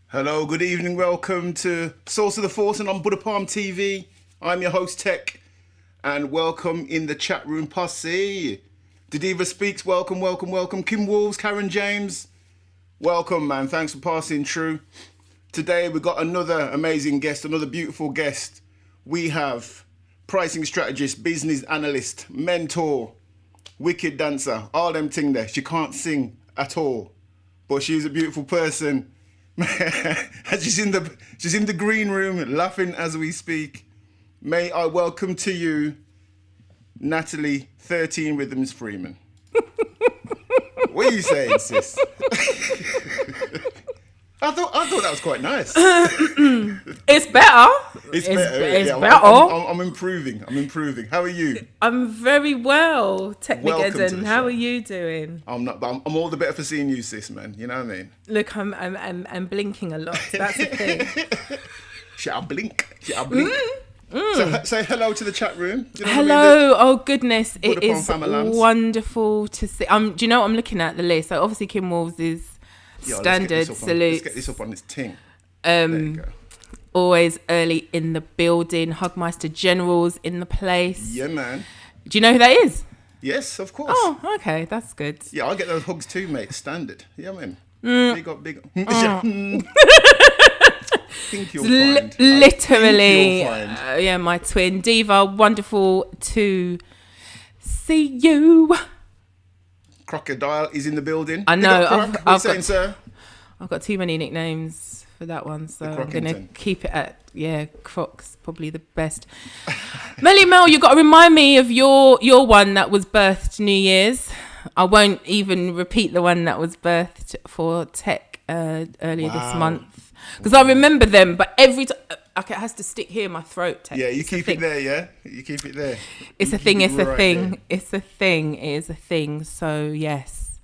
Hello, good evening, welcome to Source of the Force and on Buddha Palm TV. I'm your host Tech and welcome in the chat room posse. The Diva Speaks, welcome. Kim Wolves, Karen James, welcome man, thanks for passing through. Today we've got another amazing guest, another beautiful guest. We have pricing strategist, business analyst, mentor, wicked dancer, all them thing there. She can't sing at all, but she's a beautiful person. she's in the green room laughing as we speak. May I welcome to you Natalie, 13 Rhythms Freeman. What are you saying, sis? I thought that was quite nice. It's better. It's better. It's yeah, better. I'm improving. How are you? I'm very well, Technigeddon. How show. are you doing? I'm not, but I'm all the better for seeing you, sis, man. You know what I mean? Look, I'm blinking a lot. That's the thing. Shall I blink? So say hello to the chat room. Do you know Hello. Oh goodness, it Buddha Palm is Family wonderful to see. Do you know what I'm looking at the list? So obviously Kim Wolves is standard salute. Let's get this up on this ting. There you go. Always early in the building. Hugmeister General's in the place. Yeah, man. Do you know who that is? Yes, of course. Oh, okay, that's good. Yeah, I get those hugs too, mate. Standard. Yeah, man. Big up. Think you'll find. Literally, Think you'll find. yeah, my twin diva. Wonderful to see you. Crocodile is in the building. I know. What are you saying, sir? I've got too many nicknames for that one, so I'm going to keep it at, Croc's probably the best. Melly Mel, you've got to remind me of your one that was birthed New Year's. I won't even repeat the one that was birthed for Tech earlier this month. Because I remember them, but every time... Okay, it has to stick here in my throat, Tech. Yeah, you keep it there, yeah? You keep it there. It's a thing, it's a thing. It's a thing, it is a thing. So, yes.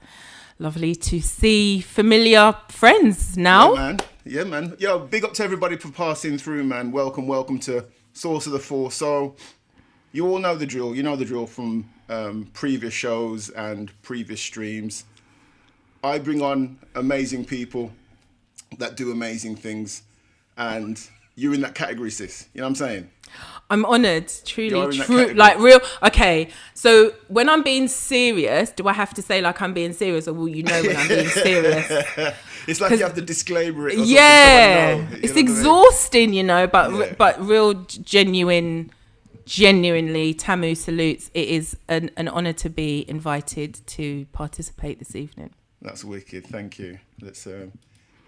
Lovely to see familiar friends now. Yeah, man. Yo, big up to everybody for passing through, man. Welcome to Source of the Force. So, you all know the drill. You know the drill from previous shows and previous streams. I bring on amazing people that do amazing things. And you're in that category, sis. You know what I'm saying? I'm honoured, truly, like real. Okay, so when I'm being serious, do I have to say like I'm being serious, or will you know when I'm being serious? It's like you have to disclaimer it. Or yeah, it's exhausting, you know. But real, genuinely, Tamu salutes. It is an honour to be invited to participate this evening. That's wicked. Thank you. Let's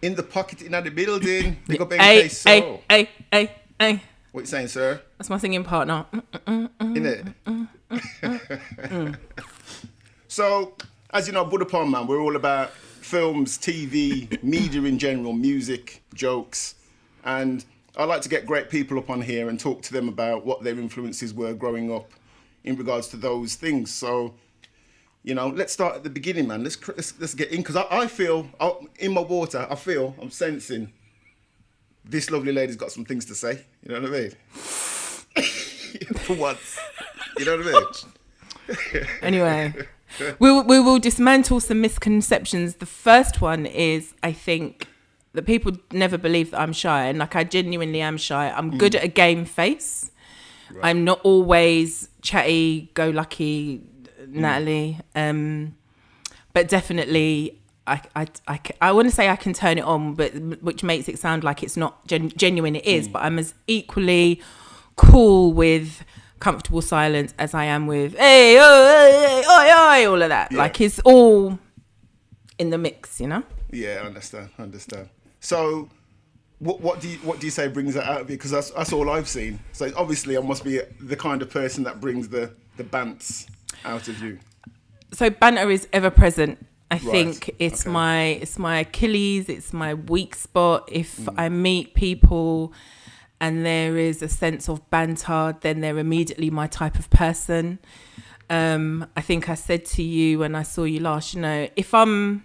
in the pocket in the building. Big up Hey. What you saying, sir? That's my singing partner. Innit? So, as you know, Buddha Palm, man, we're all about films, TV, media in general, music, jokes. And I like to get great people up on here and talk to them about what their influences were growing up in regards to those things. So, you know, let's start at the beginning, man. Let's get in, because I feel, in my water, I'm sensing this lovely lady's got some things to say. You know what I mean? For once. You know what I mean? Anyway, we will dismantle some misconceptions. The first one is, I think, that people never believe that I'm shy. And like, I genuinely am shy. I'm good at a game face. Right. I'm not always chatty, go lucky, Natalie. But definitely... I want to say I can turn it on, but which makes it sound like it's not genuine. It is, but I'm as equally cool with comfortable silence as I am with hey, all of that. Yeah. Like it's all in the mix, you know. Yeah, I understand. So, what do you say brings that out of you? Because that's all I've seen. So obviously, I must be the kind of person that brings the bants out of you. So banter is ever present. I think it's my Achilles, it's my weak spot. If I meet people and there is a sense of banter, then they're immediately my type of person. I think I said to you when I saw you last, you know, and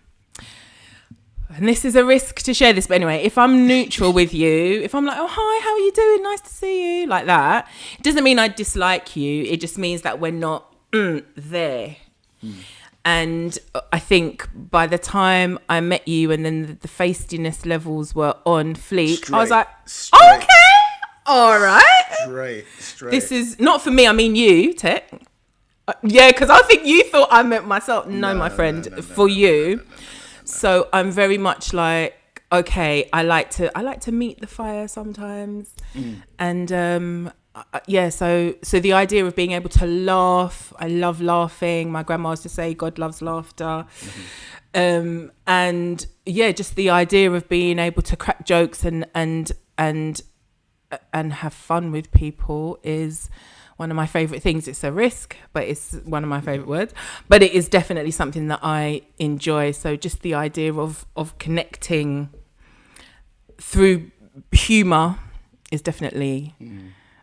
this is a risk to share this, but anyway, if I'm neutral with you, if I'm like, oh, hi, how are you doing? Nice to see you, like that, it doesn't mean I dislike you. It just means that we're not there. And I think by the time I met you and then the feistiness levels were on fleek, I was like, okay, all right. Straight. This is not for me. I mean you, Tech. Yeah, because I think you thought I meant myself. No, my friend, for you. So I'm very much like, okay, I like to meet the fire sometimes. And so the idea of being able to laugh, I love laughing. My grandma used to say God loves laughter. And yeah, just the idea of being able to crack jokes and have fun with people is one of my favorite things. It's a risk, but it's one of my favorite words, but it is definitely something that I enjoy. So just the idea of connecting through humor is definitely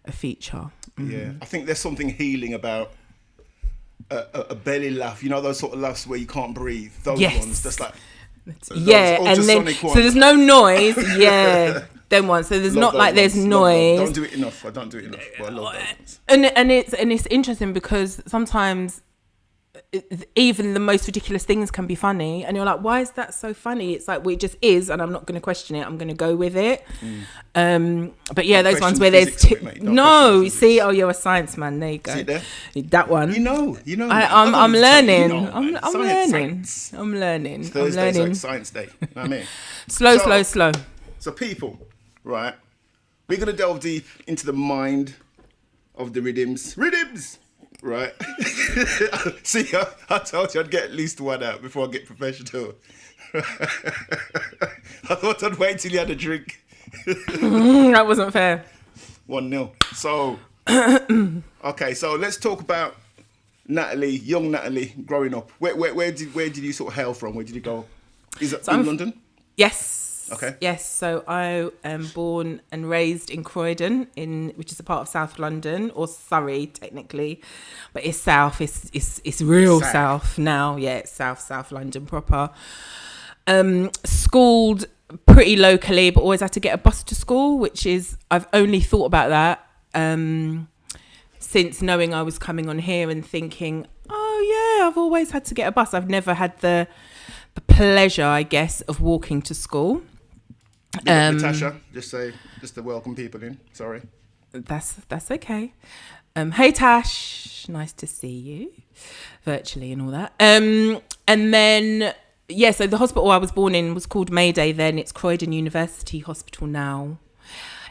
a feature. Yeah, I think there's something healing about a belly laugh. You know those sort of laughs where you can't breathe. Those ones, just like and then so there's no noise. Yeah, them ones. So there's not like there's noise. Don't do it enough. I don't do it enough. But I love those ones. And it's interesting because sometimes even the most ridiculous things can be funny, and you're like, why is that so funny? It's like, well, it just is, and I'm not going to question it. I'm going to go with it. But yeah, those ones where there's you're a science man. There you go. There? That one. You know. I'm learning. You know, I'm learning. Science. I'm learning. Thursday's like Science Day. You know what I mean? Slow. So people, right? We're going to delve deep into the mind of the rhythms. Right. See, I told you I'd get at least one out before I get professional. I thought I'd wait till you had a drink. That wasn't fair. 1-0. So, okay, so let's talk about Natalie, young Natalie, growing up. Where did you sort of hail from? Where did you go? Is it in London? Yes. Okay. Yes. So I am born and raised in Croydon, which is a part of South London, or Surrey technically, but it's south. It's real south now. Yeah, it's South London proper. Schooled pretty locally, but always had to get a bus to school, which is, I've only thought about that since knowing I was coming on here and thinking, oh yeah, I've always had to get a bus. I've never had the pleasure, I guess, of walking to school. Natasha, just to welcome people in. Sorry. That's okay. Hey Tash, nice to see you virtually and all that. And then so the hospital I was born in was called Mayday then. It's Croydon University Hospital now.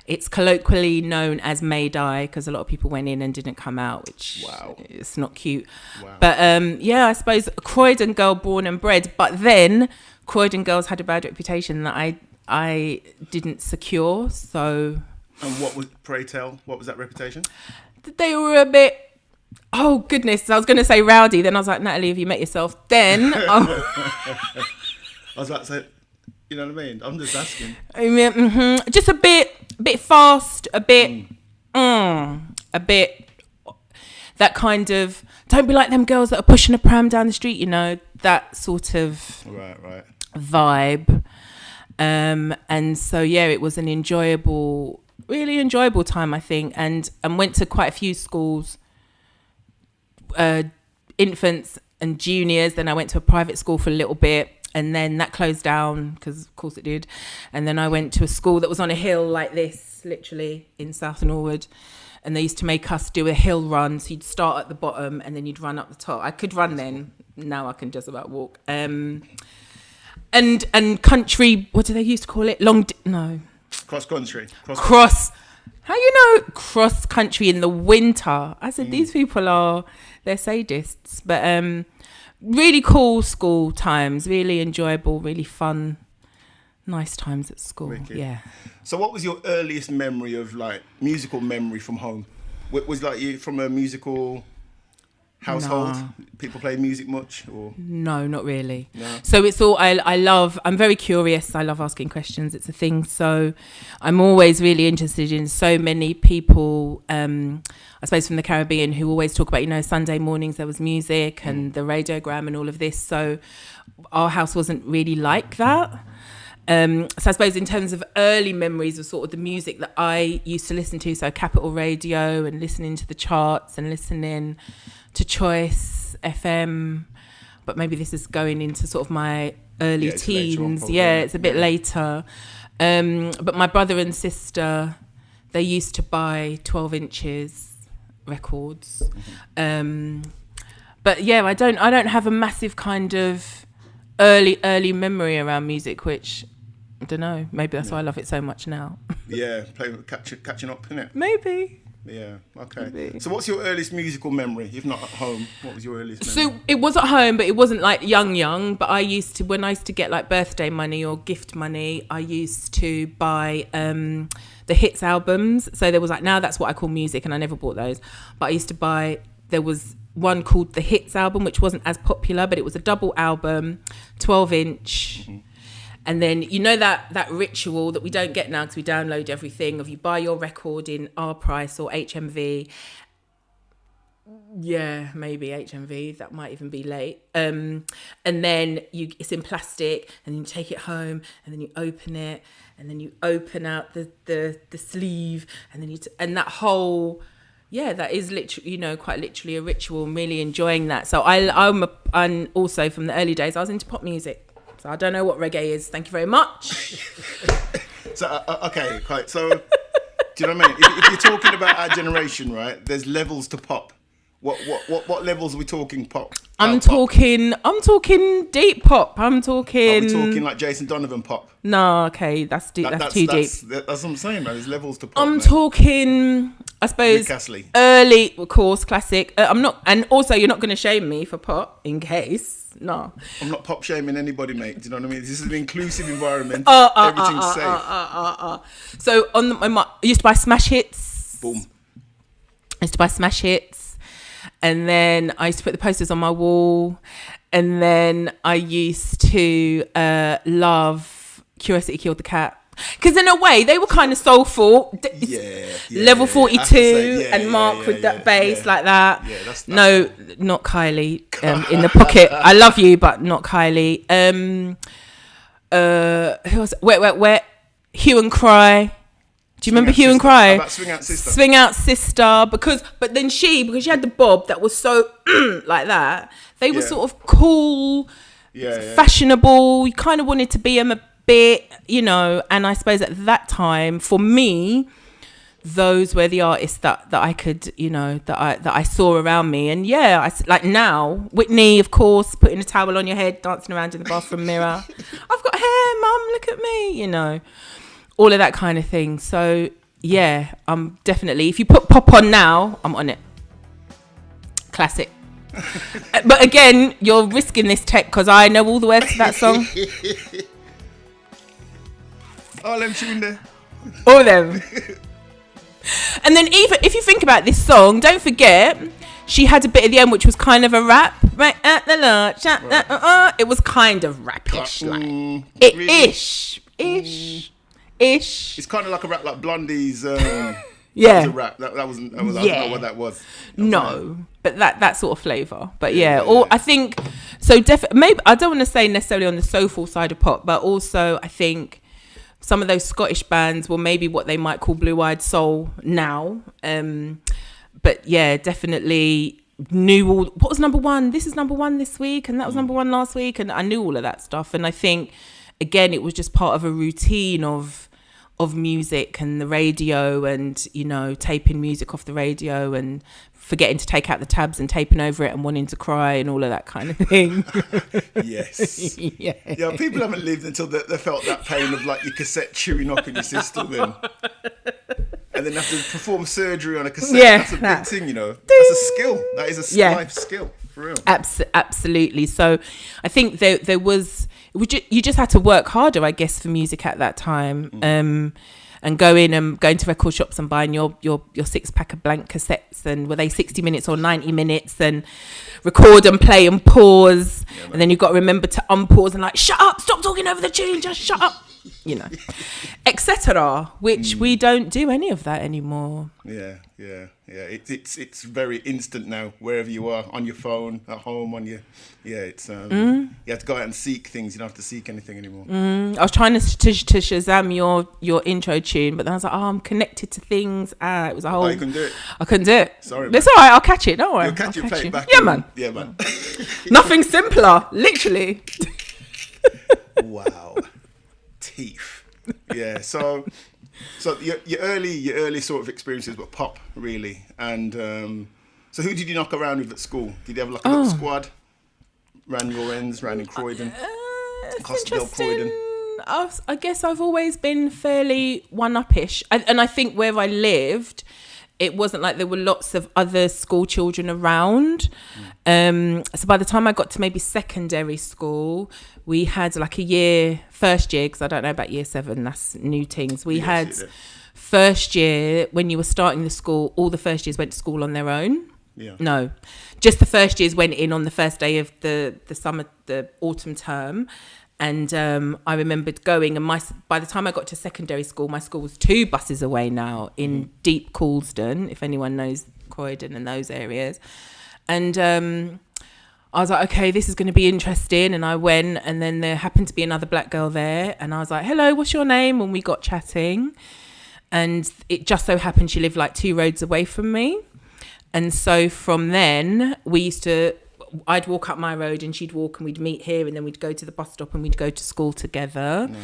It's colloquially known as Mayday because a lot of people went in and didn't come out, which it's not cute. Wow. But I suppose a Croydon girl born and bred, but then Croydon girls had a bad reputation that I didn't secure. So, and what was that reputation? They were a bit, oh goodness, I was going to say rowdy, then I was like, Natalie, have you met yourself? Then I was about to say, you know what I mean? I'm just asking. I mean, just a bit fast, a bit that kind of, don't be like them girls that are pushing a pram down the street, you know, that sort of right vibe. And so it was an really enjoyable time, I think, and went to quite a few schools, infants and juniors. Then I went to a private school for a little bit, and then that closed down because of course it did. And then I went to a school that was on a hill like this, literally in South Norwood, and they used to make us do a hill run. So you'd start at the bottom and then you'd run up the top. I could run then, now I can just about walk. And country, what do they used to call it? Cross country. How you know cross country in the winter? I said, these people they're sadists. But really cool school times, really enjoyable, really fun, nice times at school. Wicked. Yeah. So what was your earliest memory of musical memory from home? Was you from a musical household? No. People play music much or? No, not really. No. So it's all, I'm very curious. I love asking questions. It's a thing. So I'm always really interested in so many people, I suppose from the Caribbean, who always talk about, Sunday mornings there was music and the radiogram and all of this. So our house wasn't really like that. So I suppose in terms of early memories of sort of the music that I used to listen to, so Capital Radio and listening to the charts and listening to Choice FM, but maybe this is going into sort of my early teens. It's a bit later. But my brother and sister, they used to buy 12 inches records. But I don't have a massive kind of early memory around music, which I don't know. Maybe that's why I love it so much now. Catching up, innit? Maybe. Yeah, okay. Maybe. So what's your earliest musical memory, if not at home? What was your earliest So memory? it was at home, but it wasn't like young. But when I used to get like birthday money or gift money, I used to buy the hits albums. So there was like, now that's what I call music, and I never bought those. But I used to buy, there was one called the Hits album, which wasn't as popular, but it was a double album, 12-inch. Mm-hmm. And then, that ritual that we don't get now because we download everything, of you buy your record in R Price or HMV. Yeah, maybe HMV. That might even be late. And then it's in plastic, and you take it home, and then you open it, and then you open out the sleeve, and then and that whole... Yeah, that is literally, quite literally a ritual. I'm really enjoying that. So I'm also from the early days, I was into pop music. So I don't know what reggae is. Thank you very much. So, okay. So, do you know what I mean? If you're talking about our generation, right, there's levels to pop. What levels are we talking pop? I'm talking deep pop. I'm talking. Are we talking like Jason Donovan pop? No, okay, that's too deep. That's what I'm saying, man. There's levels to pop. I'm talking, I suppose, early, of course, classic. I'm not, and also you're not going to shame me for pop, in case. No, I'm not pop shaming anybody, mate. Do you know what I mean? This is an inclusive environment. Everything's safe. So I used to buy smash hits. Boom. I used to buy smash hits, and then I used to put the posters on my wall, and then I used to love Curiosity Killed the Cat. Because in a way, they were kind of soulful. Level 42 and Mark with that bass like that. Yeah, that's no, not Kylie in the pocket. I love you, but not Kylie. Who was it? Wet. Hue and Cry. Do you remember Hue and Cry? About Swing Out Sister. Swing Out Sister. Because she had the bob that was so like that. They were sort of cool, fashionable. You kind of wanted to be them a bit, you know. And I suppose at that time, for me, those were the artists that I could, you know, that I saw around me. And like now, Whitney, of course, putting a towel on your head, dancing around in the bathroom mirror. I've got hair, mum, look at me, you know. All of that kind of thing. So, yeah, I'm definitely, if you put pop on now, I'm on it. Classic. But again, you're risking this, Tech, because I know all the words to that song. All them tune there. All them. And then even if you think about this song, don't forget, she had a bit at the end which was kind of a rap. Right at the lunch. It was kind of rapish. Ish. It's kind of like a rap, like Blondie's. That was a rap. That wasn't. I don't know what that was. No, but that sort of flavour. But I think so. Maybe I don't want to say necessarily on the soulful side of pop, but also I think some of those Scottish bands were maybe what they might call blue-eyed soul now. But yeah, definitely knew all. What was number one? This is number one this week, and that was number one last week, and I knew all of that stuff. And I think, again, it was just part of a routine of music and the radio, and, you know, taping music off the radio and forgetting to take out the tabs and taping over it and wanting to cry and all of that kind of thing. Yes. Yeah, people haven't lived until they felt that pain of like your cassette chewing up in your system and then have to perform surgery on a cassette. Yeah, that's a big thing, you know. That's a skill. That is a life skill, for real. Absolutely. So I think there was... you just had to work harder, I guess, for music at that time, and going to record shops and buying your 6-pack of blank cassettes, and were they 60 minutes or 90 minutes, and record and play and pause, and then you've got to remember to unpause and like, shut up, stop talking over the tune, just shut up, you know, etc. Which we don't do any of that anymore. Yeah. It's very instant now. Wherever you are, on your phone, at home, on your you have to go out and seek things. You don't have to seek anything anymore. I was trying to Shazam your intro tune, but then I was like, I'm connected to things. It was a whole. You couldn't do it. I couldn't do it. Sorry, that's all right. I'll catch it. Don't worry. You'll catch it. Play it back. Yeah, man. Yeah, man. Nothing simpler. Literally. Wow. Teeth. Yeah. So your early sort of experiences were pop, really, and so who did you knock around with at school? Did you have like a little squad? Ran your ends, ran in Croydon, Costerdale, Croydon. I guess I've always been fairly one-up-ish, and I think where I lived, it wasn't like there were lots of other school children around. So by the time I got to maybe secondary school, we had like first year, because I don't know about year 7, that's new things. We had first year, when you were starting the school, all the first years went to school on their own. Yeah. No, just the first years went in on the first day of the autumn term. And I remembered going, and by the time I got to secondary school, my school was 2 buses away now in deep Coulsdon, if anyone knows Croydon and those areas. And I was like, okay, this is going to be interesting. And I went, and then there happened to be another black girl there. And I was like, hello, what's your name? And we got chatting. And it just so happened she lived like 2 roads away from me. And so from then, I'd walk up my road and she'd walk, and we'd meet here, and then we'd go to the bus stop and we'd go to school together. Nice.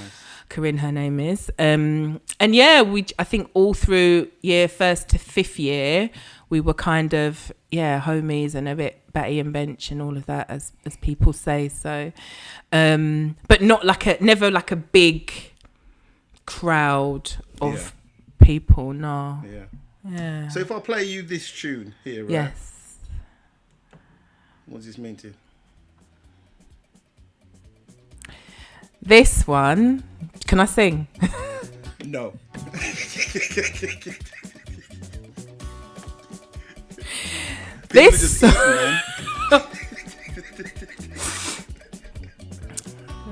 Corinne, her name is. And yeah, I think all through year 1st to 5th year, we were kind of homies and a bit batty and bench and all of that, as people say. So, but never like a big crowd of people. No. Yeah. So if I play you this tune here, right? Yes. What does this mean to you? This one, can I sing? No. This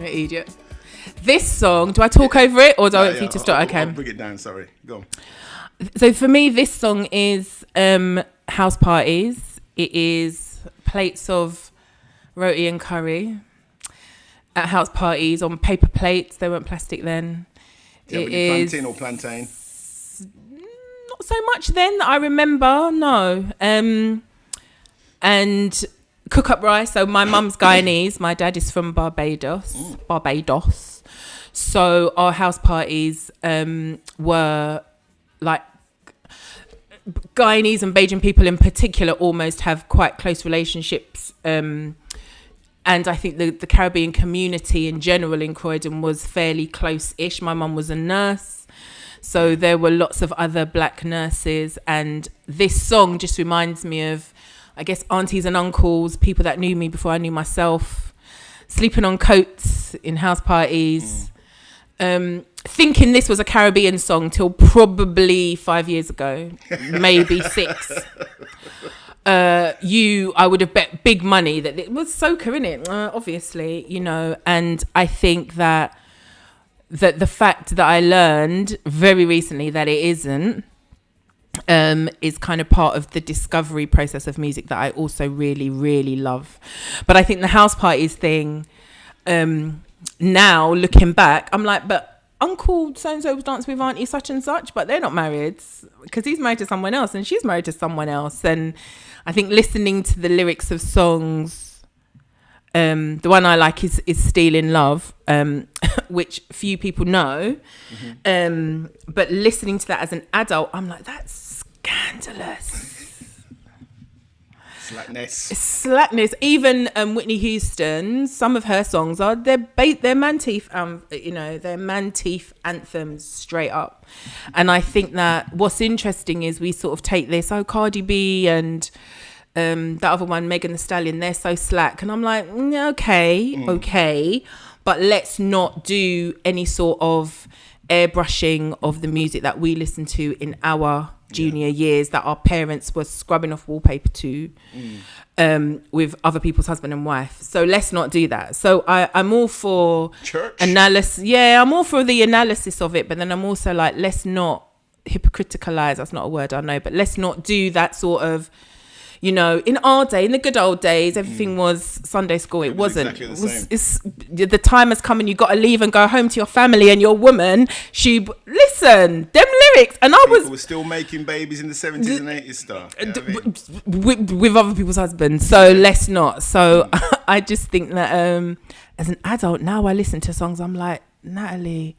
idiot. This song, do I talk over it or do I wait for you to start? Okay. I'll bring it down, sorry. Go on. So for me, this song is house parties. It is plates of roti and curry at house parties on paper plates. They weren't plastic then. Yeah, it is plantain or plantain? Not so much then that I remember, no. And cook up rice. So my mum's Guyanese. My dad is from Barbados. So our house parties were like Guyanese and Bajan people in particular almost have quite close relationships. And I think the Caribbean community in general in Croydon was fairly close-ish. My mum was a nurse, so there were lots of other black nurses. And this song just reminds me of, I guess, aunties and uncles, people that knew me before I knew myself, sleeping on coats in house parties. Thinking this was a Caribbean song till probably 5 years ago, maybe 6. I would have bet big money that it was soca, innit? Obviously, you know. And I think that the fact that I learned very recently that it isn't is kind of part of the discovery process of music that I also really, really love. But I think the house parties thing, now looking back, I'm like, but Uncle so-and-so was dancing with Auntie such and such, but they're not married because he's married to someone else and she's married to someone else. And I think listening to the lyrics of songs, the one I like is Still in Love, which few people know. But listening to that as an adult, I'm like, that's scandalous. Slackness. Even Whitney Houston, some of her songs are they're man teeth, they're man teeth anthems straight up. And I think that what's interesting is we sort of take this, Cardi B and that other one, Megan Thee Stallion, they're so slack, and I'm like, okay, but let's not do any sort of airbrushing of the music that we listen to in our junior years that our parents were scrubbing off wallpaper to with other people's husband and wife. So let's not do that. So I'm all for analysis. Yeah, I'm all for the analysis of it, but then I'm also like, let's not hypocriticalize. That's not a word I know, but let's not do that sort of, you know, in our day, in the good old days, everything was Sunday school. It wasn't. Exactly the time has come and you got to leave and go home to your family, and your woman, listen, them lyrics. And People were still making babies in the 70s and 80s stuff. With other people's husbands. So let's not. So I just think that as an adult now, I listen to songs, I'm like, Natalie,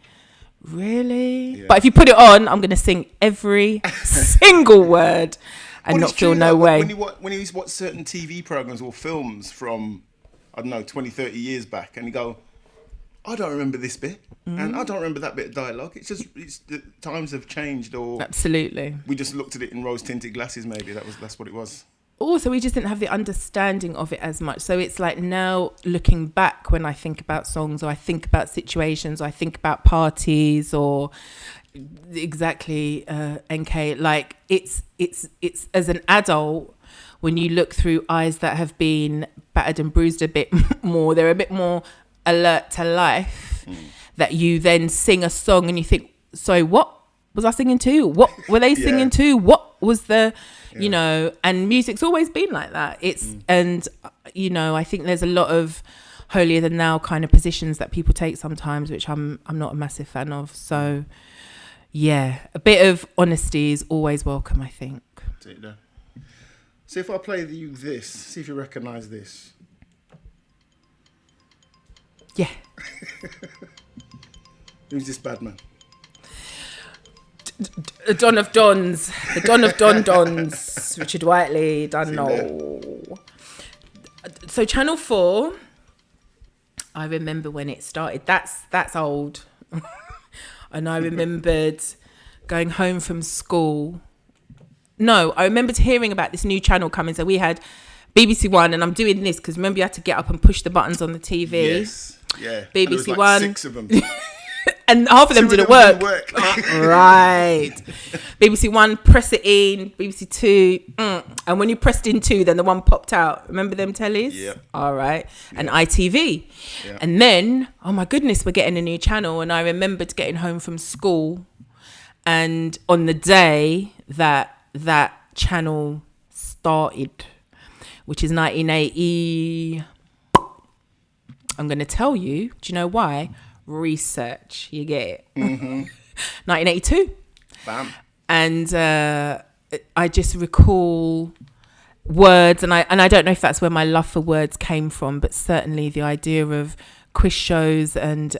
really? Yeah. But if you put it on, I'm going to sing every single word. And not feel no way. When you watch certain TV programs or films from, I don't know, 20, 30 years back, and you go, I don't remember this bit, and I don't remember that bit of dialogue. It's the times have changed, or absolutely, we just looked at it in rose-tinted glasses. Maybe that's what it was. Also, we just didn't have the understanding of it as much. So it's like now looking back, when I think about songs, or I think about situations, or I think about parties, or exactly NK, like it's as an adult, when you look through eyes that have been battered and bruised a bit more, they're a bit more alert to life, that you then sing a song and you think, sorry, what was I singing to? What were they singing to? What was the you know? And music's always been like that. It's and you know, I think there's a lot of holier than thou kind of positions that people take sometimes, which I'm not a massive fan of. So yeah, a bit of honesty is always welcome, I think. Take that. So if I play you this, see if you recognise this. Yeah. Who's this bad man? The Don of Dons. The Don of Don Dons. Richard Whiteley. Don't know. So Channel 4, I remember when it started. That's old. And I remembered going home from school. No, I remembered hearing about this new channel coming. So we had BBC One, and I'm doing this because remember you had to get up and push the buttons on the TV. Yes, yeah. BBC and One. 6 of them. And half of them didn't work. Right. BBC One, press it in. BBC Two, and when you pressed in 2, then the one popped out. Remember them tellies? Yeah. All right. And ITV. Yeah. And then, oh my goodness, we're getting a new channel. And I remembered getting home from school, and on the day that channel started, which is 1980, I'm going to tell you. Do you know why? Research, you get it. 1982. Bam. And I just recall words, and I don't know if that's where my love for words came from, but certainly the idea of quiz shows and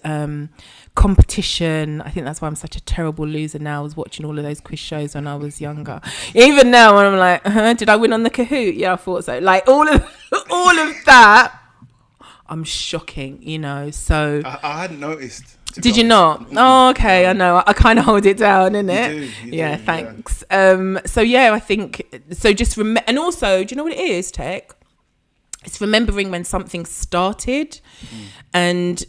competition. I think that's why I'm such a terrible loser now. I was watching all of those quiz shows when I was younger. Even now when I'm like, did I win on the Kahoot? Yeah, I thought so. Like all of that. I'm shocking, so... I hadn't noticed. Did you not? Oh, okay, I know. I kind of hold it down, innit? You yeah, do, thanks. So, yeah, I think... So, just... and also, do you know what it is, Tech? It's remembering when something started. And,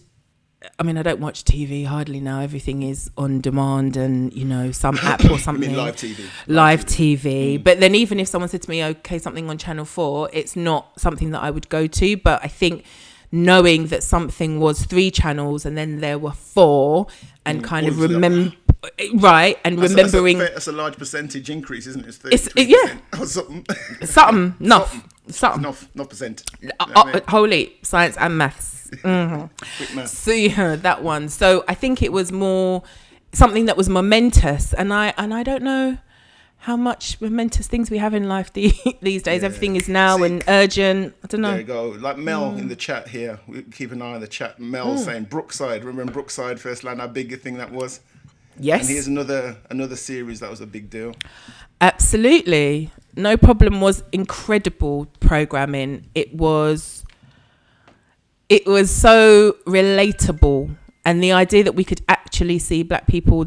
I mean, I don't watch TV hardly now. Everything is on demand and, some app or something. I mean live TV. Live TV. But then even if someone said to me, okay, something on Channel 4, it's not something that I would go to. But I think... knowing that something was 3 channels and then there were 4 and kind of remembering that's a large percentage increase, isn't it? It's 33% or something. Enough percent. Holy science and maths. Quick maths. So yeah, that one. So I think it was more something that was momentous, and I don't know how much momentous things we have in life these days. Everything is now and urgent. I don't know. There you go. Like Mel in the chat here. We keep an eye on the chat. Mel saying Brookside. Remember in Brookside, First Land, how big a thing that was? Yes. And here's another series that was a big deal. Absolutely. No Problem was incredible programming. It was so relatable. And the idea that we could actually see black people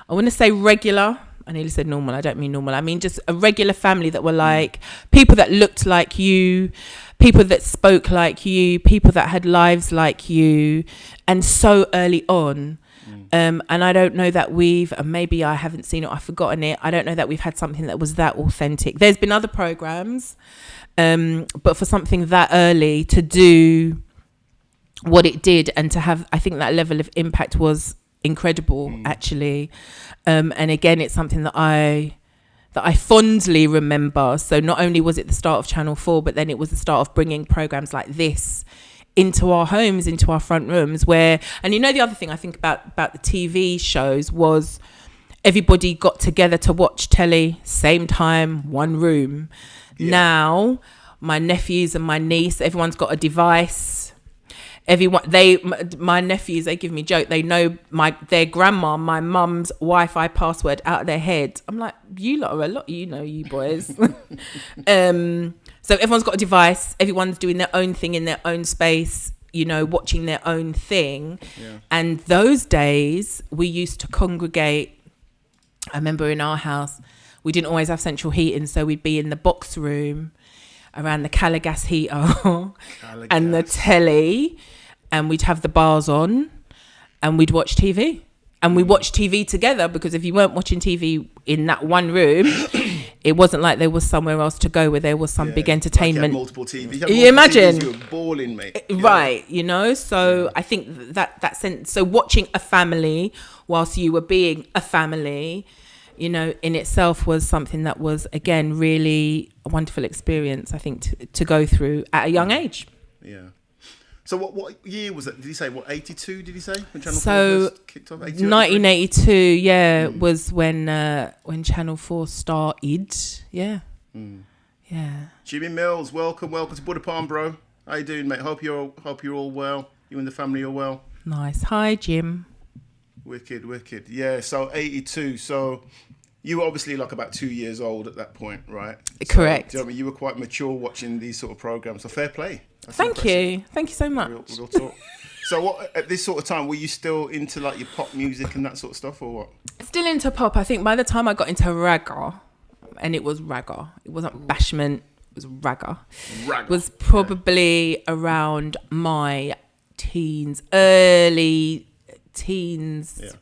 I want to say regular. I nearly said normal. I don't mean normal. I mean just a regular family that were like people that looked like you, people that spoke like you, people that had lives like you, and so early on. And I don't know that maybe I haven't seen it, I've forgotten it. I don't know that we've had something that was that authentic. There's been other programs, but for something that early to do what it did and to have, I think that level of impact was incredible, actually. And again, it's something that I fondly remember. So not only was it the start of Channel 4, but then it was the start of bringing programs like this into our homes, into our front rooms, and the other thing I think about the TV shows was everybody got together to watch telly, same time, one room. Now my nephews and my niece, everyone's got a device. My nephews, they give me joke. They know their grandma, my mum's Wi-Fi password out of their head. I'm like, you lot are a lot, you boys. So everyone's got a device. Everyone's doing their own thing in their own space, watching their own thing. Yeah. And those days we used to congregate. I remember in our house, we didn't always have central heating. So we'd be in the box room around the Calagas heater and the telly, and we'd have the bars on and we'd watch TV. And we watched TV together, because if you weren't watching TV in that one room, it wasn't like there was somewhere else to go where there was some big entertainment. Like multiple TVs. You imagine? You were balling, mate. Right, So I think that sense. So watching a family whilst you were being a family, in itself was something that was, again, really a wonderful experience, I think, to go through at a young age. Yeah. So what year was that? Did he say, 82, did he say? When Channel 4 first kicked off? 1982, was when Channel 4 started. Yeah. Yeah. Jimmy Mills, welcome to Buddha Palm, bro. How you doing, mate? Hope you're all well. You and the family are well. Nice. Hi, Jim. Wicked. Yeah, so 82. So you were obviously like about 2 years old at that point, right? Correct. So, you were quite mature watching these sort of programs. So fair play. That's Thank impressive. you. Thank you so much. Real talk. So what at this sort of time were you still into like your pop music and that sort of stuff, or what? Still into pop. I think by the time I got into ragga, and it was ragga. It wasn't bashment. It was ragga. It was probably around my teens, early teens. Yeah.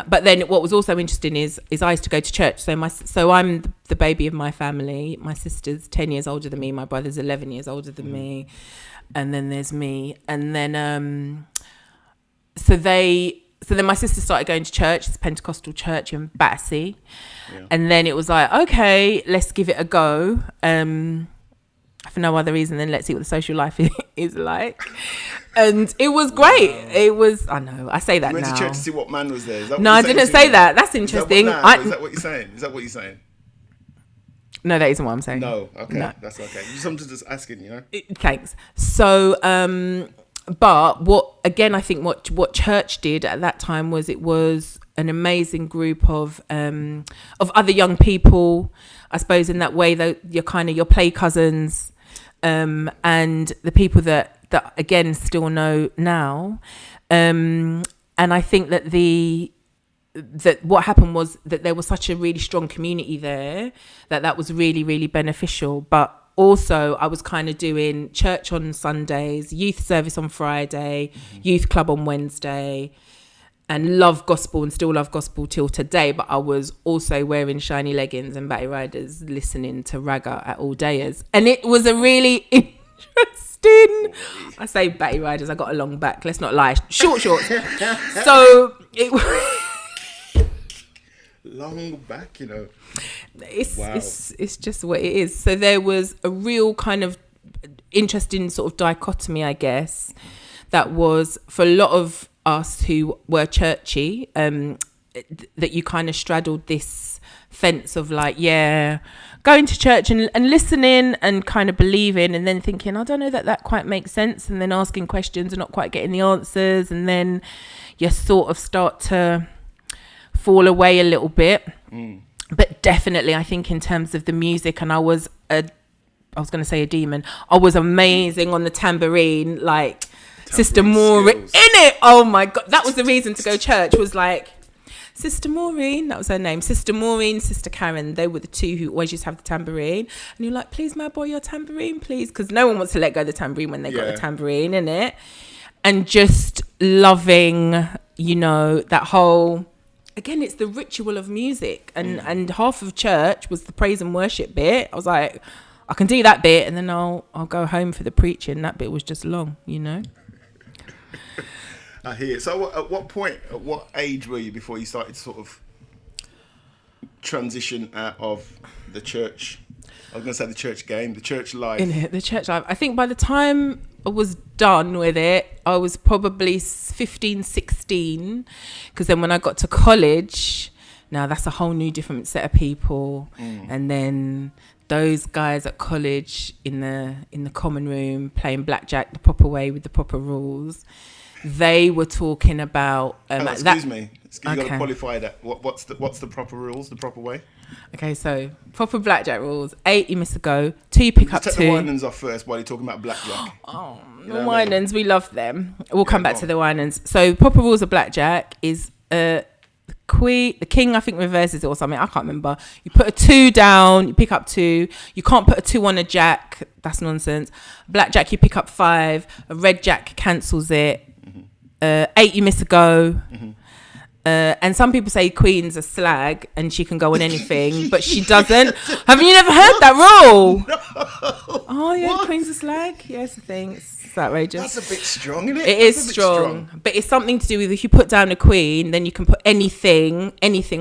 But then what was also interesting is I used to go to church. So I'm the baby of my family. My sister's 10 years older than me. My brother's 11 years older than me. And then there's me. And then so then my sister started going to church, this Pentecostal church in Battersea. Yeah. And then it was like, okay, let's give it a go. For no other reason than let's see what the social life is like. And it was great. Wow. It was, I know, I say that now. You went to church to see what man was there? No, I didn't say that. That's interesting. Is that what you're saying? No, that isn't what I'm saying. No, okay, no. That's okay. I'm just asking, you know. Thanks. So, but I think what church did at that time was it was an amazing group of other young people, I suppose, in that way, that you're kind of your play cousins, and the people that again still know now, and I think that what happened was that there was such a really strong community there that was really, really beneficial. But also I was kind of doing church on Sundays, youth service on Friday, youth club on Wednesday, and love gospel and still love gospel till today. But I was also wearing shiny leggings and batty riders, listening to ragga at all dayers. And it was a really interesting, I say batty riders, I got a long back, let's not lie, shorts. So it was long back, you know. It's just what it is. So there was a real kind of interesting sort of dichotomy, I guess, that was for a lot of us who were churchy, that you kind of straddled this fence of like, yeah, going to church and listening and kind of believing, and then thinking, I don't know that quite makes sense, and then asking questions and not quite getting the answers, and then you sort of start to fall away a little bit. But definitely I think in terms of the music, and I was going to say a demon, I was amazing on the tambourine, like Sister Maureen in it. Oh my god, that was the reason to go church, was like Sister Maureen, that was her name, Sister Maureen, Sister Karen, they were the two who always used to have the tambourine, and you're like, please may I borrow your tambourine please, because no one wants to let go of the tambourine when they got the tambourine in it. And just loving, you know, that whole, again, it's the ritual of music, and half of church was the praise and worship bit. I was like, I can do that bit, and then I'll go home for the preaching. That bit was just long, you know. I hear it. So at what age were you before you started to sort of transition out of the church? I was going to say the church game, the church life. The church life. I think by the time I was done with it, I was probably 15, 16. Because then when I got to college, now that's a whole new different set of people. And then those guys at college in the common room playing blackjack the proper way with the proper rules, they were talking about excuse me, you got to qualify that. What's the proper rules, the proper way? Okay, so proper blackjack rules: 8 you miss a go, 2 you pick up 2. Take the Winans off first while you're talking about blackjack. Oh, the Winans, we love them. We'll come back to the Winans. So proper rules of blackjack is the king, I think, reverses it or something, I can't remember. You put a 2 down, you pick up 2. You can't put a 2 on a jack, that's nonsense. Blackjack, you pick up 5. A red jack cancels it. 8 you miss a go. And some people say Queen's a slag and she can go on anything, but she doesn't. Have you never heard that rule? No. Oh yeah, what? Queen's a slag. Yeah, it's a thing. It's outrageous. That's a bit strong, isn't it? It is strong, but it's something to do with if you put down a queen, then you can put anything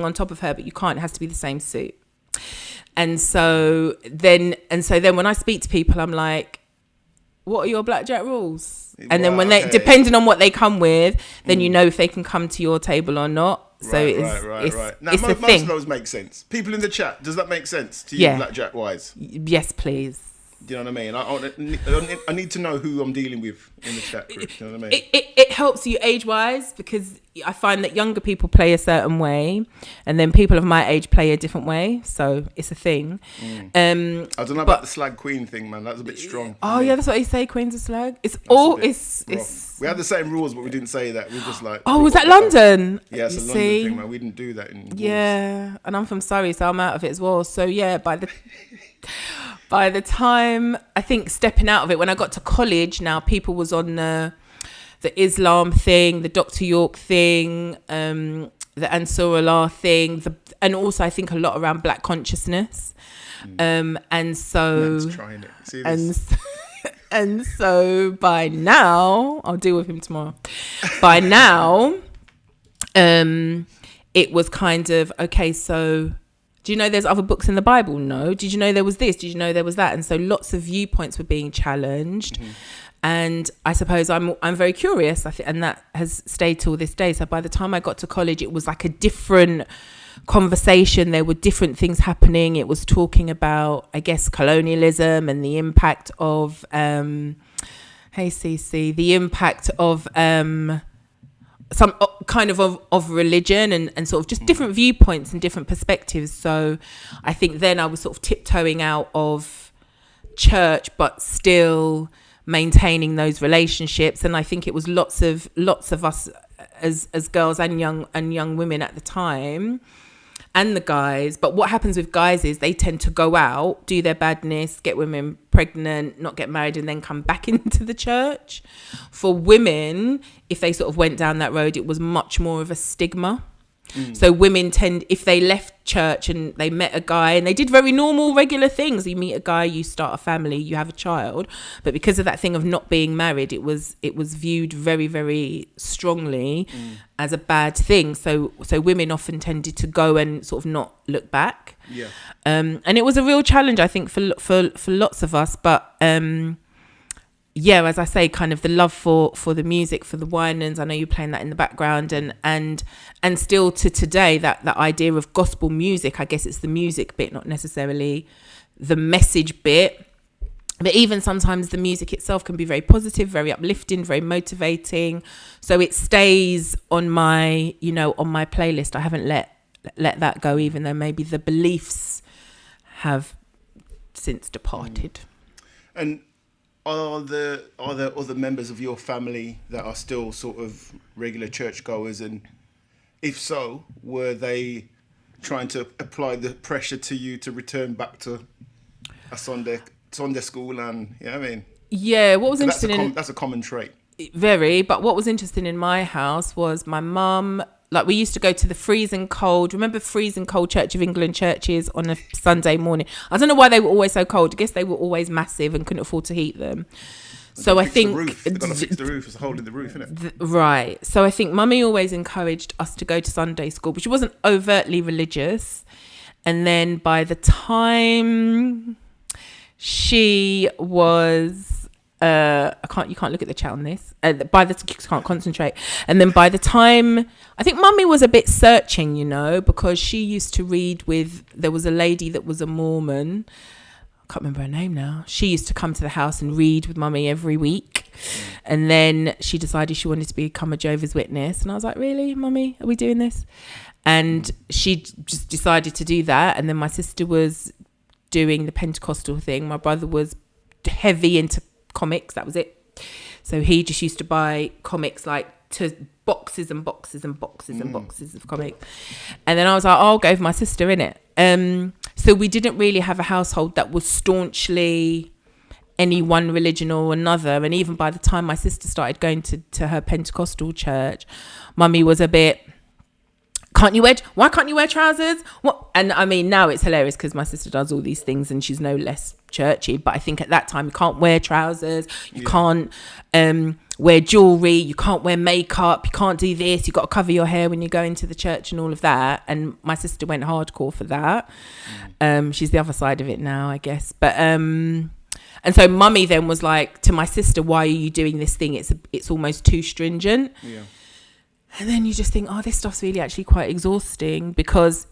on top of her, but you can't. It has to be the same suit. And so then when I speak to people, I'm like, what are your blackjack rules? And then when they, depending on what they come with, then you know if they can come to your table or not. So right. Now, it's a most thing. of those make sense. People in the chat, does that make sense to you, blackjack wise? Yes, please. Do you know what I mean? I need to know who I'm dealing with in the chat group. Do you know what I mean? It helps you age-wise, because I find that younger people play a certain way and then people of my age play a different way. So it's a thing. I don't know about the slag queen thing, man. That's a bit strong. Oh, yeah, that's what you say, queens of slag. It's We had the same rules, but we didn't say that. We just like... Oh, was that London? Yeah, it's a London thing, man. We didn't do that in... Yeah, and I'm from Surrey, so I'm out of it as well. So, yeah, by the time, I think, stepping out of it, when I got to college, now people was on the Islam thing, the Dr. York thing, the Ansar Allah thing, and also I think a lot around black consciousness. And so... Man's trying it. See this? And so by now, I'll deal with him tomorrow. By now, it was kind of, okay, so do you know there's other books in the Bible? No. Did you know there was this? Did you know there was that? And so lots of viewpoints were being challenged. Mm-hmm. And I suppose I'm very curious, and that has stayed till this day. So by the time I got to college, it was like a different conversation. There were different things happening. It was talking about, I guess, colonialism and the impact of the impact of some kind of religion and sort of just different viewpoints and different perspectives. So I think then I was sort of tiptoeing out of church, but still maintaining those relationships. And I think it was lots of us as girls and young women at the time, and the guys. But what happens with guys is they tend to go out, do their badness, get women pregnant, not get married, and then come back into the church. For women, if they sort of went down that road, it was much more of a stigma. So women tend, if they left church and they met a guy and they did very normal, regular things, you meet a guy, you start a family, you have a child, but because of that thing of not being married, it was viewed very, very strongly as a bad thing. So women often tended to go and sort of not look back. Yeah. And it was a real challenge, I think, for lots of us. But yeah, as I say, kind of the love for the music, for the Winans. I know you're playing that in the background, and still to today, that idea of gospel music. I guess it's the music bit, not necessarily the message bit. But even sometimes the music itself can be very positive, very uplifting, very motivating. So it stays on my playlist. I haven't let that go, even though maybe the beliefs have since departed. And Are there other members of your family that are still sort of regular churchgoers? And if so, were they trying to apply the pressure to you to return back to a Sunday school? And you know what I mean? Yeah, what was interesting that's a common trait. Very, but what was interesting in my house was my mum, like we used to go to the freezing cold. Remember freezing cold Church of England churches on a Sunday morning? I don't know why they were always so cold. I guess they were always massive and couldn't afford to heat them. So I think they've got to fix the roof. It's a hole in the roof, isn't it? Right. So I think Mummy always encouraged us to go to Sunday school, but she wasn't overtly religious. And then by the time she was you can't look at the chat on this. You can't concentrate. And then by the time, I think Mummy was a bit searching, because she used to read there was a lady that was a Mormon. I can't remember her name now. She used to come to the house and read with Mummy every week. And then she decided she wanted to become a Jehovah's Witness. And I was like, really, Mummy? Are we doing this? And she just decided to do that. And then my sister was doing the Pentecostal thing. My brother was heavy into comics, that was it. So he just used to buy comics, like to boxes and boxes and boxes and boxes of comics. And then I was like, I'll go with my sister in it. So we didn't really have a household that was staunchly any one religion or another. And even by the time my sister started going to her Pentecostal church, Mummy was a bit, why can't you wear trousers? What? And I mean, now it's hilarious because my sister does all these things and she's no less churchy. But I think at that time, you can't wear trousers. You can't wear jewelry. You can't wear makeup. You can't do this. You've got to cover your hair when you go into the church and all of that. And my sister went hardcore for that. She's the other side of it now, I guess. But and so Mummy then was like to my sister, why are you doing this thing? It's almost too stringent. Yeah. And then you just think, this stuff's really actually quite exhausting because,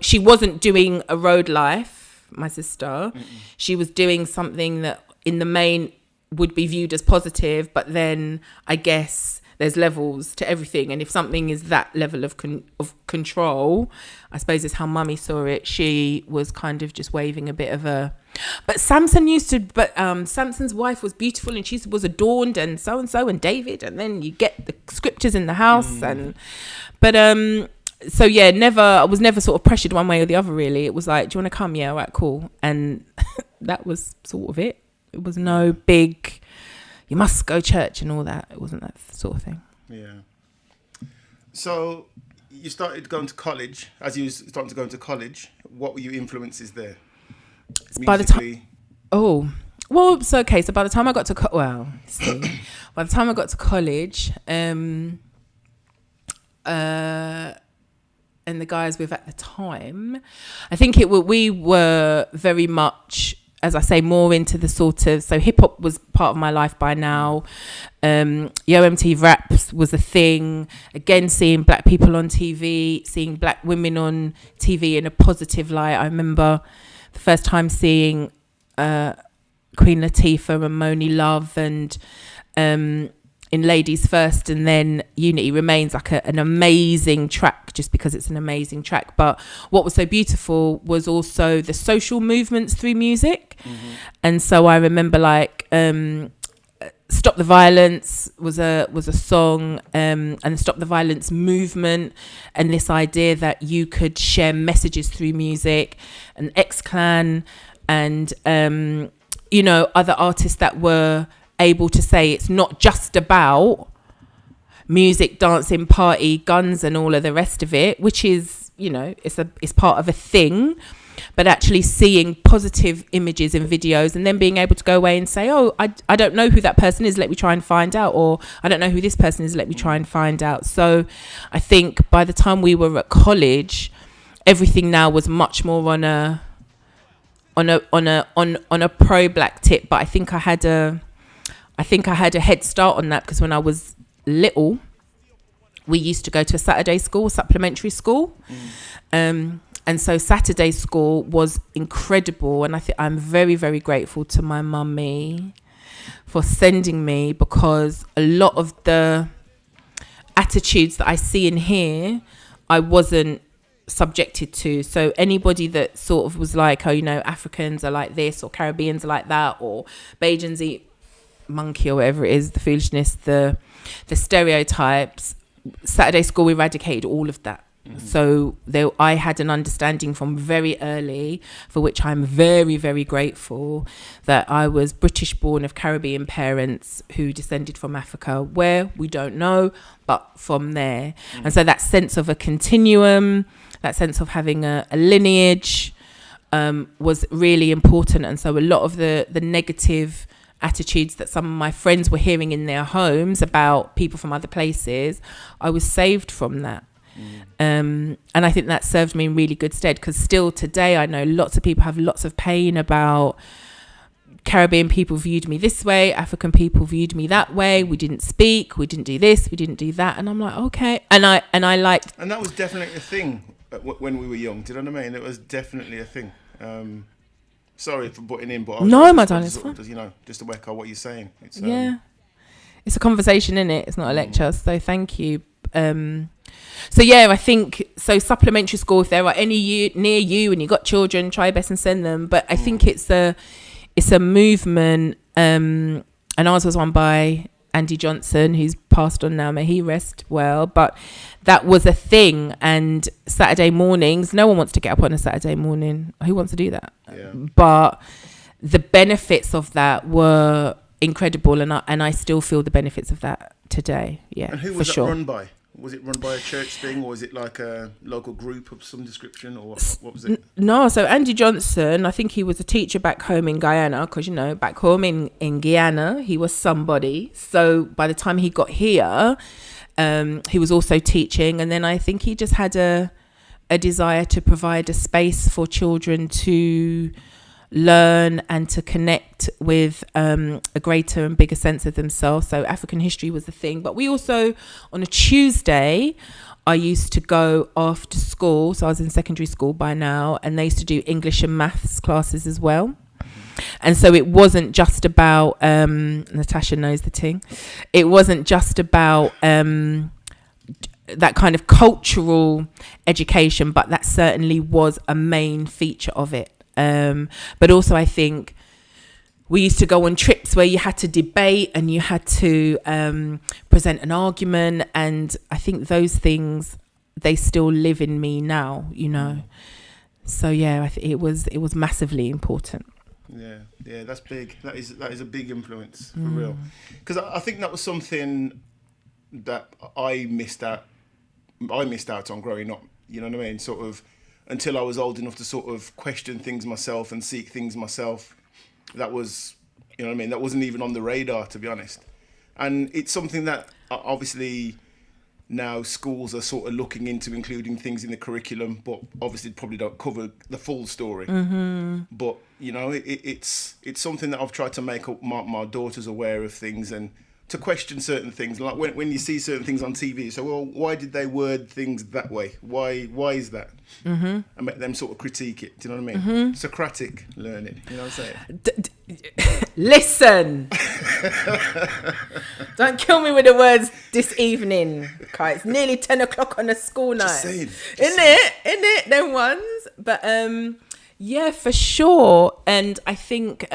she wasn't doing a road life. my sister. She was doing something that in the main would be viewed as positive, but then I guess there's levels to everything, and if something is that level of control, I suppose is how mummy saw it. She was kind of just waving a bit of a, but Samson's wife was beautiful and she was adorned, and so and David, and then you get the scriptures in the house. So yeah, I was never sort of pressured one way or the other, really. It was like, do you want to come? Yeah, all right, cool. And that was sort of it. It was no big, you must go church and all that. It wasn't that sort of thing. Yeah. So you started going to college. As you were starting to go into college, what were your influences there? By the time, so by the time I got to by the time I got to college, and the guys with at the time, I think we were very much, as I say, more into the sort of, so hip hop was part of my life by now. Yo MTV Raps was a thing. Again, seeing black people on TV, seeing black women on TV in a positive light. I remember the first time seeing Queen Latifah and Moni Love, and in Ladies First, and then Unity Remains, like an amazing track, just because it's an amazing track. But what was so beautiful was also the social movements through music. And so I remember like Stop the Violence was a song, and the Stop the Violence movement, and this idea that you could share messages through music, and X-Clan, and other artists that were able to say it's not just about music, dancing, party, guns and all of the rest of it, which is, it's part of a thing, but actually seeing positive images in videos, and then being able to go away and say, oh, I don't know who that person is, let me try and find out, or I don't know who this person is, let me try and find out. So I think by the time we were at college, everything now was much more on a pro black tip. But I think I had a head start on that, because when I was little, we used to go to a Saturday school, supplementary school. And so Saturday school was incredible. And I think I'm very, very grateful to my mummy for sending me, because a lot of the attitudes that I see in here, I wasn't subjected to. So anybody that sort of was like, oh, Africans are like this, or Caribbeans are like that, or Bajans eat monkey, or whatever it is, the foolishness, the stereotypes, Saturday school eradicated all of that. So I had an understanding from very early, for which I'm very, very grateful, that I was British born of Caribbean parents who descended from Africa, where we don't know, but from there. And so that sense of a continuum, that sense of having a lineage was really important. And so a lot of the negative attitudes that some of my friends were hearing in their homes about people from other places, I was saved from that. And I think that served me in really good stead, because still today I know lots of people have lots of pain about Caribbean people viewed me this way, African people viewed me that way, we didn't speak, we didn't do this, we didn't do that. And I'm like, okay. And I liked, and that was definitely a thing when we were young. Do you know what I mean? It was definitely a thing. Sorry for butting in, but no, my darling, it's fine. Just to echo what you're saying. It's it's a conversation, isn't it? It's not a lecture. So thank you. So yeah, I think so. Supplementary school, if there are any near you and you got children, try your best and send them. But I think it's a movement. And ours was run by Andy Johnson, who's passed on now, may he rest well. But that was a thing. And Saturday mornings, no one wants to get up on a Saturday morning. Who wants to do that? Yeah. But the benefits of that were incredible, and I still feel the benefits of that today. Yeah, and who was that run by? Was it run by a church thing, or was it like a local group of some description, or what was it? No, so Andy Johnson, I think he was a teacher back home in Guyana, because back home in Guyana he was somebody. So by the time he got here, he was also teaching, and then I think he just had a desire to provide a space for children to learn and to connect with a greater and bigger sense of themselves. So African history was the thing. But we also, on a Tuesday, I used to go after school. So I was in secondary school by now, and they used to do English and maths classes as well. And so it wasn't just about, Natasha knows the thing. It wasn't just about that kind of cultural education, but that certainly was a main feature of it. But also I think we used to go on trips where you had to debate and you had to present an argument. And I think those things, they still live in me now, you know. So yeah, it was massively important. Yeah, that's big. That is a big influence, for real. Because I think that was something that I missed out on growing up. You know what I mean? Sort of until I was old enough to sort of question things myself and seek things myself. That was, you know what I mean? That wasn't even on the radar, to be honest. And it's something that obviously now schools are sort of looking into, including things in the curriculum, but obviously probably don't cover the full story. But you know, it's something that I've tried to make my daughters aware of things and to question certain things. Like when you see certain things on TV, you say, well, why did they word things that way? Why is that? And make them sort of critique it. Do you know what I mean? Socratic learning. You know what I'm saying? Listen. Don't kill me with the words this evening. Okay, it's nearly 10 o'clock on a school night. Just saying. Isn't it? Them ones. But yeah, for sure. And I think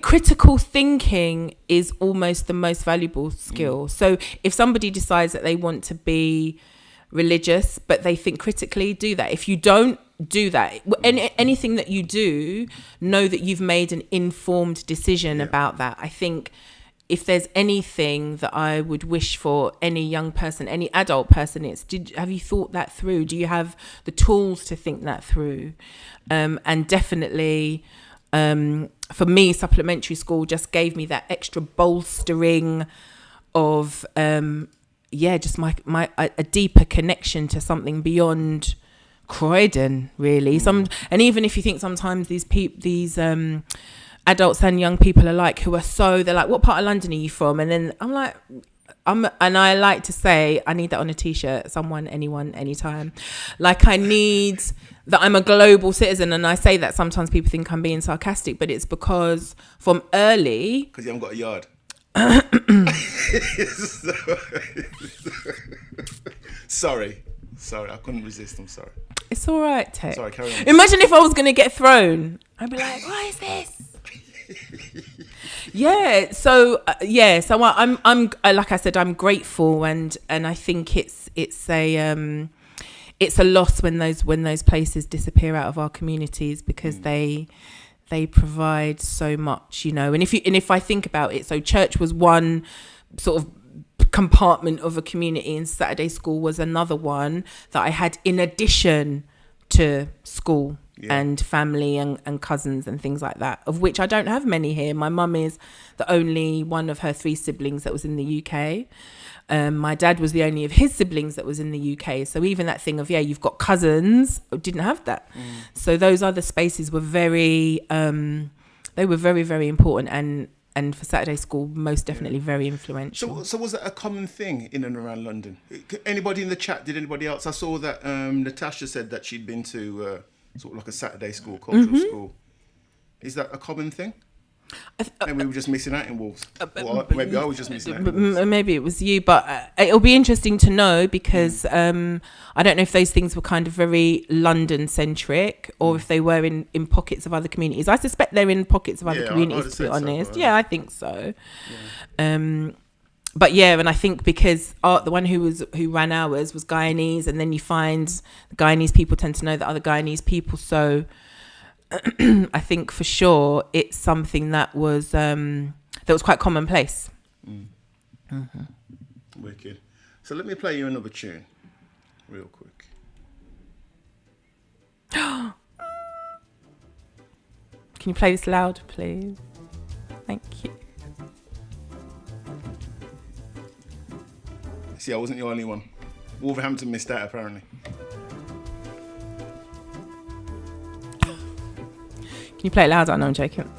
critical thinking is almost the most valuable skill. So if somebody decides that they want to be religious, but they think critically, do that. If you don't do that, anything that you do, know that you've made an informed decision about that. I think if there's anything that I would wish for any young person, any adult person, have you thought that through? Do you have the tools to think that through? And definitely, for me, supplementary school just gave me that extra bolstering of, just a deeper connection to something beyond Croydon, really. And even if you think sometimes these adults and young people alike who are they're like, what part of London are you from? And then I'm like, and I like to say, I need that on a t-shirt, someone, anyone, anytime. Like I need that I'm a global citizen. And I say that sometimes people think I'm being sarcastic, but it's because from early... Because you haven't got a yard. Sorry, I couldn't resist. I'm sorry. It's all right, Tech. Sorry, carry on. Imagine if I was going to get thrown. I'd be like, what is this? So I'm like I said, I'm grateful, and I think it's a loss when those places disappear out of our communities, because they provide so much, you know. And if I think about it, so church was one sort of compartment of a community, and Saturday school was another one that I had in addition to school and family and cousins and things like that, of which I don't have many here. My mum is the only one of her 3 siblings that was in the UK. My dad was the only of his siblings that was in the UK. So even that thing of, you've got cousins, didn't have that. So those other spaces were very, they were very, very important. And for Saturday school, most definitely very influential. So was that a common thing in and around London? Anybody in the chat, did anybody else? I saw that Natasha said that she'd been to sort of like a Saturday school, cultural school. Is that a common thing? Maybe we were just missing out in Wolves. Maybe I was just missing out in Wolves. Maybe it was you, but it'll be interesting to know, because I don't know if those things were kind of very London-centric or if they were in pockets of other communities. I suspect they're in pockets of other communities, to be honest. So, I think so. Yeah. But and I think because the one who ran ours was Guyanese, and then you find the Guyanese people tend to know the other Guyanese people, so I think for sure it's something that was quite commonplace. Wicked. So let me play you another tune real quick. Can you play this loud, please? Thank you. See, I wasn't the only one. Wolverhampton missed out, apparently. Can you play it louder? No, I'm joking.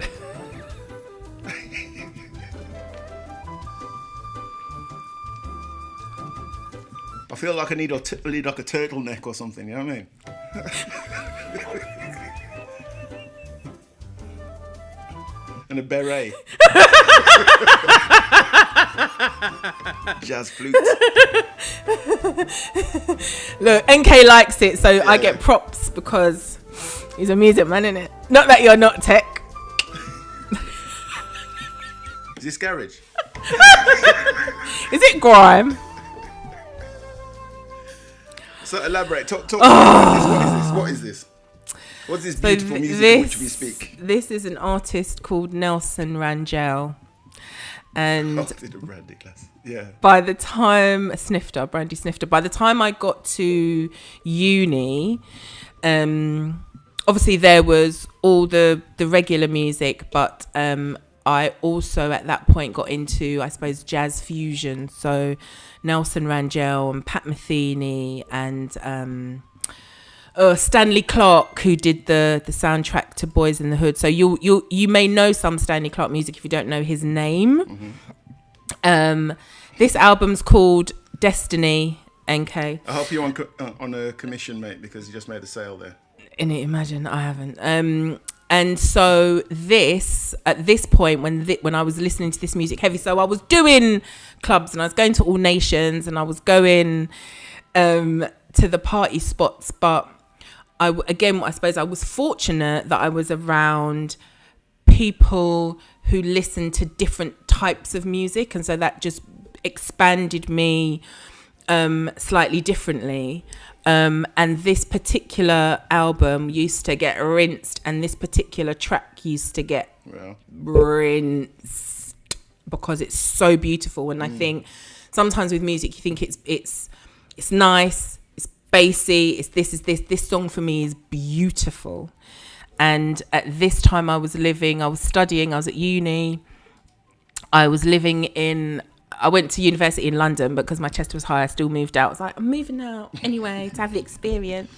feel like I need like a turtleneck or something, you know what I mean? And a beret. Jazz flute. Look, NK likes it, so I get props because he's a music man, innit? Not that you're not tech. Is this garage? Is it grime? So elaborate. Talk about this. What is this? What's this beautiful music in which we speak? This is an artist called Nelson Rangel. And yeah. by the time Brandy Snifter, by the time I got to uni, obviously there was all the regular music, but I also at that point got into, I suppose, jazz fusion. So Nelson Rangel and Pat Metheny and Stanley Clarke, who did the soundtrack to Boys in the Hood. So you may know some Stanley Clarke music if you don't know his name. Mm-hmm. This album's called Destiny, NK. I hope you're on a commission, mate, because you just made a sale there. Imagine I haven't. And so at this point when I was listening to this music heavy, so I was doing clubs and I was going to All Nations and I was going to the party spots, but I suppose I was fortunate that I was around people who listened to different types of music, and so that just expanded me slightly differently. And this particular album used to get rinsed, and this particular track used to get rinsed because it's so beautiful. And I think sometimes with music you think it's nice, it's bassy, this song for me is beautiful. And at this time I was studying, I was at uni, I went to university in London, but because my chest was high, I still moved out. I was like, I'm moving out anyway to have the experience.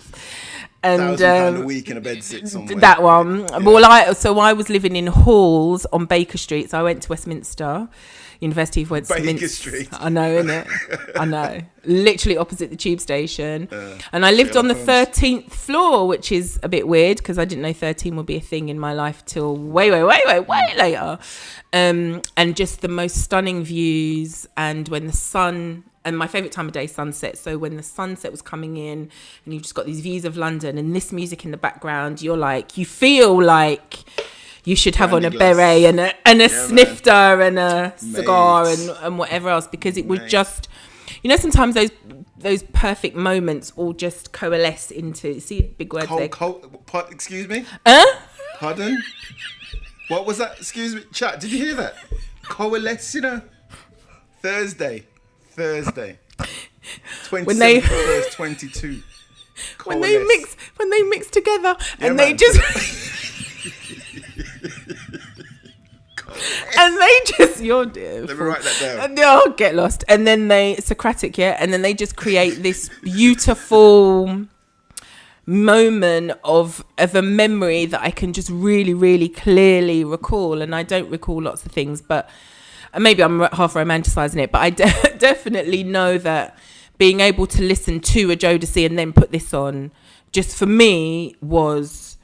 And £1,000 a week in a bedsit somewhere. That one. Yeah. Well, I was living in halls on Baker Street. So I went to Westminster, University of Westminster. Baker Street. I know, innit? I know. Literally opposite the tube station. And I lived on the 13th floor, which is a bit weird because I didn't know 13 would be a thing in my life till way later. And just the most stunning views, and when the sun, and my favourite time of day, sunset. So when the sunset was coming in and you've just got these views of London and this music in the background, you feel like you should have on a beret and a snifter and a cigar and whatever else, because it was just, sometimes those perfect moments all just coalesce into, see big words there. Excuse me? Pardon? What was that? Excuse me, chat. Did you hear that? Coalesce, Thursday. 27th verse 22. When they mix together and they just and they just let me write that down. And they'll get lost. And then Socratic, and then they just create this beautiful moment of a memory that I can just really, really clearly recall. And I don't recall lots of things, but maybe I'm half romanticizing it, but I definitely know that being able to listen to a Jodeci and then put this on, just for me was,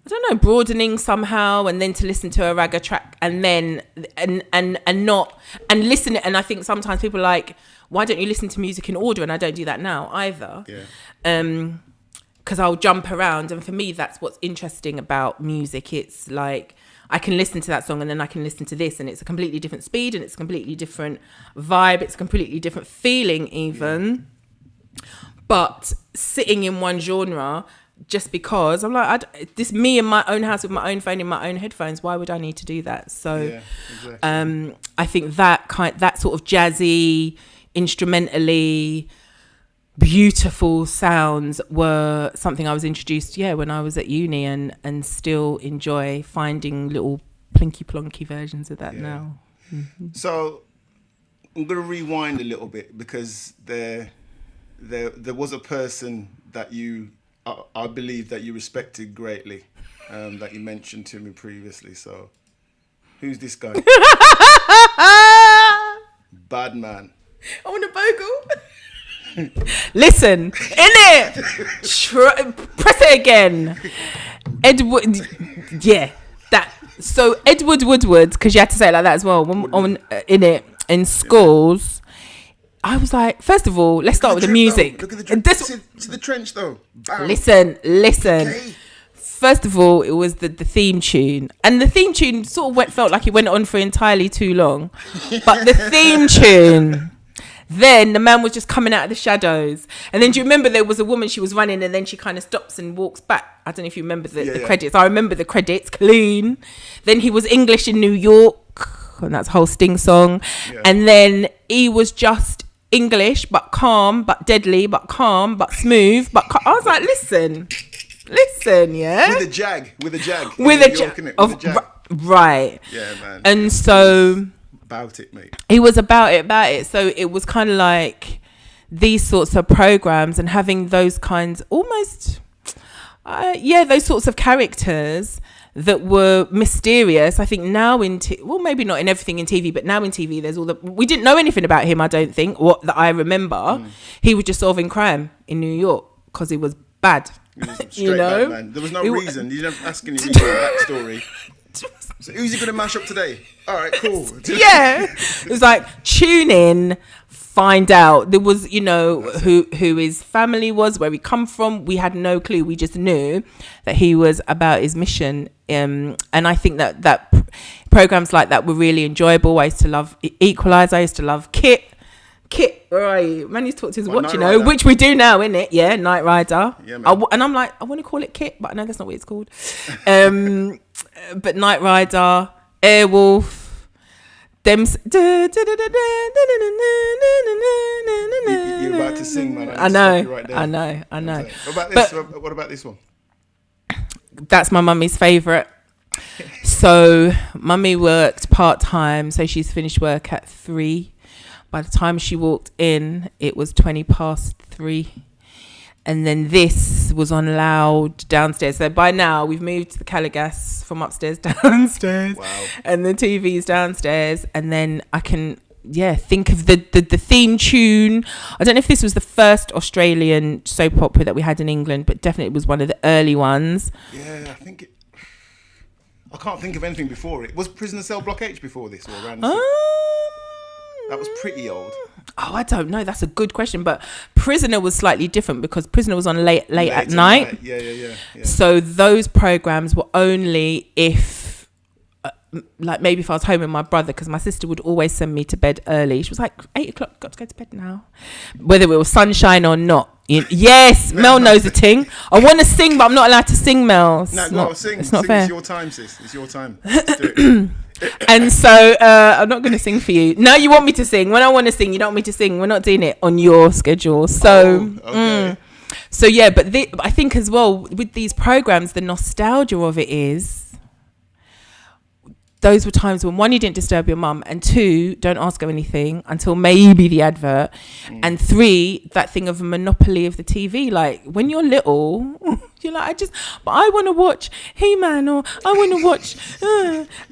I don't know, broadening somehow. And then to listen to a ragga track and then and listen. And I think sometimes people are like, why don't you listen to music in order? And I don't do that now either. Because I'll jump around, and for me that's what's interesting about music. It's like I can listen to that song and then I can listen to this, and it's a completely different speed and it's a completely different vibe, it's a completely different feeling even. But sitting in one genre just because I'm like, this me in my own house with my own phone in my own headphones, why would I need to do that? So exactly. I think that sort of jazzy, instrumentally beautiful sounds were something I was introduced when I was at uni, and still enjoy finding little plinky plonky versions of that now. Mm-hmm. So I'm going to rewind a little bit, because there was a person that I believe that you respected greatly, that you mentioned to me previously. So who's this guy? Bad man. I want a bogle. Listen, in it. Press it again. Edward. Yeah, that. So Edward Woodward, because you had to say it like that as well. In it in schools. I was like, first of all, let's start with the music. Look at the trench. See the trench though. Bam. Listen. Okay. First of all, it was the theme tune. And the theme tune sort of felt like it went on for entirely too long. But the theme tune, then the man was just coming out of the shadows. And then do you remember there was a woman, she was running and then she kind of stops and walks back. I don't know if you remember the credits. I remember the credits, clean. Then he was English in New York. And that's a whole Sting song. Yeah. And then he was just English, but calm, but deadly, but calm, but smooth, but I was like, listen, yeah. With a jag. Right. Yeah, man. And so about it, mate. He was about it. So it was kind of like these sorts of programs and having those kinds, almost, those sorts of characters that were mysterious. I think now maybe not in everything in TV, but now in TV there's we didn't know anything about him, I don't think, that I remember. He was just solving crime in New York because he was bad. He was straight bad, man. There was no reason. You didn't ask any reason backstory. So who's he going to mash up today? All right, cool. Yeah. It was like, tune in, find out. There was, who his family was, where he come from. We had no clue. We just knew that he was about his mission. And I think that programs like that were really enjoyable. I used to love Equalizer. I used to love Kit, where are you? Man, he's talked to his watch, which we do now, innit? Yeah, Knight Rider. Yeah, man. And I'm like, I want to call it Kit, but I know that's not what it's called. But Knight Rider, Airwolf, them. You're about to sing, man. I know. What about this one? That's my mummy's favourite. So mummy worked part-time, so she's finished work at 3. By the time she walked in, it was 3:20. And then this was on loud downstairs. So by now, we've moved to the Caligas from upstairs downstairs. Wow. And the TV's downstairs. And then I can, think of the theme tune. I don't know if this was the first Australian soap opera that we had in England, but definitely it was one of the early ones. Yeah, I think I can't think of anything before it. Was Prisoner Cell Block H before this or around this? That was pretty old. Oh, I don't know. That's a good question. But Prisoner was slightly different because Prisoner was on late at night. Yeah. So those programs were only if, maybe if I was home with my brother, because my sister would always send me to bed early. She was like, 8 o'clock, got to go to bed now. Whether it was sunshine or not. Yes, Mel knows the thing. I want to sing, but I'm not allowed to sing, Mel. Sing. It's not fair. It's your time, sis. It's your time. Let's do it. And so I'm not going to sing for you. No, you want me to sing. When I want to sing, you don't want me to sing. We're not doing it on your schedule. So, okay. So yeah, but I think as well with these programs, the nostalgia of it is those were times when 1, you didn't disturb your mum, and 2, don't ask her anything until maybe the advert, and 3, that thing of a monopoly of the TV. Like when you're little, you're like, I want to watch He-Man, or I want to watch,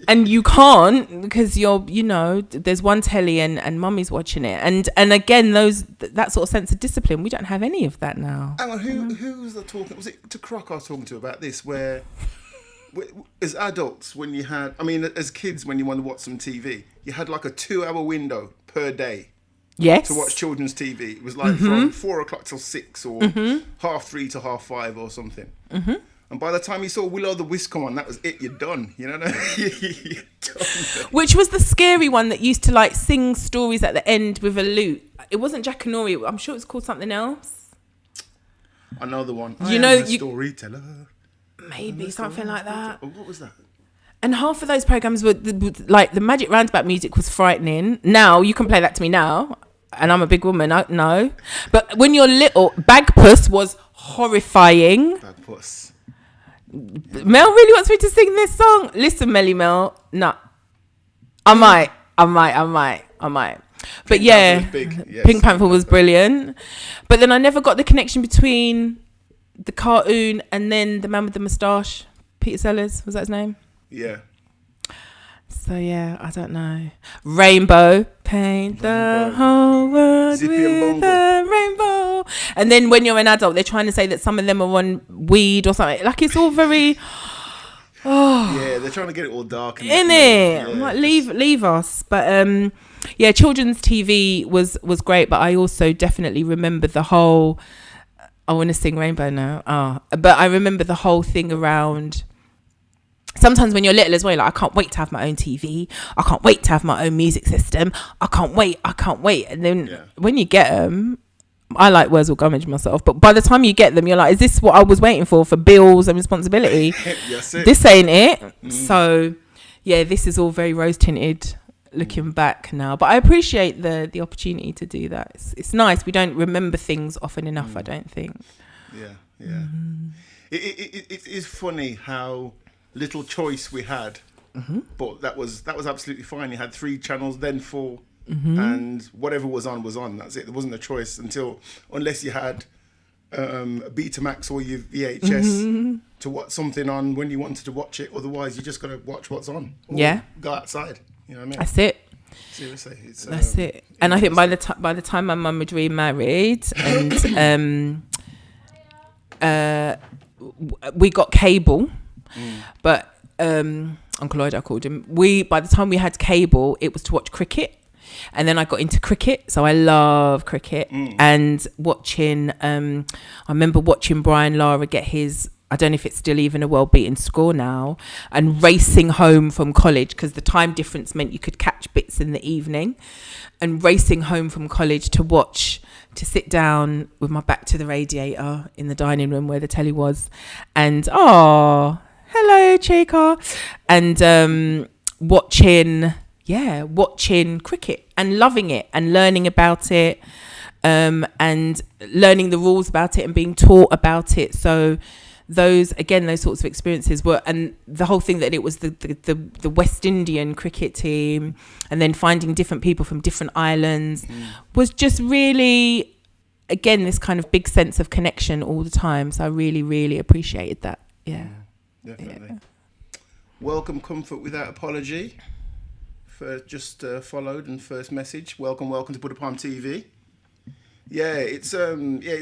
and you can't because there's one telly and mummy's watching it, and again that sort of sense of discipline, we don't have any of that now. Hang on, who was the talking? Was it to Croc I was talking to about this? Where as adults, as kids, when you want to watch some TV, you had like a 2-hour window per day. Yes. To watch children's TV. It was like from 4 o'clock till 6 or 3:30 to 5:30 or something. Mm-hmm. And by the time you saw Will-O-the-Wisp come on, that was it. You're done. You know what I mean? You're done. Which was the scary one that used to like sing stories at the end with a lute. It wasn't Jackanory. I'm sure it's called something else. I know the one. Storyteller. Maybe something like that. What was that? And half of those programs were like the Magic Roundabout music was frightening. Now you can play that to me now, and I'm a big woman. No, but when you're little, Bagpuss was horrifying. Bagpuss. Mel really wants me to sing this song. Listen, Melly Mel. No, I might. But Pink Panther was brilliant. But then I never got the connection between the cartoon and then the man with the moustache, Peter Sellers, was that his name? Yeah. So yeah, I don't know. Rainbow, paint the whole world Zippy with and Bongo. a rainbow. And then when you're an adult, they're trying to say that some of them are on weed or something. Like, it's all very... Yeah, they're trying to get it all dark. In it. I'm like, leave us. But yeah, children's TV was great, but I also definitely remember the whole... I want to sing Rainbow now. But I remember the whole thing around... Sometimes when you're little as well, like, I can't wait to have my own TV. I can't wait to have my own music system. I can't wait. And then when you get them... I like Wurzel Gummidge myself, but by the time you get them, you're like, is this what I was waiting for bills and responsibility? This ain't it. So yeah, this is all very rose tinted looking back now, but I appreciate the opportunity to do that. It's nice. We don't remember things often enough, I don't think. It is funny how little choice we had, but that was absolutely fine. You had 3 channels, then 4. And whatever was on, that's it. There wasn't a choice unless you had a Betamax or your VHS to watch something on when you wanted to watch it. Otherwise, you just got to watch what's on. Or go outside. You know what I mean? That's it. Seriously, that's it. And I think by the time my mum had remarried and we got cable, but Uncle Lloyd, I called him. By the time we had cable, it was to watch cricket. And then I got into cricket, so I love cricket. And watching, I remember watching Brian Lara get his, I don't know if it's still even a well-beaten score now, and racing home from college, because the time difference meant you could catch bits in the evening, and racing home from college to sit down with my back to the radiator in the dining room where the telly was, and, hello, Chica, and watching cricket and loving it and learning about it, and learning the rules about it and being taught about it. So those sorts of experiences were, and the whole thing that it was the West Indian cricket team, and then finding different people from different islands was just really, again, this kind of big sense of connection all the time. So I really, really appreciated that. Yeah. Definitely. Yeah. Welcome, Comfort Without Apology. Just followed, and first message. Welcome to Buddha Palm TV. It's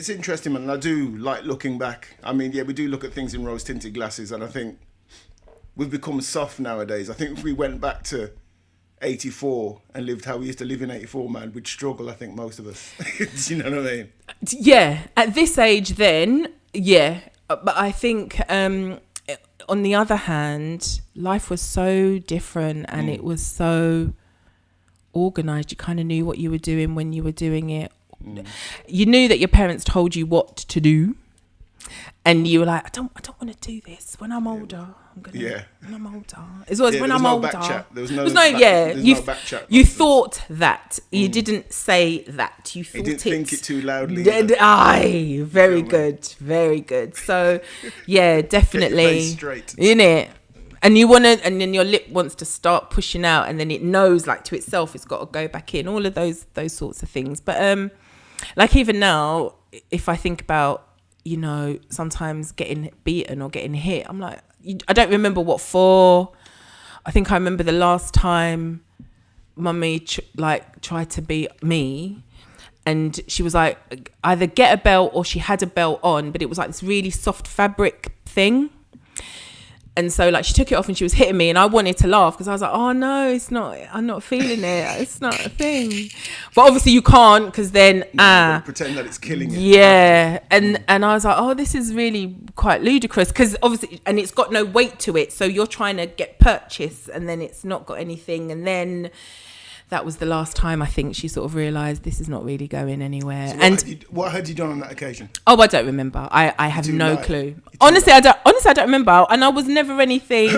interesting, man. And I do like looking back. I mean, we do look at things in rose tinted glasses, and I think we've become soft nowadays. I think if we went back to 84 and lived how we used to live in 84, man, we'd struggle. I think most of us. Do you know what I mean? Yeah, at this age, then, but I think. On the other hand, life was so different, and it was so organised. You kind of knew what you were doing when you were doing it. You knew that your parents told you what to do, and you were like, I don't want to do this when I'm older. When I'm older. It's always when I'm older. There was no back chat. You thought that. You didn't say that. You thought it. You didn't think it too loudly. Very good. Very good. So, definitely. Straight. In it. And you want to, and then your lip wants to start pushing out, and then it knows, like, to itself, it's got to go back in. All of those sorts of things. But like, even now, if I think about, sometimes getting beaten or getting hit, I'm like, I don't remember what for. I think I remember the last time Mummy tried to beat me, and she was like, either get a belt or she had a belt on, but it was like this really soft fabric thing. And so, like, she took it off and she was hitting me, and I wanted to laugh because I was like, oh no, it's not, I'm not feeling it. It's not a thing. But obviously you can't, because then pretend that it's killing you. Yeah. And I was like, oh, this is really quite ludicrous, because obviously, and it's got no weight to it. So you're trying to get purchase, and then it's not got anything. And then that was the last time I think she sort of realised this is not really going anywhere. So what had you done on that occasion? Oh, I don't remember. I have no clue. Honestly, I don't remember. And I was never anything.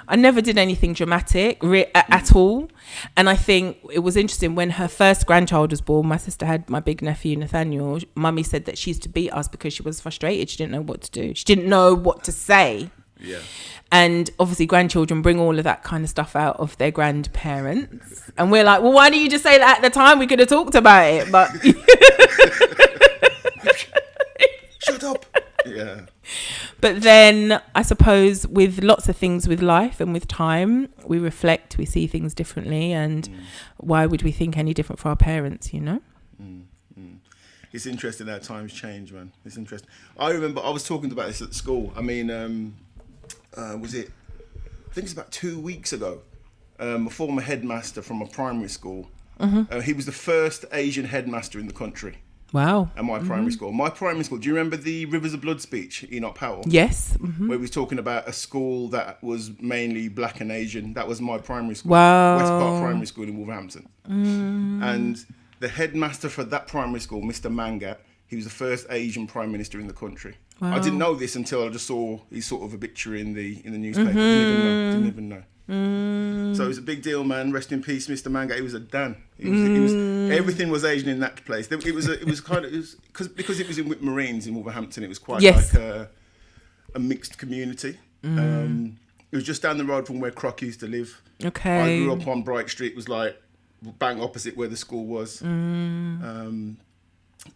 I never did anything dramatic at all. And I think it was interesting when her first grandchild was born. My sister had my big nephew Nathaniel. Mummy said that she used to beat us because she was frustrated. She didn't know what to do. She didn't know what to say. Yeah. And obviously grandchildren bring all of that kind of stuff out of their grandparents. And we're like, well, why didn't you just say that at the time? We could have talked about it. But shut up. Yeah. But then I suppose with lots of things with life and with time, we reflect, we see things differently. And why would we think any different for our parents, It's interesting how times change, man. It's interesting. I remember I was talking about this at school. I mean, was it? I think it's about 2 weeks ago. A former headmaster from a primary school. He was the first Asian headmaster in the country. Wow. At my primary school. My primary school, do you remember the Rivers of Blood speech, Enoch Powell? Yes. Where he was talking about a school that was mainly black and Asian. That was my primary school. Wow. West Park Primary School in Wolverhampton. And the headmaster for that primary school, Mr. Mangat, he was the first Asian prime minister in the country. Wow. I didn't know this until I just saw his sort of obituary in the newspaper. Didn't even know. So it was a big deal, man. Rest in peace, Mr. Mangat. He was a Dan. He was everything was Asian in that place. It was because it was in Whit Marines in Wolverhampton. It was quite like a mixed community. It was just down the road from where Croc used to live. Okay. I grew up on Bright Street. It was like bang opposite where the school was.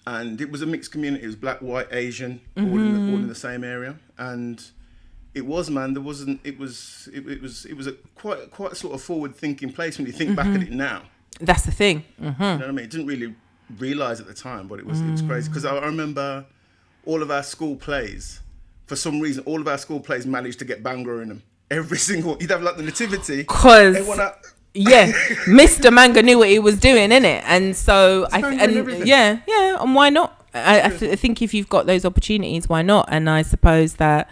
And it was a mixed community. It was black, white, Asian, all in the same area. And it was, man. There wasn't. It was a quite sort of forward-thinking place when you think back at it now. That's the thing. You know what I mean? Didn't really realise at the time, but it was crazy because I remember all of our school plays. For some reason, all of our school plays managed to get Bhangra in them. Every single. You'd have like the nativity. Because Mr. Manga knew what he was doing, innit? And so and why not? I think if you've got those opportunities, why not? And I suppose that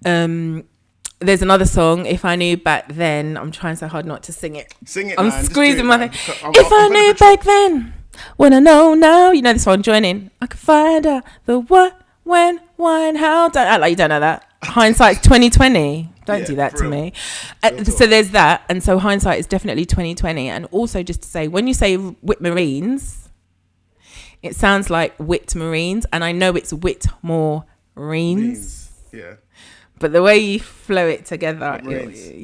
there's another song, If I Knew Back Then. I'm trying so hard not to sing it. Sing it, I'm man. squeezing my thing. If I knew back then, when I know now. You know this one, join in. I could find out the what, when, why, and how. Don't act like you don't know that. Hindsight's 2020. Don't do that to me. So there's that. And so hindsight is definitely 2020. And also just to say, when you say Whit Marines, it sounds like Whit Marines. And I know it's Whitmore Reens. Yeah. But the way you flow it together, Reens.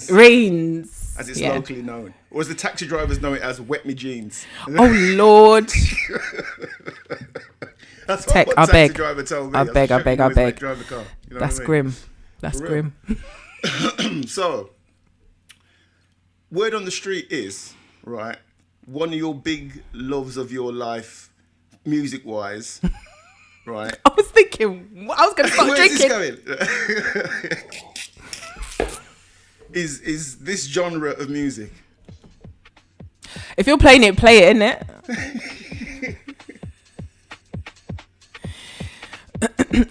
Reens, as it's locally known, or as the taxi drivers know it as, wet me jeans. Oh Lord! That's Tech, what I taxi beg, driver told me. I beg. Drive the car. You know That's what I mean? grim. That's grim. So, word on the street is right. One of your big loves of your life, music-wise. Right. I was thinking, I was going to start drinking. Where's this going? Is this genre of music? If you're playing it, play it, innit?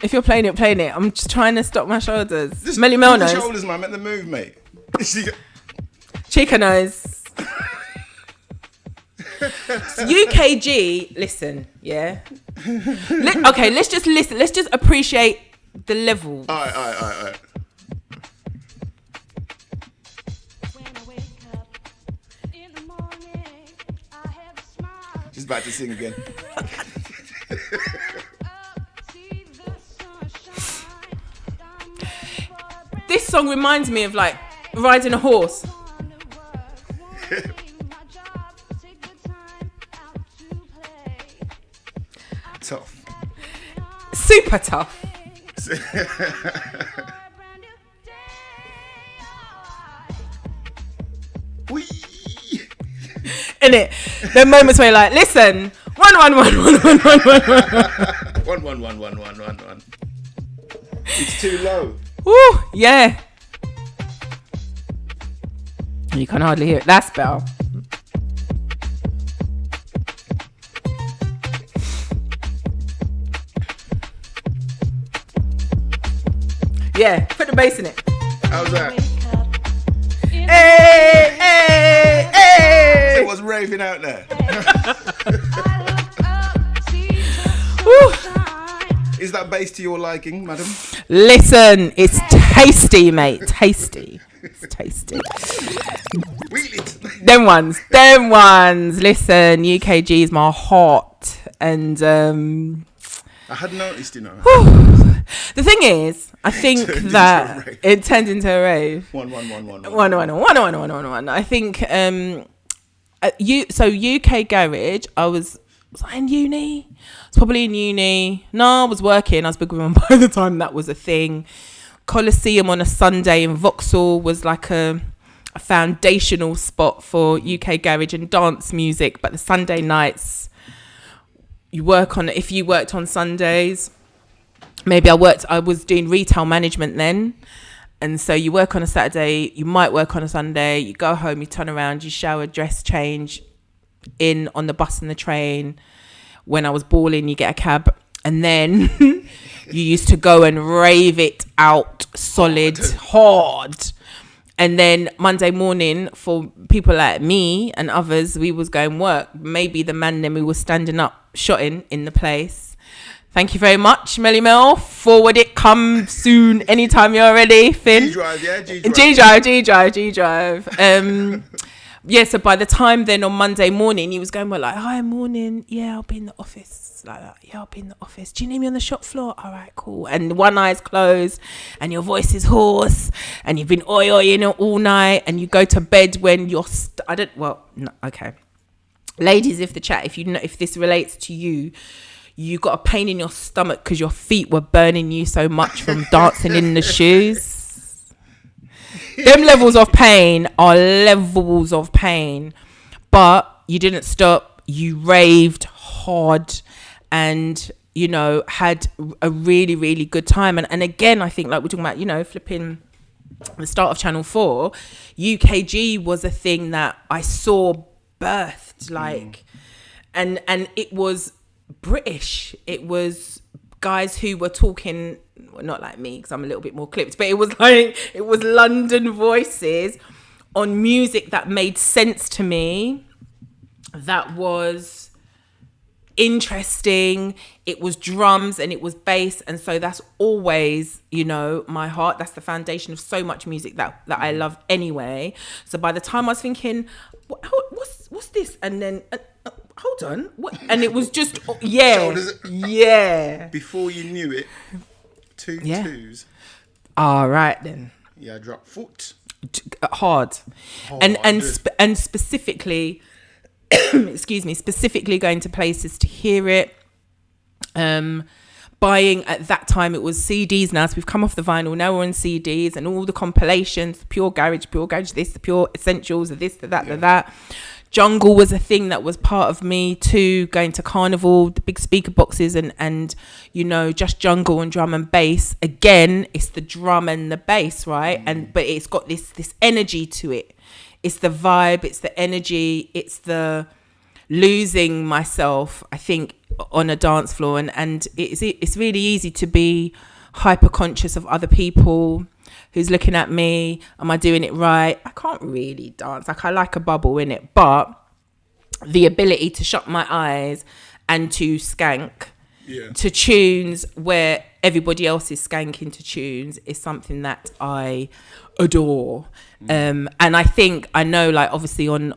If you're playing it. I'm just trying to stop my shoulders. Just Melly Mel knows. Shoulders, man. Make the move, mate. Chica knows. UKG, listen, yeah. Okay, let's just listen. Let's just appreciate the level. All right. She's about to sing again. This song reminds me of like riding a horse. Tough. Super tough. Innit? The moments where you're like, listen, 1 1 1 1 1 1 1 1 1 1 1 1 1 1. It's too low. Woo, yeah. You can hardly hear it. That's better. Yeah, put the bass in it. How's that? Hey, hey, hey. So it was raving out there. Is that bass to your liking, madam? Listen, it's tasty, mate. Tasty. It's tasty. Wheel it. Them ones. Listen, UKG is my heart. And I had noticed, you know. The thing is, I think that it turned into a rave. 1 1 1 1 1 1 1 1 1 1 1. I think so UK Garage, was I in uni? I was probably in uni. No, I was working. I was big with them by the time that was a thing. Coliseum on a Sunday in Vauxhall was like a foundational spot for UK Garage and dance music, but the Sunday nights if you worked on Sundays, maybe I was doing retail management then. And so you work on a Saturday, you might work on a Sunday, you go home, you turn around, you shower, dress, change in on the bus and the train. When I was balling, you get a cab. And then you used to go and rave it out solid, hard. And then Monday morning, for people like me and others, we was going work. Maybe the man then we was standing up, shotting in the place. Thank you very much, Melly Mel. Forward it, come soon, anytime you're ready, Finn. G-Drive, yeah, G-Drive. G-Drive. Yeah, so by the time then on Monday morning, he was going, well, like, hi, morning. Yeah, I'll be in the office. Like that. Yeah, I'll be in the office. Do you need me on the shop floor? All right, cool. And one eye's closed and your voice is hoarse and you've been oi-oing it all night and you go to bed when you're, okay. Ladies, if this relates to you, you got a pain in your stomach because your feet were burning you so much from dancing in the shoes. Them levels of pain are levels of pain. But you didn't stop. You raved hard and, had a really, really good time. And again, I think like we're talking about, flipping the start of Channel 4, UKG was a thing that I saw birthed, and it was British. It was guys who were talking, well, not like me because I'm a little bit more clipped, but it was London voices on music that made sense to me, that was interesting. It was drums and it was bass, and so that's always my heart. That's the foundation of so much music that I love anyway. So by the time I was thinking, what's this, and then hold on, what? And it was just yeah. Before you knew it, two twos. All right then. Yeah, drop foot hard. And specifically, excuse me, specifically going to places to hear it. Buying at that time, it was CDs now, so we've come off the vinyl, now we're on CDs and all the compilations, pure garage this, the pure essentials of this, that. Jungle was a thing that was part of me too, going to Carnival, the big speaker boxes and just jungle and drum and bass. Again, it's the drum and the bass, right? But it's got this energy to it. It's the vibe, it's the energy, it's the losing myself, I think, on a dance floor. And it's really easy to be hyper conscious of other people, who's looking at me. Am I doing it right? I can't really dance. I like a bubble in it, but the ability to shut my eyes and to skank to tunes where everybody else is skanking to tunes is something that I adore. And I know, like, obviously on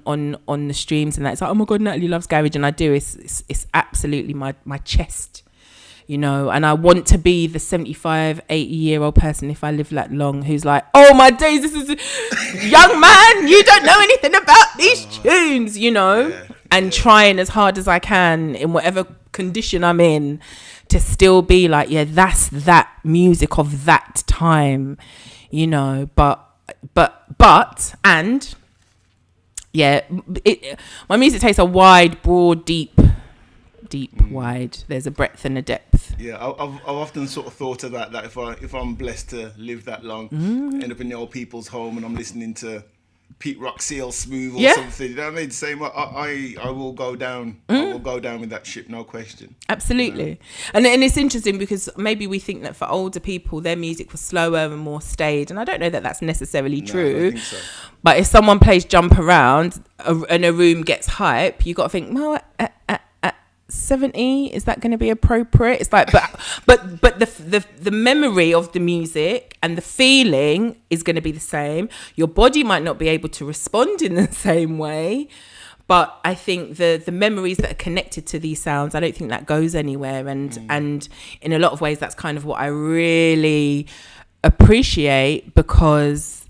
the streams and that, it's like, oh my God, Natalie loves garage, and I do. It's absolutely my chest. And I want to be the 75, 80-year-old person, if I live that long, who's like, oh my days, this is young man, you don't know anything about these tunes, and trying as hard as I can in whatever condition I'm in to still be like, yeah, that's that music of that time, but yeah, my music takes a wide, broad, deep, wide. There's a breadth and a depth. Yeah, I've often sort of thought of that if I'm blessed to live that long, end up in the old people's home and I'm listening to Pete Rock, CL Smooth or something. You know what I mean? Same. I will go down. I will go down with that ship, no question. Absolutely. And it's interesting because maybe we think that for older people their music was slower and more staid, and I don't know that that's necessarily true. I don't think so. But if someone plays Jump Around and a room gets hype, you got to think, well, at 70, is that going to be appropriate? It's like, but the memory of the music and the feeling is going to be the same. Your body might not be able to respond in the same way, but I think the memories that are connected to these sounds, I don't think that goes anywhere. And in a lot of ways, that's kind of what I really appreciate, because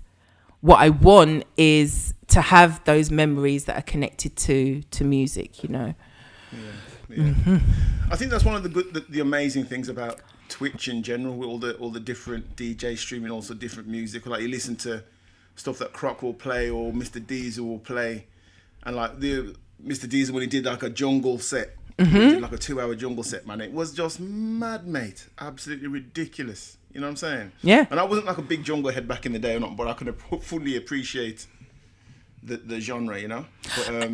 what I want is to have those memories that are connected to music, Yeah. Mm-hmm. I think that's one of the amazing things about Twitch in general, with all the different DJs streaming also different music. Like, you listen to stuff that Croc will play or Mr. Diesel will play, and like Mr. Diesel, when he did like a jungle set, We did like a 2-hour jungle set, man. It was just mad, mate. Absolutely ridiculous. You know what I'm saying? Yeah. And I wasn't like a big jungle head back in the day or not, but I could fully appreciate the genre, you know? But,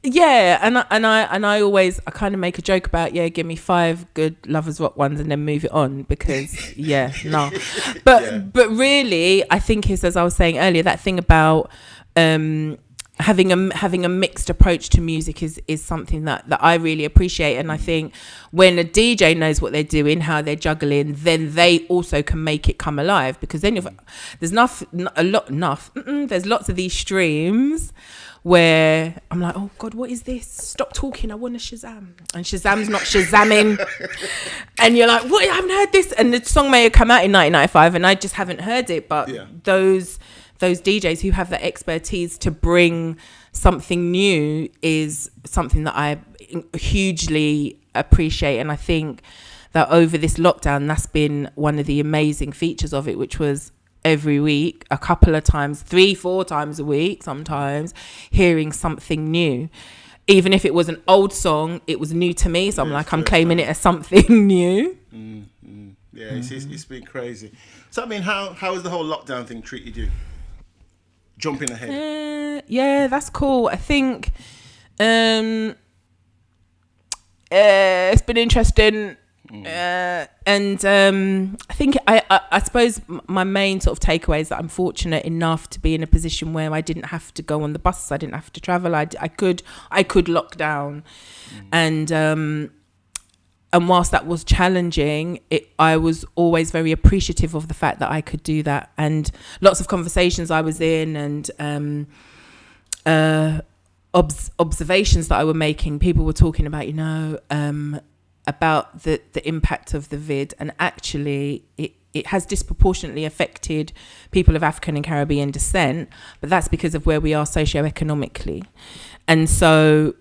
yeah, and I always I kind of make a joke about give me 5 good Lovers Rock ones and then move it on because but really I think it's, as I was saying earlier, that thing about having a mixed approach to music is something that I really appreciate. And I think when a DJ knows what they're doing, how they're juggling, then they also can make it come alive, because then there's there's lots of these streams where I'm like, oh God, what is this? Stop talking, I want to Shazam. And Shazam's not Shazamming. And you're like, what? I haven't heard this. And the song may have come out in 1995 and I just haven't heard it. But those DJs who have that expertise to bring something new is something that I hugely appreciate. And I think that over this lockdown, that's been one of the amazing features of it, which was every week, a couple of times, 3-4 times a week, sometimes hearing something new. Even if it was an old song, it was new to me. So I'm claiming it as something new. Yeah, it's been crazy. So, I mean, how has the whole lockdown thing treated you? Jumping ahead. Yeah, that's cool. I think it's been interesting. And I think I suppose my main sort of takeaway is that I'm fortunate enough to be in a position where I didn't have to go on the bus, I didn't have to travel, I could lock down. And whilst that was challenging, I was always very appreciative of the fact that I could do that. And lots of conversations I was in and observations that I were making, people were talking about, about the impact of the vid, and actually it has disproportionately affected people of African and Caribbean descent, but that's because of where we are socioeconomically. And so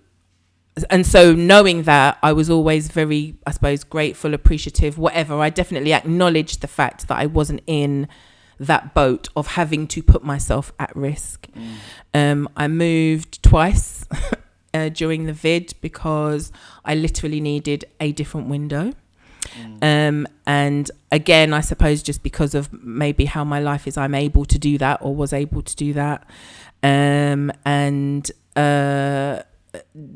knowing that, I was always very, I suppose, grateful, appreciative, whatever. I definitely acknowledged the fact that I wasn't in that boat of having to put myself at risk. I moved twice during the vid because I literally needed a different window. And again, I suppose just because of maybe how my life is, I'm able to do that, or was able to do that.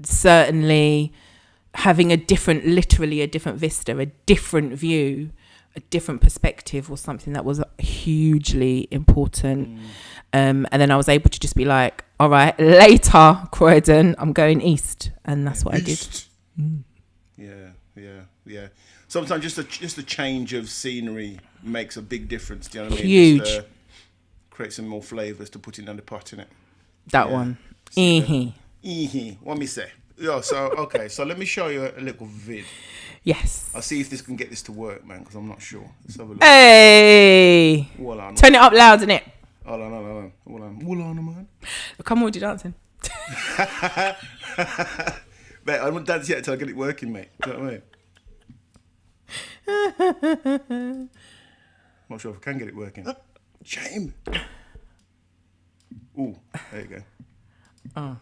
Certainly having literally a different vista, a different view, a different perspective was something that was hugely important. And then I was able to just be like, all right, later, Croydon, I'm going east. And that's what east. I did. Yeah. Sometimes just a change of scenery makes a big difference. Do you know what I mean? Huge. Just, create some more flavours to put in the pot in it. That one. What me say? Yeah, so let me show you a little vid. Yes. I'll see if this can get this to work, man, because I'm not sure. Let's have a look. Hey! Turn it up loud, innit? Hold on, man. Come on with your dancing. Mate, I won't dance yet until I get it working, mate. Do you know what I mean? Not sure if I can get it working. Shame. Ooh, there you go. Oh.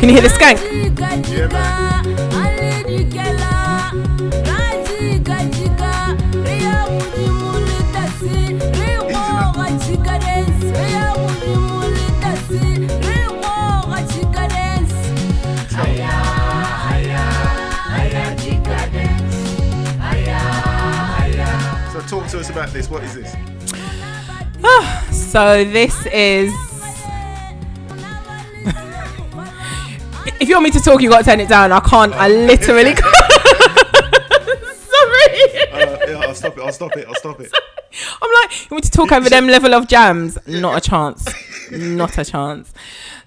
Can you hear the skank? Yeah, man. So talk to us about this. What is this? So this is... If you want me to talk, you got to turn it down. I can't. I literally can't. Sorry. Yeah, I'll stop it. I'm like, you want me to talk over them level of jams? Not a chance. Not a chance.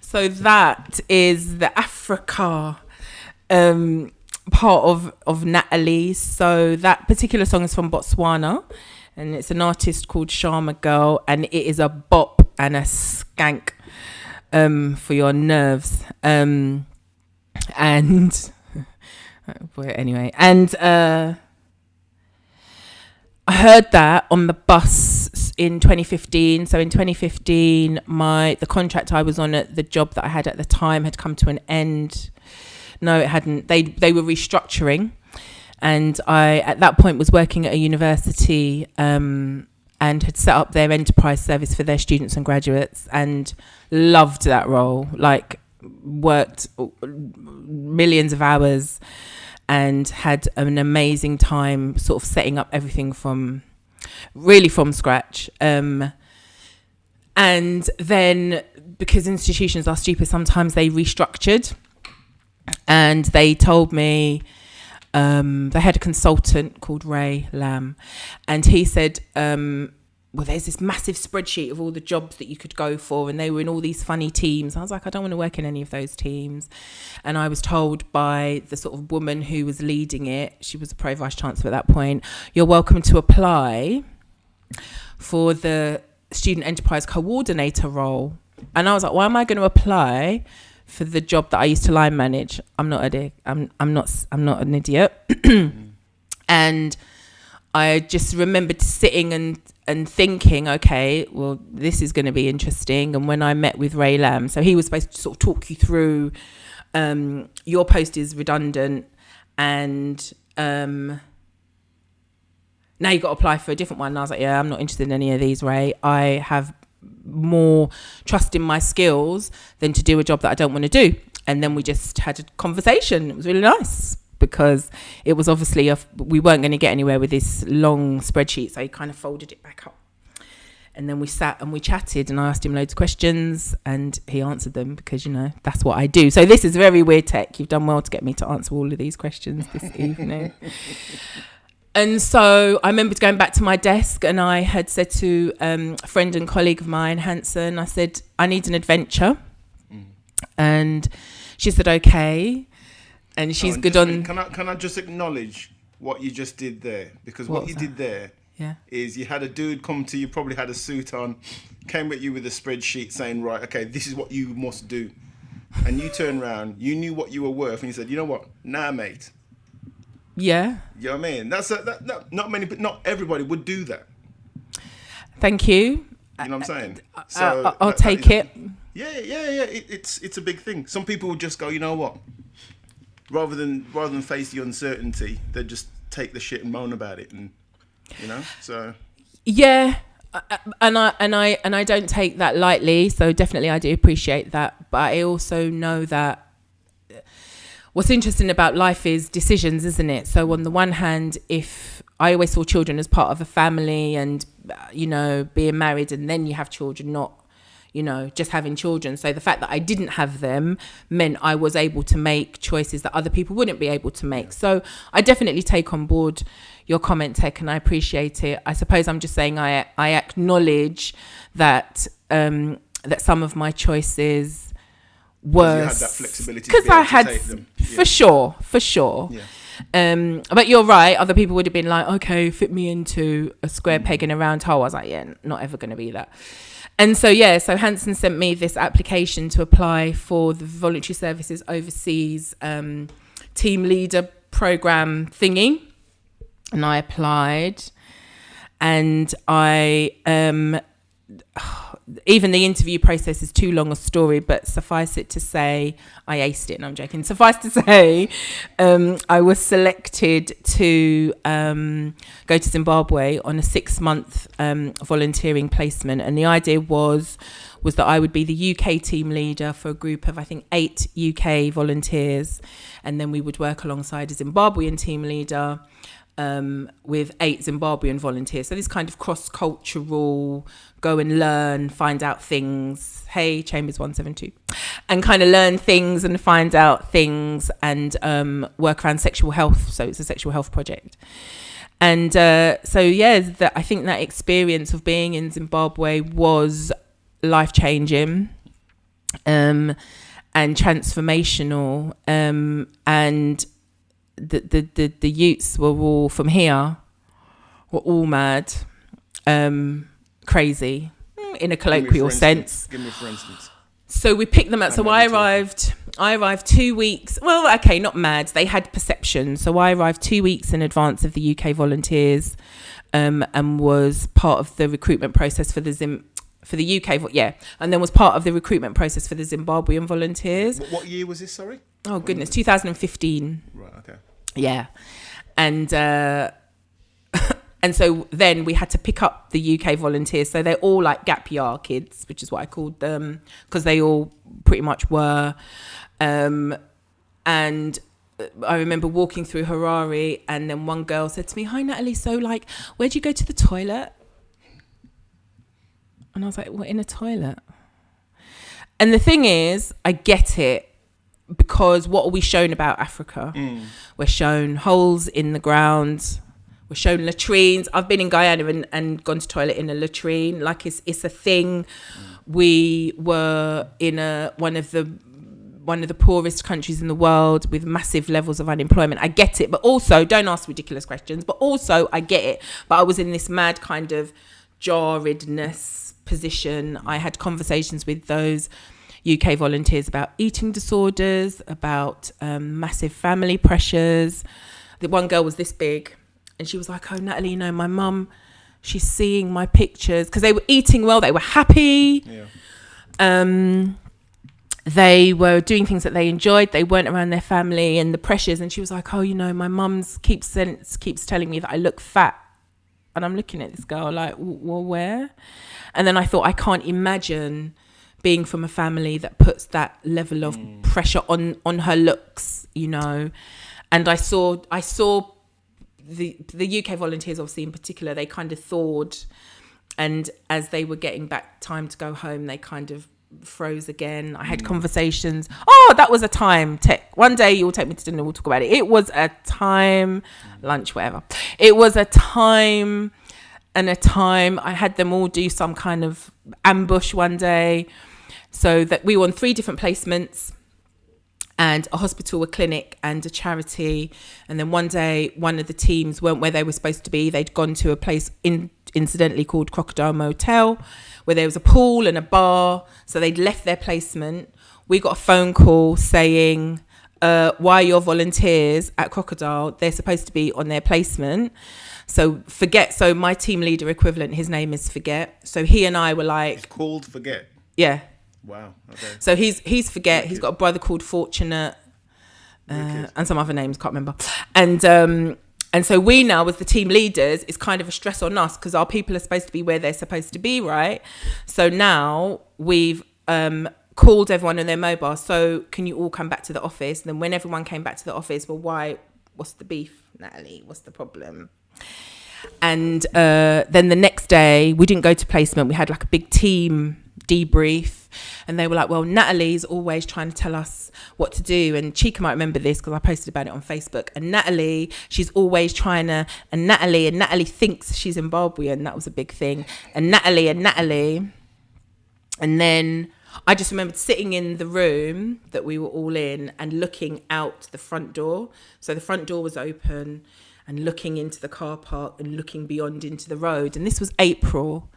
So that is the Africa part of Natalie. So that particular song is from Botswana, and it's an artist called Sharma Girl, and it is a bop and a skank. for your nerves. And anyway, and I heard that on the bus in 2015. So in 2015, the contract I was on at the job that I had at the time had come to an end. No, it hadn't. They were restructuring, and I at that point was working at a university and had set up their enterprise service for their students and graduates, and loved that role. Like, worked millions of hours and had an amazing time sort of setting up everything from scratch. And then, because institutions are stupid, sometimes they restructured, and they told me, they had a consultant called Ray Lamb, and he said, well, there's this massive spreadsheet of all the jobs that you could go for, and they were in all these funny teams. I was like, I don't want to work in any of those teams. And I was told by the sort of woman who was leading it, she was a pro vice chancellor at that point, you're welcome to apply for the student enterprise coordinator role. And I was like, why am I going to apply for the job that I used to line manage? I'm not an idiot. And I just remembered sitting and thinking, okay, well, this is going to be interesting. And when I met with Ray Lamb, so he was supposed to sort of talk you through, your post is redundant, and now you've got to apply for a different one. And I was like, yeah, I'm not interested in any of these, Ray. I have more trust in my skills than to do a job that I don't want to do. And then we just had a conversation. It was really nice, because it was obviously we weren't going to get anywhere with this long spreadsheet, so he kind of folded it back up, and then we sat and we chatted, and I asked him loads of questions, and he answered them, because, you know, that's what I do. So this is very weird, Tech. You've done well to get me to answer all of these questions this evening. And so I remembered going back to my desk, and I had said to a friend and colleague of mine, Hanson, I said, I need an adventure. And she said, okay. And she's good on... Can I just acknowledge what you just did there? Because what you did there is you had a dude come to you, probably had a suit on, came at you with a spreadsheet saying, right, okay, this is what you must do. And you turned around, you knew what you were worth, and you said, you know what? Nah, mate. Yeah. You know what I mean? Not everybody would do that. Thank you. You know what I'm saying? So I'll take it. Yeah. It's a big thing. Some people would just go, you know what? Rather than face the uncertainty, they just take the shit and moan about it, and you know. So yeah, and I don't take that lightly. So definitely, I do appreciate that. But I also know that what's interesting about life is decisions, isn't it? So on the one hand, if I always saw children as part of a family, and you know, being married and then you have children, not, you know, just having children. So the fact that I didn't have them meant I was able to make choices that other people wouldn't be able to make. So I definitely take on board your comment, Tech, and I appreciate it. I suppose I'm just saying I acknowledge that that some of my choices were... You had that flexibility because I had, take them. For sure. Yeah. But you're right. Other people would have been like, okay, fit me into a square peg in a round hole. I was like, yeah, not ever going to be that. And so, so Hanson sent me this application to apply for the Voluntary Services Overseas Team Leader Program thingy. And I applied, and even the interview process is too long a story, but suffice it to say, I aced it. No, I'm joking. Suffice to say, I was selected to go to Zimbabwe on a 6-month volunteering placement. And the idea was that I would be the UK team leader for a group of, I think, 8 UK volunteers. And then we would work alongside a Zimbabwean team leader with 8 Zimbabwean volunteers. So this kind of cross-cultural, go and learn, find out things. Hey, Chambers 172. And kind of learn things and find out things, and work around sexual health. So it's a sexual health project. And I think that experience of being in Zimbabwe was life-changing and transformational. And the youths were all from here, were all mad, crazy, in a colloquial sense. Give me for instance. So we picked them up. So I arrived 2 weeks. Well, okay, not mad. They had perception. So I arrived 2 weeks in advance of the UK volunteers, and was part of the recruitment process for the UK, yeah, and then was part of the recruitment process for the Zimbabwean volunteers. What year was this? Sorry. Oh goodness, 2015. Right. Okay. Yeah, and and so then we had to pick up the UK volunteers. So they're all like gap year kids, which is what I called them, because they all pretty much were. And I remember walking through Harare, and then one girl said to me, "Hi Natalie, so like, where'd you go to the toilet?" And I was like, "What, in a toilet?" And the thing is, I get it, because what are we shown about Africa? We're shown holes in the ground. We're shown latrines. I've been in Guyana and gone to toilet in a latrine. Like it's a thing. We were in one of the poorest countries in the world with massive levels of unemployment. I get it, but also don't ask ridiculous questions. But also I get it. But I was in this mad kind of jarredness position. I had conversations with those UK volunteers about eating disorders, about massive family pressures. The one girl was this big. And she was like, "Oh, Natalie, you know, my mum, she's seeing my pictures." Because they were eating well. They were happy. Yeah. They were doing things that they enjoyed. They weren't around their family and the pressures. And she was like, "Oh, you know, my mum's keeps telling me that I look fat." And I'm looking at this girl like, "Well, where?" And then I thought, I can't imagine being from a family that puts that level of pressure on her looks, you know. And I saw the UK volunteers, obviously in particular, they kind of thawed, and as they were getting back time to go home, they kind of froze again. I had conversations. Oh, that was a time, Tech. One day you'll take me to dinner, we'll talk about it. It was a time, lunch, whatever. It was a time I had them all do some kind of ambush one day. So that we were on 3 different placements, and a hospital, a clinic, and a charity. And then one day, one of the teams weren't where they were supposed to be. They'd gone to a place incidentally called Crocodile Motel, where there was a pool and a bar. So they'd left their placement. We got a phone call saying, "Why are your volunteers at Crocodile? They're supposed to be on their placement." So my team leader equivalent, his name is Forget. So he and I were like... It's called Forget? Yeah. Wow. Okay. So he's Forget. He's got a brother called Fortunate, and some other names, can't remember. And so we now, as the team leaders, it's kind of a stress on us, because our people are supposed to be where they're supposed to be, right? So now we've called everyone on their mobile. So can you all come back to the office? And then when everyone came back to the office, well, why? What's the beef, Natalie? What's the problem? And then the next day, we didn't go to placement. We had like a big team debrief, and they were like, "Well, Natalie's always trying to tell us what to do." And Chika might remember this because I posted about it on Facebook. And Natalie, she's always trying to, and Natalie thinks she's Zimbabwean. That was a big thing. And Natalie. And then I just remembered sitting in the room that we were all in and looking out the front door. So the front door was open, and looking into the car park and looking beyond into the road. And this was April.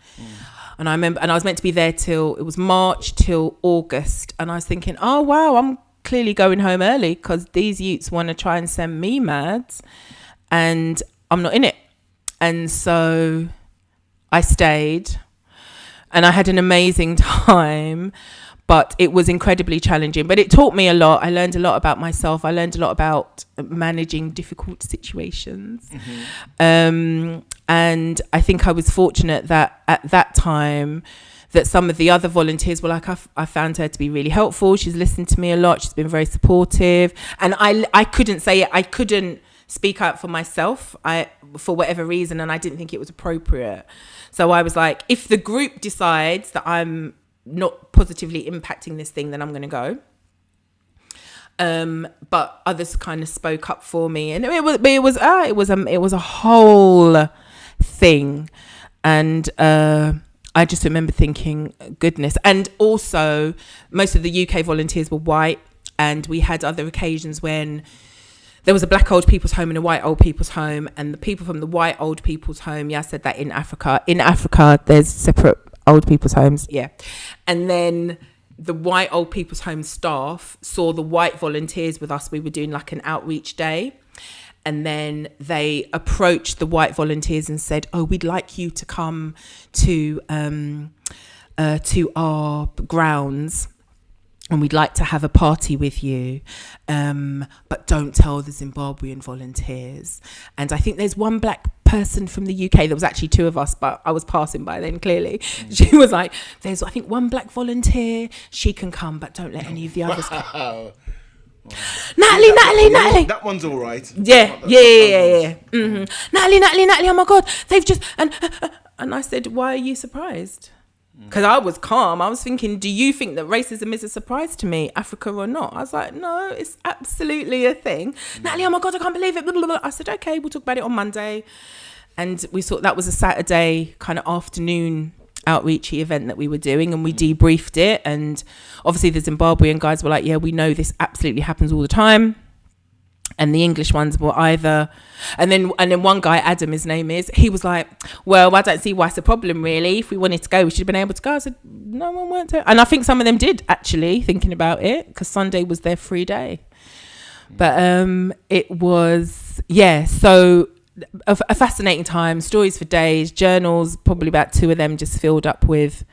And I remember, and I was meant to be there it was March till August. And I was thinking, oh, wow, I'm clearly going home early because these youths want to try and send me mad and I'm not in it. And so I stayed and I had an amazing time, but it was incredibly challenging. But it taught me a lot. I learned a lot about myself. I learned a lot about managing difficult situations. And I think I was fortunate that at that time that some of the other volunteers were like, I found her to be really helpful. She's listened to me a lot. She's been very supportive. And I couldn't say it. I couldn't speak out for myself for whatever reason. And I didn't think it was appropriate. So I was like, if the group decides that I'm not positively impacting this thing, then I'm going to go. But others kind of spoke up for me, and it was a whole thing. And I just remember thinking, goodness. And also, most of the UK volunteers were white, and we had other occasions when there was a black old people's home and a white old people's home, and the people from the white old people's home, I said that in Africa, there's separate old people's homes, and then the white old people's home staff saw the white volunteers with us. We were doing like an outreach day. And then they approached the white volunteers and said, "Oh, we'd like you to come to our grounds, and we'd like to have a party with you, but don't tell the Zimbabwean volunteers." And I think there's one black person from the UK. There was actually two of us, but I was passing by then, clearly. She was like, "There's, I think, one black volunteer. She can come, but don't let any of the others come." Wow. Natalie. That one's all right. Yeah. Mm-hmm. Natalie. Oh my God, they've just and I said, "Why are you surprised?" Because I was calm. I was thinking, do you think that racism is a surprise to me, Africa or not? I was like, no, it's absolutely a thing. Natalie, oh my God, I can't believe it. Blah, blah, blah. I said, okay, we'll talk about it on Monday. And we thought that was a Saturday kind of afternoon outreachy event that we were doing, and we debriefed it. And obviously the Zimbabwean guys were like, yeah, we know this absolutely happens all the time. And the English ones were either, and then one guy, Adam, his name is, he was like, well, I don't see why it's a problem really. If we wanted to go, we should have been able to go. I said, no one went to. And I think some of them did, actually, thinking about it, because Sunday was their free day. But it was, yeah, so a fascinating time, stories for days, journals, probably about 2 of them just filled up with,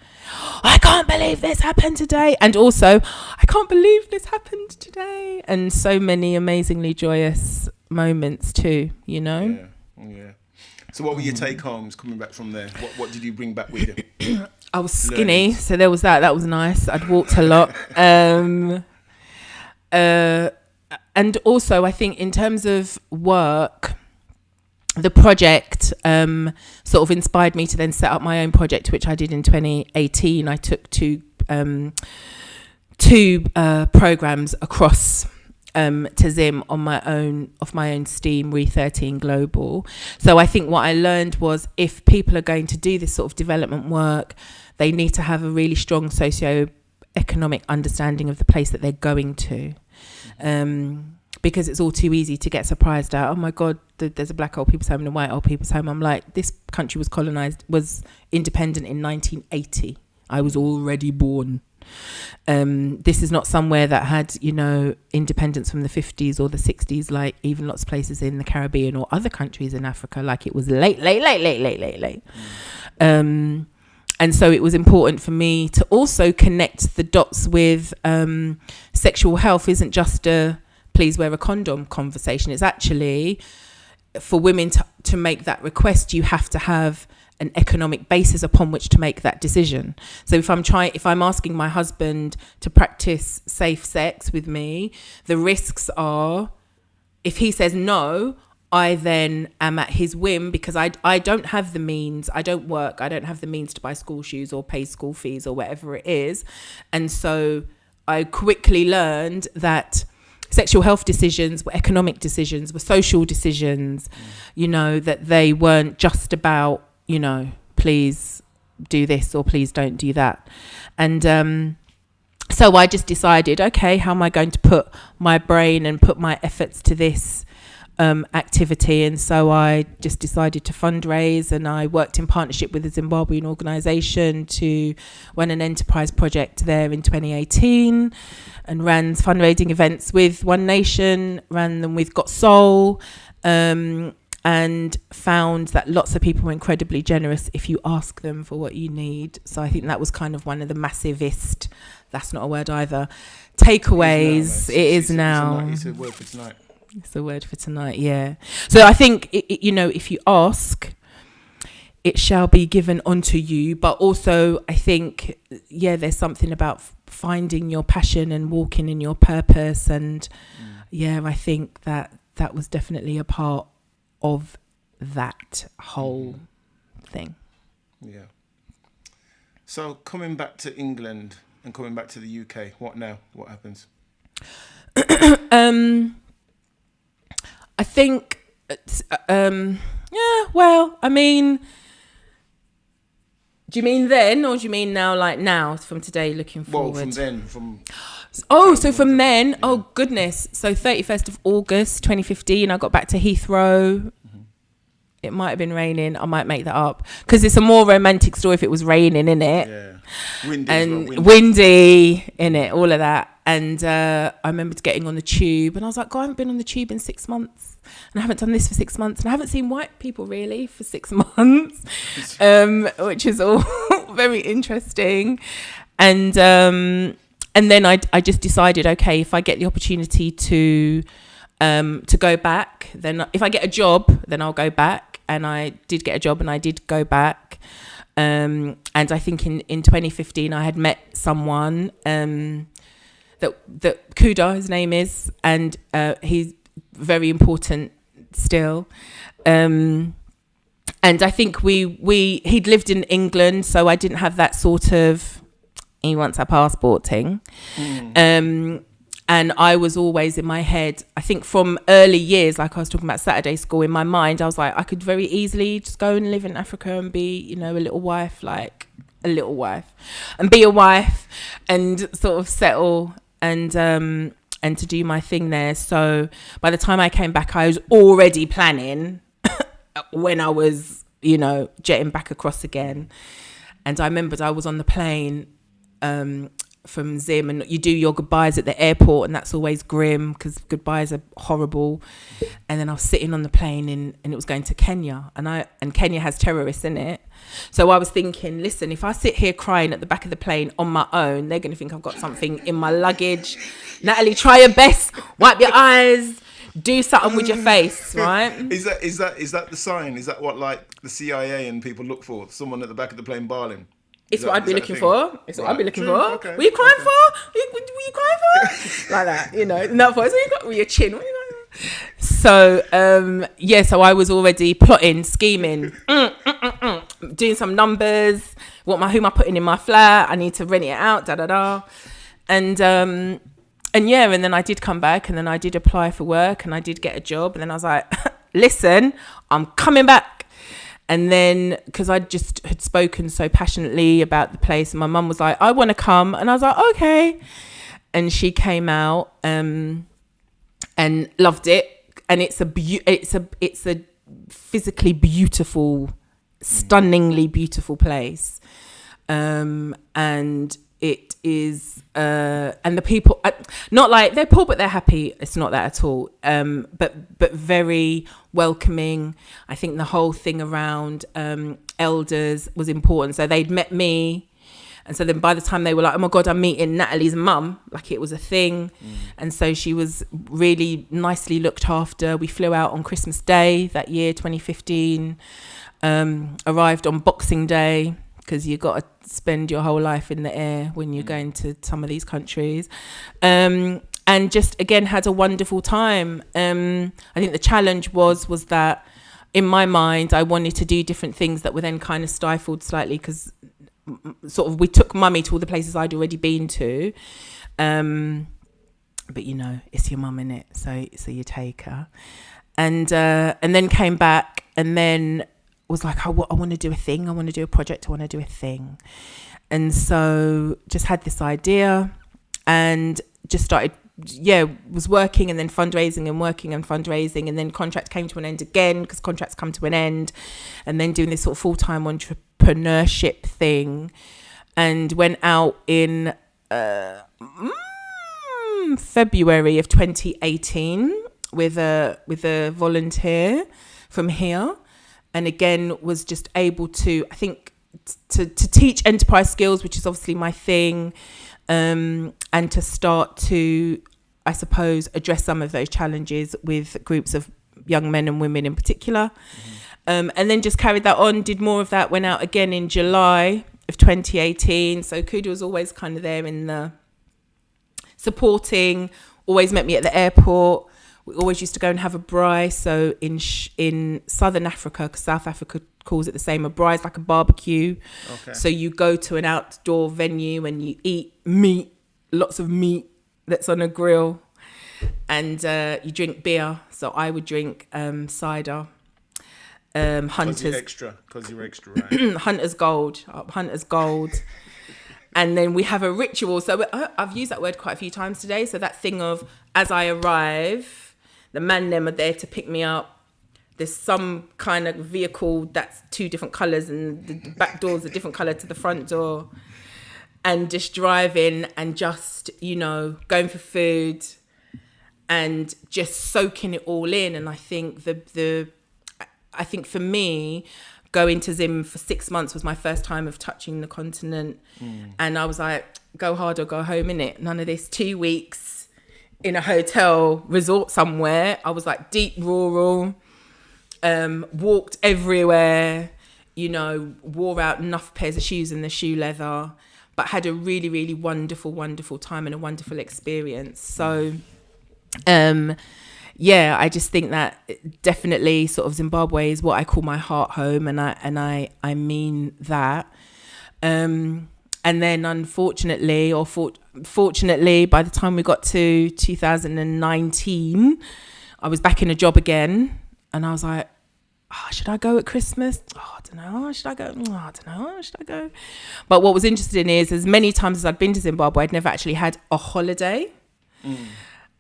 I can't believe this happened today. And also, I can't believe this happened today. And so many amazingly joyous moments too, you know? Yeah. So what were your take homes coming back from there? What did you bring back with you? I was skinny, so there was that. That was nice. I'd walked a lot. And also, I think in terms of work, the project sort of inspired me to then set up my own project, which I did in 2018. I took two programs across to Zim on my own steam, Re13 Global. So I think what I learned was, if people are going to do this sort of development work, they need to have a really strong socio-economic understanding of the place that they're going to. Because it's all too easy to get surprised at, oh my God, there's a black old people's home and a white old people's home. I'm like, this country was independent in 1980. I was already born. This is not somewhere that had, independence from the 50s or the 60s, like even lots of places in the Caribbean or other countries in Africa. Like, it was late. And so it was important for me to also connect the dots with sexual health isn't just a please wear a condom conversation. It's actually, for women to make that request, you have to have an economic basis upon which to make that decision. So if I'm asking my husband to practice safe sex with me, the risks are, if he says no, I then am at his whim, because I don't have the means. I don't work. I don't have the means to buy school shoes or pay school fees or whatever it is. And so I quickly learned that sexual health decisions were economic decisions, were social decisions, that they weren't just about, please do this or please don't do that. And so I just decided, okay, how am I going to put my brain and put my efforts to this activity? And so I just decided to fundraise, and I worked in partnership with a Zimbabwean organisation to run an enterprise project there in 2018, and ran fundraising events with One Nation, ran them with Got Soul, and found that lots of people were incredibly generous if you ask them for what you need. So I think that was kind of one of the massivest, that's not a word either, takeaways. It is now. It's a word for tonight. It's a word for tonight, yeah. So I think, if you ask, it shall be given unto you. But also, I think, there's something about finding your passion and walking in your purpose. And I think that was definitely a part of that whole thing. Yeah. So coming back to England and coming back to the UK, what now? What happens? I think, do you mean then, or do you mean now, like now, from today looking forward? Well, from then. Oh, goodness. So 31st of August, 2015, I got back to Heathrow. It might have been raining. I might make that up because it's a more romantic story if it was raining, innit? Yeah. Windy. And windy, innit? All of that. And I remembered getting on the tube and I was like, God, I haven't been on the tube in 6 months. And I haven't done this for 6 months. And I haven't seen white people really for 6 months, which is all very interesting. And then I just decided, okay, if I get the opportunity to go back, then if I get a job, then I'll go back. And I did get a job and I did go back. And I think in 2015, I had met someone that Kuda, his name is, and he's very important still. And I think he'd lived in England, so I didn't have that sort of, he wants a passport thing. And I was always in my head, I think from early years, like I was talking about Saturday school, in my mind, I was like, I could very easily just go and live in Africa and be, a little wife, and be a wife and sort of settle and to do my thing there. So by the time I came back, I was already planning when I was, jetting back across again. And I remembered I was on the plane from Zim, and you do your goodbyes at the airport, and that's always grim because goodbyes are horrible. And then I was sitting on the plane and it was going to Kenya, and Kenya has terrorists in it. So I was thinking, listen, if I sit here crying at the back of the plane on my own, they're going to think I've got something in my luggage. Natalie, try your best, wipe your eyes, do something with your face, right? Is that the sign? Is that what like the CIA and people look for? Someone at the back of the plane bawling? It's what I'd be looking for. It's what I'd be looking for. Okay. Were you crying for? Were you crying for? Like that, in that voice. With your chin. What are you crying for? So, so I was already plotting, scheming, doing some numbers. Who am I putting in my flat? I need to rent it out, And then I did come back, and then I did apply for work, and I did get a job, and then I was like, listen, I'm coming back. And then, because I just had spoken so passionately about the place, and my mum was like, I want to come. And I was like, okay. And she came out and loved it. And it's a physically beautiful, stunningly beautiful place. And it is, and the people, not like they're poor, but they're happy. It's not that at all. But very welcoming. I think the whole thing around elders was important. So they'd met me. And so then by the time they were like, oh my God, I'm meeting Natalie's mum, like it was a thing. And so she was really nicely looked after. We flew out on Christmas Day that year, 2015, arrived on Boxing Day, because you got to spend your whole life in the air when you're going to some of these countries. And just, again, had a wonderful time. I think the challenge was that in my mind, I wanted to do different things that were then kind of stifled slightly because sort of we took mummy to all the places I'd already been to. But, it's your mum, innit? So you take her. And then came back and then was like, I want to do a thing. I want to do a project. I want to do a thing. And so just had this idea and just started, was working and then fundraising and working and fundraising. And then contract came to an end again because contracts come to an end. And then doing this sort of full-time entrepreneurship thing. And went out in February of 2018 with a volunteer from here. And again, was just able to, I think, to teach enterprise skills, which is obviously my thing, and to start to, I suppose, address some of those challenges with groups of young men and women in particular. And then just carried that on, did more of that, went out again in July of 2018. So Kuda was always kind of there in the supporting, always met me at the airport. We always used to go and have a braai. So in Southern Africa, because South Africa calls it the same, a braai is like a barbecue. Okay. So you go to an outdoor venue and you eat meat, lots of meat that's on a grill, and you drink beer. So I would drink cider. Hunters. Because you're extra, right? Hunter's Gold. And then we have a ritual. So I've used that word quite a few times today. So that thing of, as I arrive, the man them are there to pick me up, there's some kind of vehicle that's 2 different colours and the back door's a different colour to the front door, and just driving and just, you know, going for food and just soaking it all in. And I think I think for me, going to Zim for 6 months was my first time of touching the continent. And I was like, go hard or go home, innit? None of this 2 weeks in a hotel resort somewhere. I was like deep rural, walked everywhere, you know, wore out enough pairs of shoes in the shoe leather, but had a really, really wonderful, wonderful time and a wonderful experience. So, yeah, I just think that definitely sort of Zimbabwe is what I call my heart home, and I mean that. And then unfortunately, or fortunately, by the time we got to 2019, I was back in a job again, and I was like, oh, should I go at Christmas? Oh, I don't know. Should I go? Oh, I don't know. Should I go? But what was interesting is, as many times as I'd been to Zimbabwe, I'd never actually had a holiday.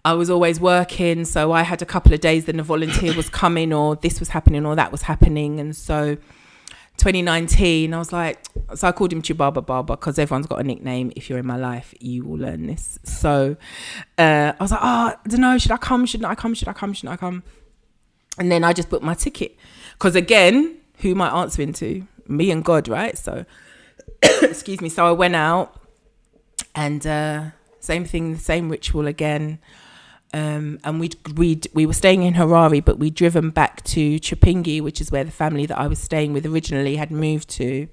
I was always working, so I had a couple of days then a volunteer was coming, or this was happening, or that was happening. And so 2019, I was like, so I called him Chibaba Baba, because everyone's got a nickname. If you're in my life, you will learn this. So I was like, oh, I don't know, should I come? Shouldn't I come? Should I come? Shouldn't I come? And then I just booked my ticket, because again, who am I answering to? Me and God, right? So, excuse me. So I went out, and same thing, the same ritual again. And we were staying in Harare, but we'd driven back to Chipinge, which is where the family that I was staying with originally had moved to.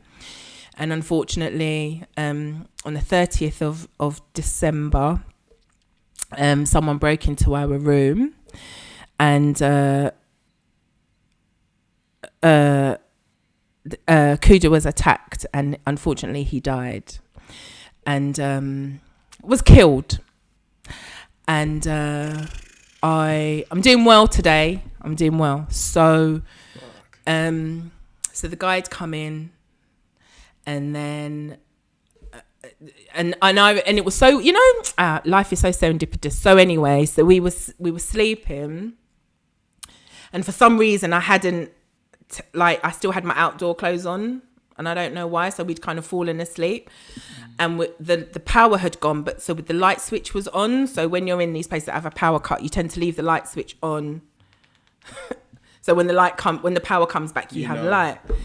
And unfortunately, on the 30th of December, someone broke into our room, and Kuda was attacked, and unfortunately he died and was killed. And I'm doing well today. I'm doing well. So so the guide come in, and then and it was so, you know, life is so serendipitous. So anyway, so we were sleeping, and for some reason I hadn't I still had my outdoor clothes on, and I don't know why. So we'd kind of fallen asleep, and the power had gone, but so with the light switch was on. So when you're in these places that have a power cut, you tend to leave the light switch on. So when the power comes back, you have light. Right.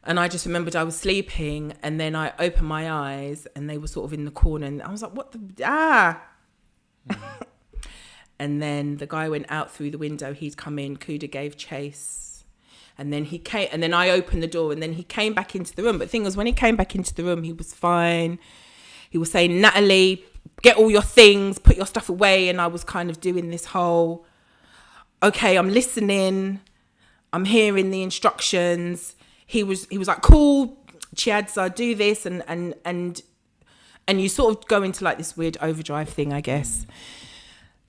And I just remembered I was sleeping, and then I opened my eyes, and they were sort of in the corner, and I was like, what the And then the guy went out through the window. He'd come in. Kuda gave chase. And then he came, and then I opened the door, and then he came back into the room. But the thing was, when he came back into the room, he was fine. He was saying, Natalie, get all your things, put your stuff away. And I was kind of doing this whole, okay, I'm listening. I'm hearing the instructions. He was like, cool, Chiadza, do this. And you sort of go into like this weird overdrive thing, I guess.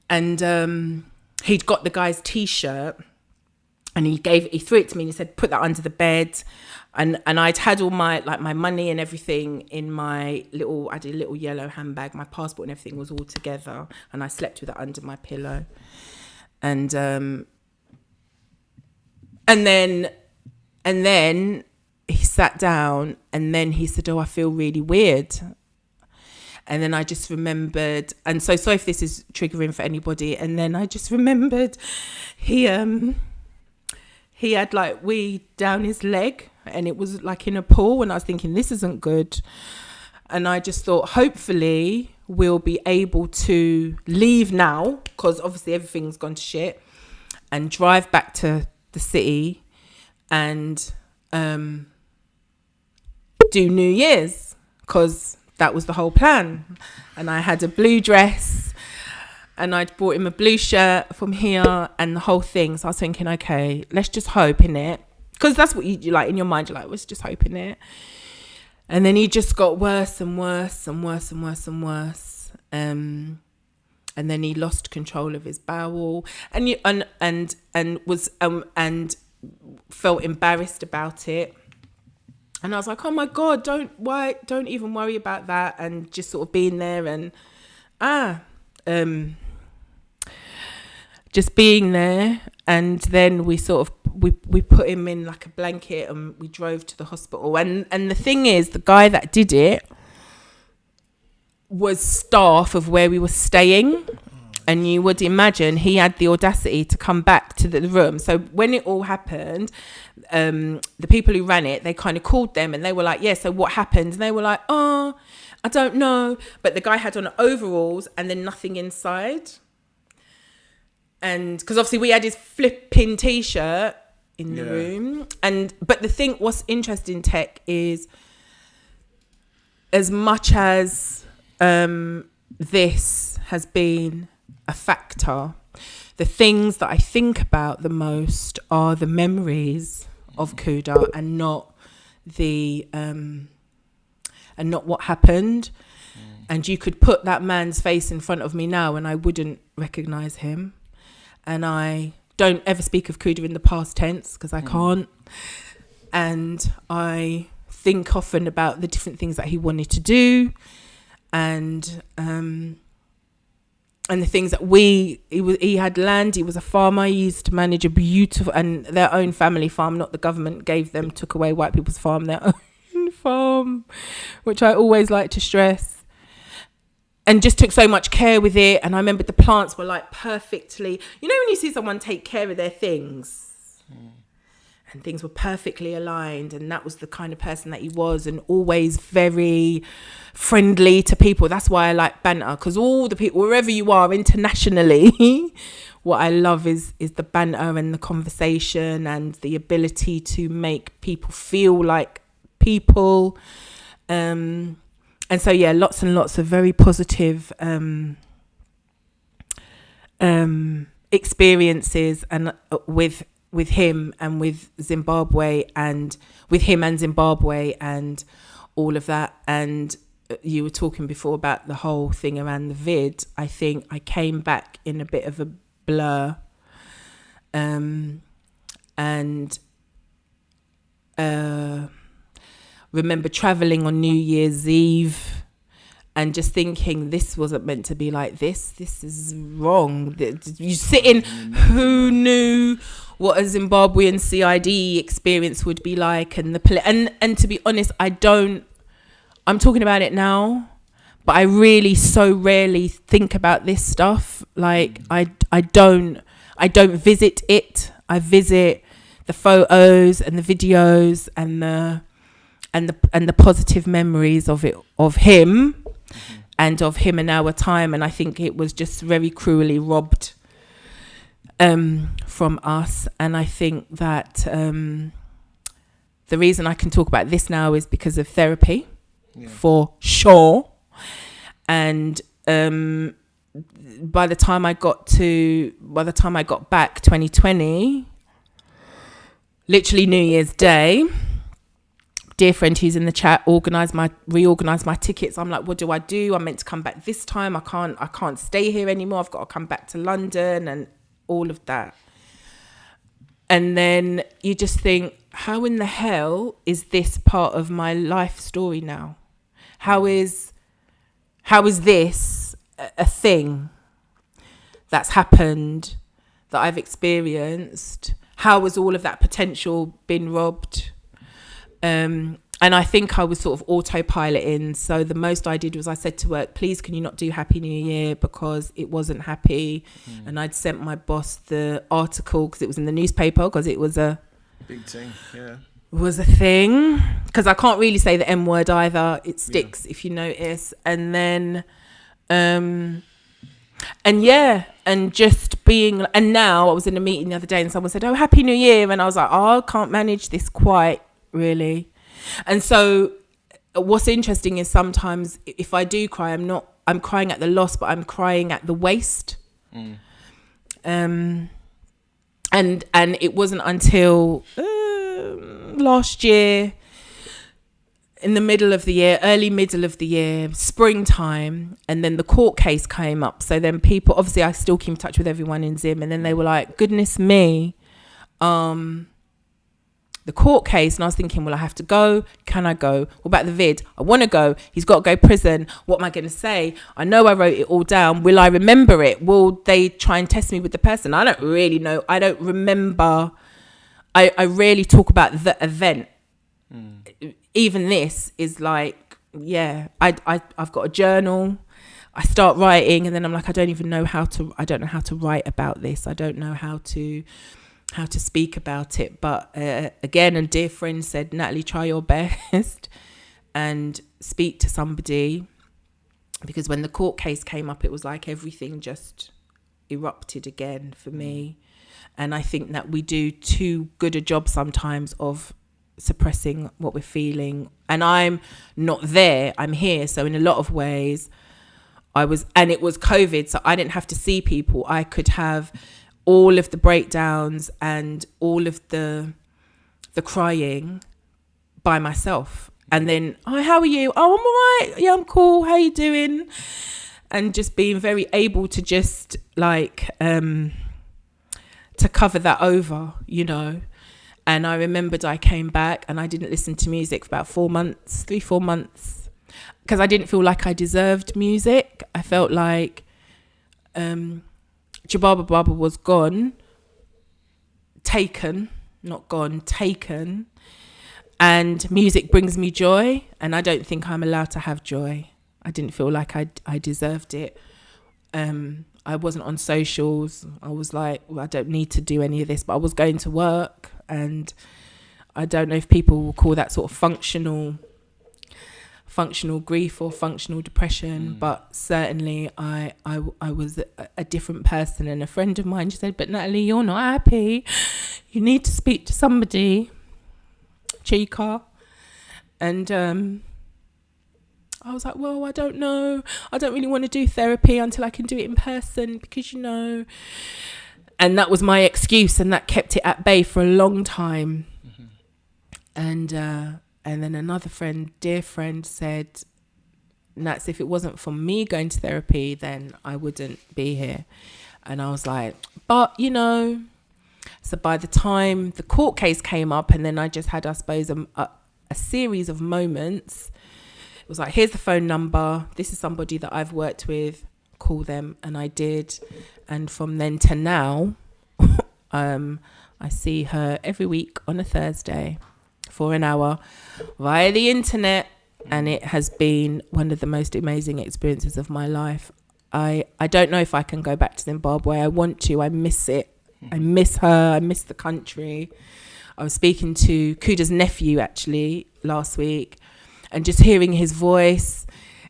And he'd got the guy's T-shirt, and he threw it to me, and he said, put that under the bed. And I'd had all my money and everything in I had a little yellow handbag. My passport and everything was all together, and I slept with it under my pillow. And then he sat down, and then he said, oh, I feel really weird. And then I just remembered, and so if this is triggering for anybody, and then I just remembered he had like weed down his leg, and it was like in a pool, and I was thinking, this isn't good. And I just thought, hopefully we'll be able to leave now, because obviously everything's gone to shit, and drive back to the city and do New Year's, because that was the whole plan. And I had a blue dress, and I'd bought him a blue shirt from here and the whole thing. So I was thinking, okay, let's just hope in it. Because that's what you like in your mind. You're like, let's just hope in it. And then he just got worse and worse and worse and worse and worse. And then he lost control of his bowel, and was and felt embarrassed about it. And I was like, oh my God, don't even worry about that. And just sort of being there and just being there. And then we sort of we put him in like a blanket and we drove to the hospital. And the thing is, the guy that did it was staff of where we were staying. And you would imagine he had the audacity to come back to the room. So when it all happened, the people who ran it, they kind of called them and they were like, yeah, so what happened? And they were like, oh, I don't know. But the guy had on overalls and then nothing inside. And because obviously we had his flipping T-shirt in the room. But the thing, what's interesting, Tech, is as much as this has been a factor, the things that I think about the most are the memories of Kuda and not the and not what happened. And you could put that man's face in front of me now and I wouldn't recognize him. And I don't ever speak of Kuda in the past tense because I can't. And I think often about the different things that he wanted to do and the things that he had land. He was a farmer. He used to manage a beautiful, and their own family farm, not the government gave them, took away white people's farm, their own farm, which I always like to stress. And just took so much care with it. And I remember the plants were like perfectly, you know, when you see someone take care of their things and things were perfectly aligned. And that was the kind of person that he was, and always very friendly to people. That's why I like banter, because all the people, wherever you are internationally, what I love is the banter and the conversation and the ability to make people feel like people. And so, yeah, lots and lots of very positive experiences and with him and with Zimbabwe and all of that. And you were talking before about the whole thing around the vid. I think I came back in a bit of a blur. Remember traveling on New Year's Eve and just thinking this wasn't meant to be like this. This is wrong. You sit in, who knew what a Zimbabwean CID experience would be like, and and to be honest, I'm talking about it now, but I really so rarely think about this stuff. Like I don't visit it. I visit the photos and the videos and the positive memories of it, of him, and of him in our time. And I think it was just very cruelly robbed from us. And I think that the reason I can talk about this now is because of therapy, for sure. And by the time I got back 2020, literally New Year's Day, dear friend who's in the chat reorganized my tickets. I'm like, what do I do? I'm meant to come back this time. I can't stay here anymore. I've got to come back to London and all of that. And then you just think, how in the hell is this part of my life story now? How is this a thing that's happened, that I've experienced? How has all of that potential been robbed? And I think I was sort of autopiloting. So the most I did was I said to work, please, can you not do Happy New Year, because it wasn't happy. And I'd sent my boss the article because it was in the newspaper, because it was a big thing. Yeah. Was a thing, because I can't really say the M word either. It sticks if you notice. And then, and just being, and now I was in a meeting the other day and someone said, oh, Happy New Year. And I was like, oh, I can't manage this quite really. And so what's interesting is sometimes if I do cry, I'm crying at the loss, but I'm crying at the waste. And it wasn't until last year, in the early middle of the year, springtime, and then the court case came up. So then people, obviously I still keep in touch with everyone in Zim, and then they were like, goodness me, the court case. And I was thinking, well, I have to go. Can I go? What about the vid? I want to go. He's got to go prison. What am I going to say? I know I wrote it all down. Will I remember it? Will they try and test me with the person? I don't really know. I don't remember I rarely talk about the event. Even this is like, I've got a journal. I start writing and then I'm like, I don't know how to write about this. I don't know how to speak about it. But again, a dear friend said, Natalie, try your best and speak to somebody. Because when the court case came up, it was like everything just erupted again for me. And I think that we do too good a job sometimes of suppressing what we're feeling. And I'm not there, I'm here. So in a lot of ways, and it was COVID, so I didn't have to see people. I could have all of the breakdowns and all of the crying by myself. And then, how are you? Oh, I'm all right. Yeah, I'm cool. How you doing? And just being very able to just like, to cover that over, you know. And I remembered I came back and I didn't listen to music for about 4 months, 3-4 months, because I didn't feel like I deserved music. I felt like Jababa Baba was gone, taken, not gone, taken. And music brings me joy, and I don't think I'm allowed to have joy. I didn't feel like I deserved it. I wasn't on socials. I was like, well, I don't need to do any of this, but I was going to work, and I don't know if people will call that sort of functional grief or functional depression, but certainly I was a different person. And a friend of mine just said, but Natalie, you're not happy. You need to speak to somebody, Chica. And I was like, well, I don't know. I don't really want to do therapy until I can do it in person because, you know. And that was my excuse, and that kept it at bay for a long time. And then another friend, dear friend, said, Nats, if it wasn't for me going to therapy, then I wouldn't be here. And I was like, but, you know. So by the time the court case came up, and then I just had, I suppose, a series of moments. It was like, here's the phone number. This is somebody that I've worked with. Call them. And I did. And from then to now, I see her every week on a Thursday for an hour via the internet. And it has been one of the most amazing experiences of my life. I don't know if I can go back to Zimbabwe. I want to. I miss it. I miss her. I miss the country. I was speaking to Kuda's nephew actually last week, and just hearing his voice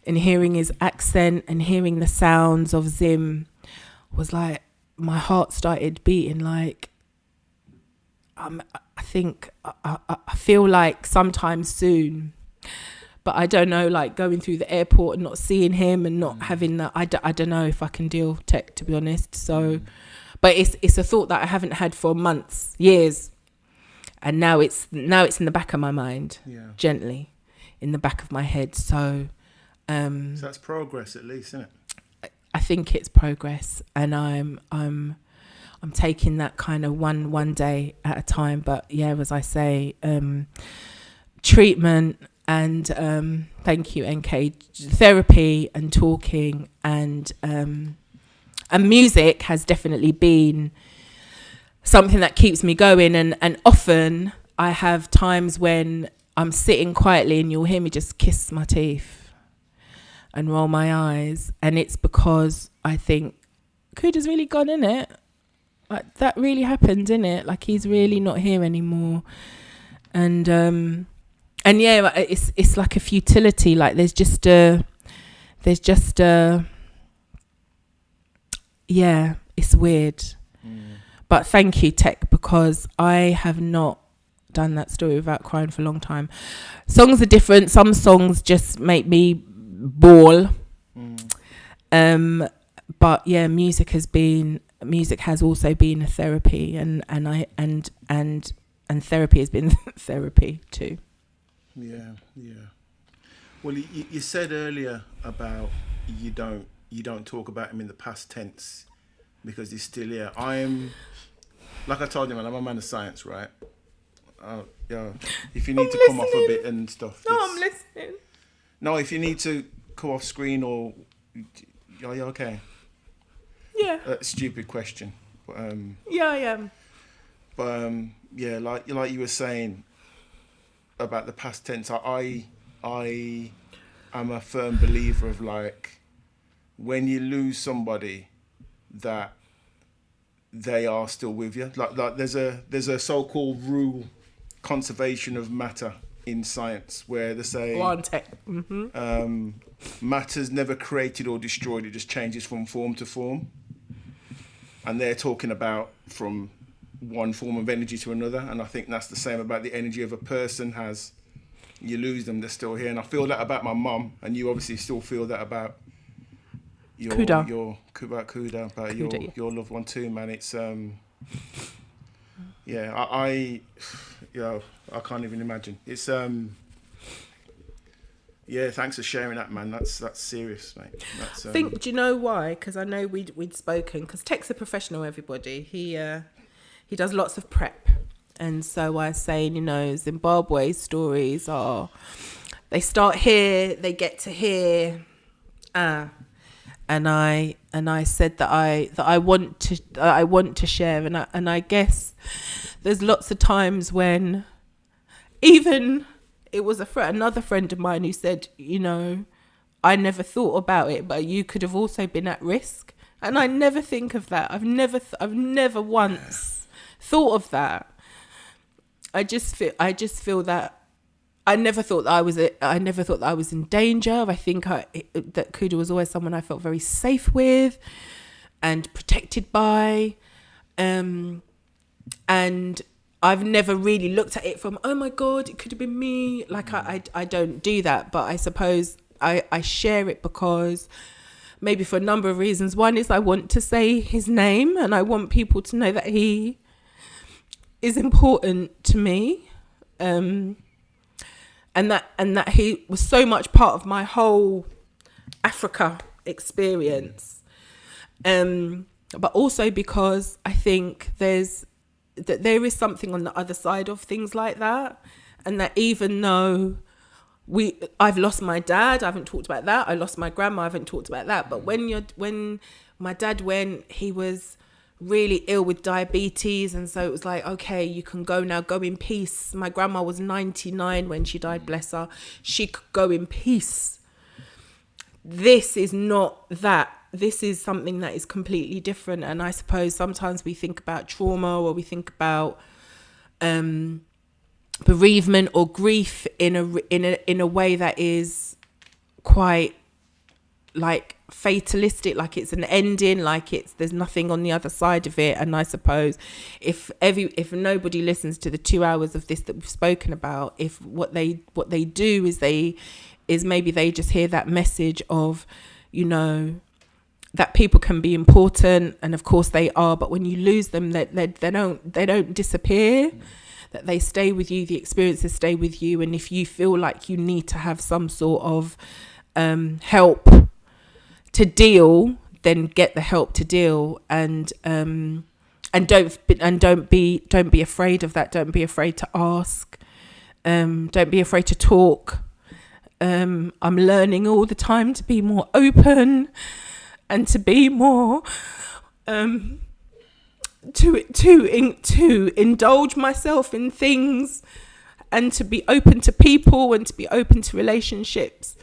and hearing his accent and hearing the sounds of Zim was like, my heart started beating. Like, I think I feel like sometime soon, but I don't know, like going through the airport and not seeing him and not having that. I don't know if I can deal tech, to be honest. So, but it's a thought that I haven't had for months, years. And now it's in the back of my mind, gently in the back of my head. So that's progress, at least, isn't it? I think it's progress, and I'm taking that kind of one day at a time. But yeah, as I say, treatment and thank you, NK, therapy and talking and music has definitely been something that keeps me going. And often I have times when I'm sitting quietly and you'll hear me just kiss my teeth and roll my eyes. And it's because I think, Kuda's really gone, innit? Like, that really happened, innit? Like, he's really not here anymore. And yeah, it's like a futility. Like, there's just a yeah, it's weird. But thank you, Tech, because I have not done that story without crying for a long time. Songs are different. Some songs just make me bawl. But yeah, music has also been a therapy, and therapy has been therapy too. Yeah. Well, you said earlier about you don't talk about him in the past tense because he's still here. Like I told you, man, I'm a man of science, right? If you need to come off a bit and stuff. No, I'm listening. No, if you need to come off screen or... Are you okay? Yeah. Stupid question. But, yeah, I am. But yeah, like you were saying about the past tense, I am a firm believer of like when you lose somebody that they are still with you. Like there's a so-called rule, conservation of matter in science, where they say matter's never created or destroyed, it just changes from form to form. And they're talking about from one form of energy to another, and I think that's the same about the energy of a person. Has you lose them, they're still here. And I feel that about my mum, and you obviously still feel that about your loved one too, man. It's I can't even imagine. It's thanks for sharing that, man. That's serious, mate. That's, I think, do you know why? Because I know we'd spoken, because Tech's a professional, everybody. He does lots of prep. And so I was saying, Zimbabwe stories they start here, they get to here. And I said that I want to share, and I guess there's lots of times when even it was another friend of mine who said, I never thought about it, but you could have also been at risk, and I never think of that. I've never once thought of that. I just feel that. I never thought that I was in danger. I think that Kuda was always someone I felt very safe with and protected by. And I've never really looked at it from, oh my God, it could have been me. Like I don't do that, but I suppose I share it because maybe for a number of reasons. One is I want to say his name, and I want people to know that he is important to me. And that he was so much part of my whole Africa experience. But also because I think there is something on the other side of things like that. And that even though I've lost my dad, I haven't talked about that. I lost my grandma, I haven't talked about that. But when my dad went, he was really ill with diabetes, and so it was like, okay, you can go now, go in peace. My grandma was 99 when she died, bless her. She could go in peace. This is not that. This is something that is completely different. And I suppose sometimes we think about trauma, or we think about bereavement or grief in a way that is quite like fatalistic, like it's an ending, like there's nothing on the other side of it. And I suppose if nobody listens to the 2 hours of this that we've spoken about, if what they do is maybe they just hear that message of, that people can be important, and of course they are, but when you lose them, they don't disappear, that they stay with you, the experiences stay with you. And if you feel like you need to have some sort of help to deal, then get the help to deal, and don't be afraid of that. Don't be afraid to ask. Don't be afraid to talk. I'm learning all the time to be more open and to be more to indulge myself in things, and to be open to people, and to be open to relationships.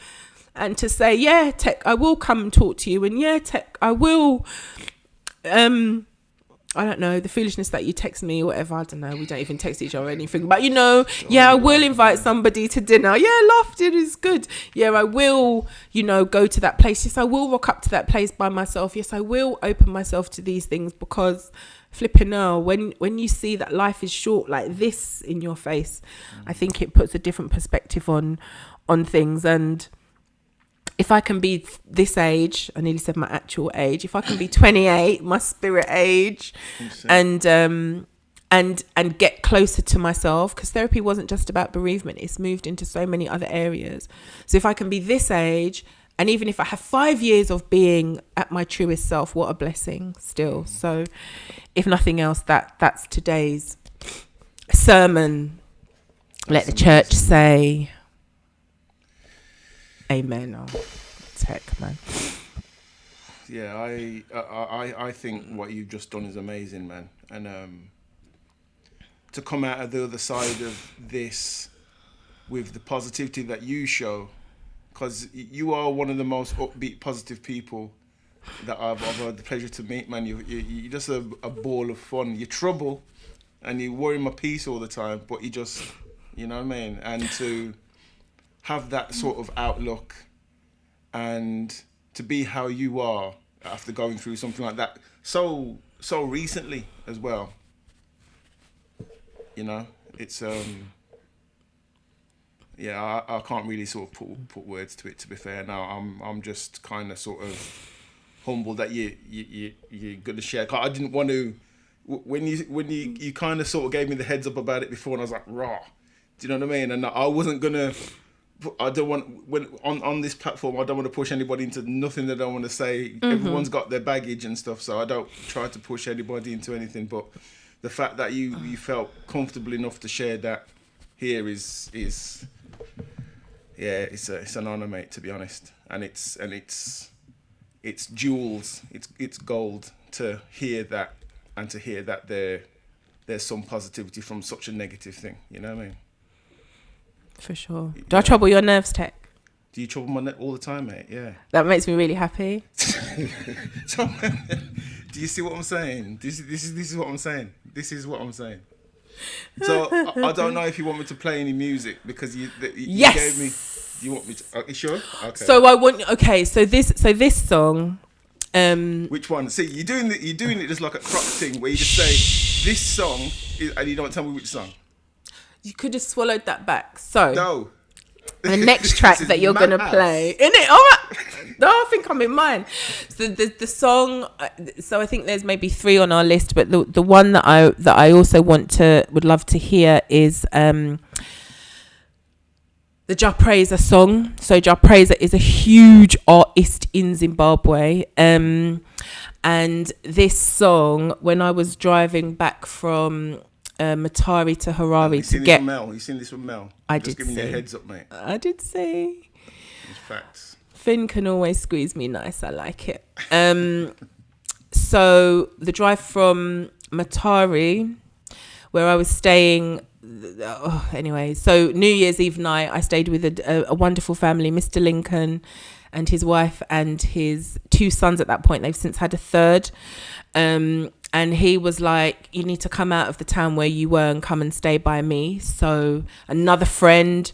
And to say, yeah, Tech, I will come and talk to you. And yeah, Tech, I will, I don't know, the foolishness that you text me or whatever, I don't know, we don't even text each other or anything. But, I will invite somebody to dinner. Yeah, laughter is good. Yeah, I will, go to that place. Yes, I will rock up to that place by myself. Yes, I will open myself to these things, because flipping now, when you see that life is short like this in your face, I think it puts a different perspective on things. And if I can be this age, I nearly said my actual age, if I can be 28, my spirit age, and get closer to myself, because therapy wasn't just about bereavement, it's moved into so many other areas. So if I can be this age, and even if I have 5 years of being at my truest self, what a blessing still. So if nothing else, that's today's sermon. Let the church say amen. Tech, man. Yeah, I think what you've just done is amazing, man. And to come out of the other side of this with the positivity that you show, because you are one of the most upbeat, positive people that I've had the pleasure to meet, man. You're just a ball of fun. You're trouble, and you worry my peace all the time, but you just, you know what I mean? And to have that sort of outlook and to be how you are after going through something like that so recently as well, you know, it's yeah, I can't really sort of put words to it, to be fair. Now I'm just kind of sort of humbled that you're gonna share. 'Cause I didn't want to, when you kind of sort of gave me the heads up about it before, and I was like, raw, do you know what I mean? And I wasn't gonna, I don't want, when on this platform, I don't want to push anybody into nothing that I don't want to say. Mm-hmm. Everyone's got their baggage and stuff, so I don't try to push anybody into anything. But the fact that you felt comfortable enough to share that here is yeah, it's an honor, mate, to be honest. And it's jewels, it's gold to hear that, and to hear that there's some positivity from such a negative thing. You know what I mean? For sure. Do I trouble your nerves, Tech? Do you trouble my all the time, mate? Yeah. That makes me really happy. So, do you see what I'm saying? This is what I'm saying. This is what I'm saying. So I don't know if you want me to play any music, because you yes! gave me. You want me to? Are you sure? Okay. So I want. Okay. So this song. Which one? See, you're doing it just like a crop thing where you just say this song and you don't tell me which song. You could have swallowed that back. So no. The next track that you're gonna play, in it? All right. No, I think I'm in mine. So the song. So I think there's maybe 3 on our list, but the one that I also would love to hear is the Jah Praiser song. So Jah Praiser is a huge artist in Zimbabwe, and this song, when I was driving back from Matari to Harare to get. You seen this from Mel? I did. Just giving you a heads up, mate. I did see. It's facts. Finn can always squeeze me nice. I like it. So the drive from Matari, where I was staying. Anyway, so New Year's Eve night, I stayed with a wonderful family, Mr. Lincoln and his wife and his 2 sons at that point. They've since had a third. And he was like, you need to come out of the town where you were and come and stay by me. So another friend,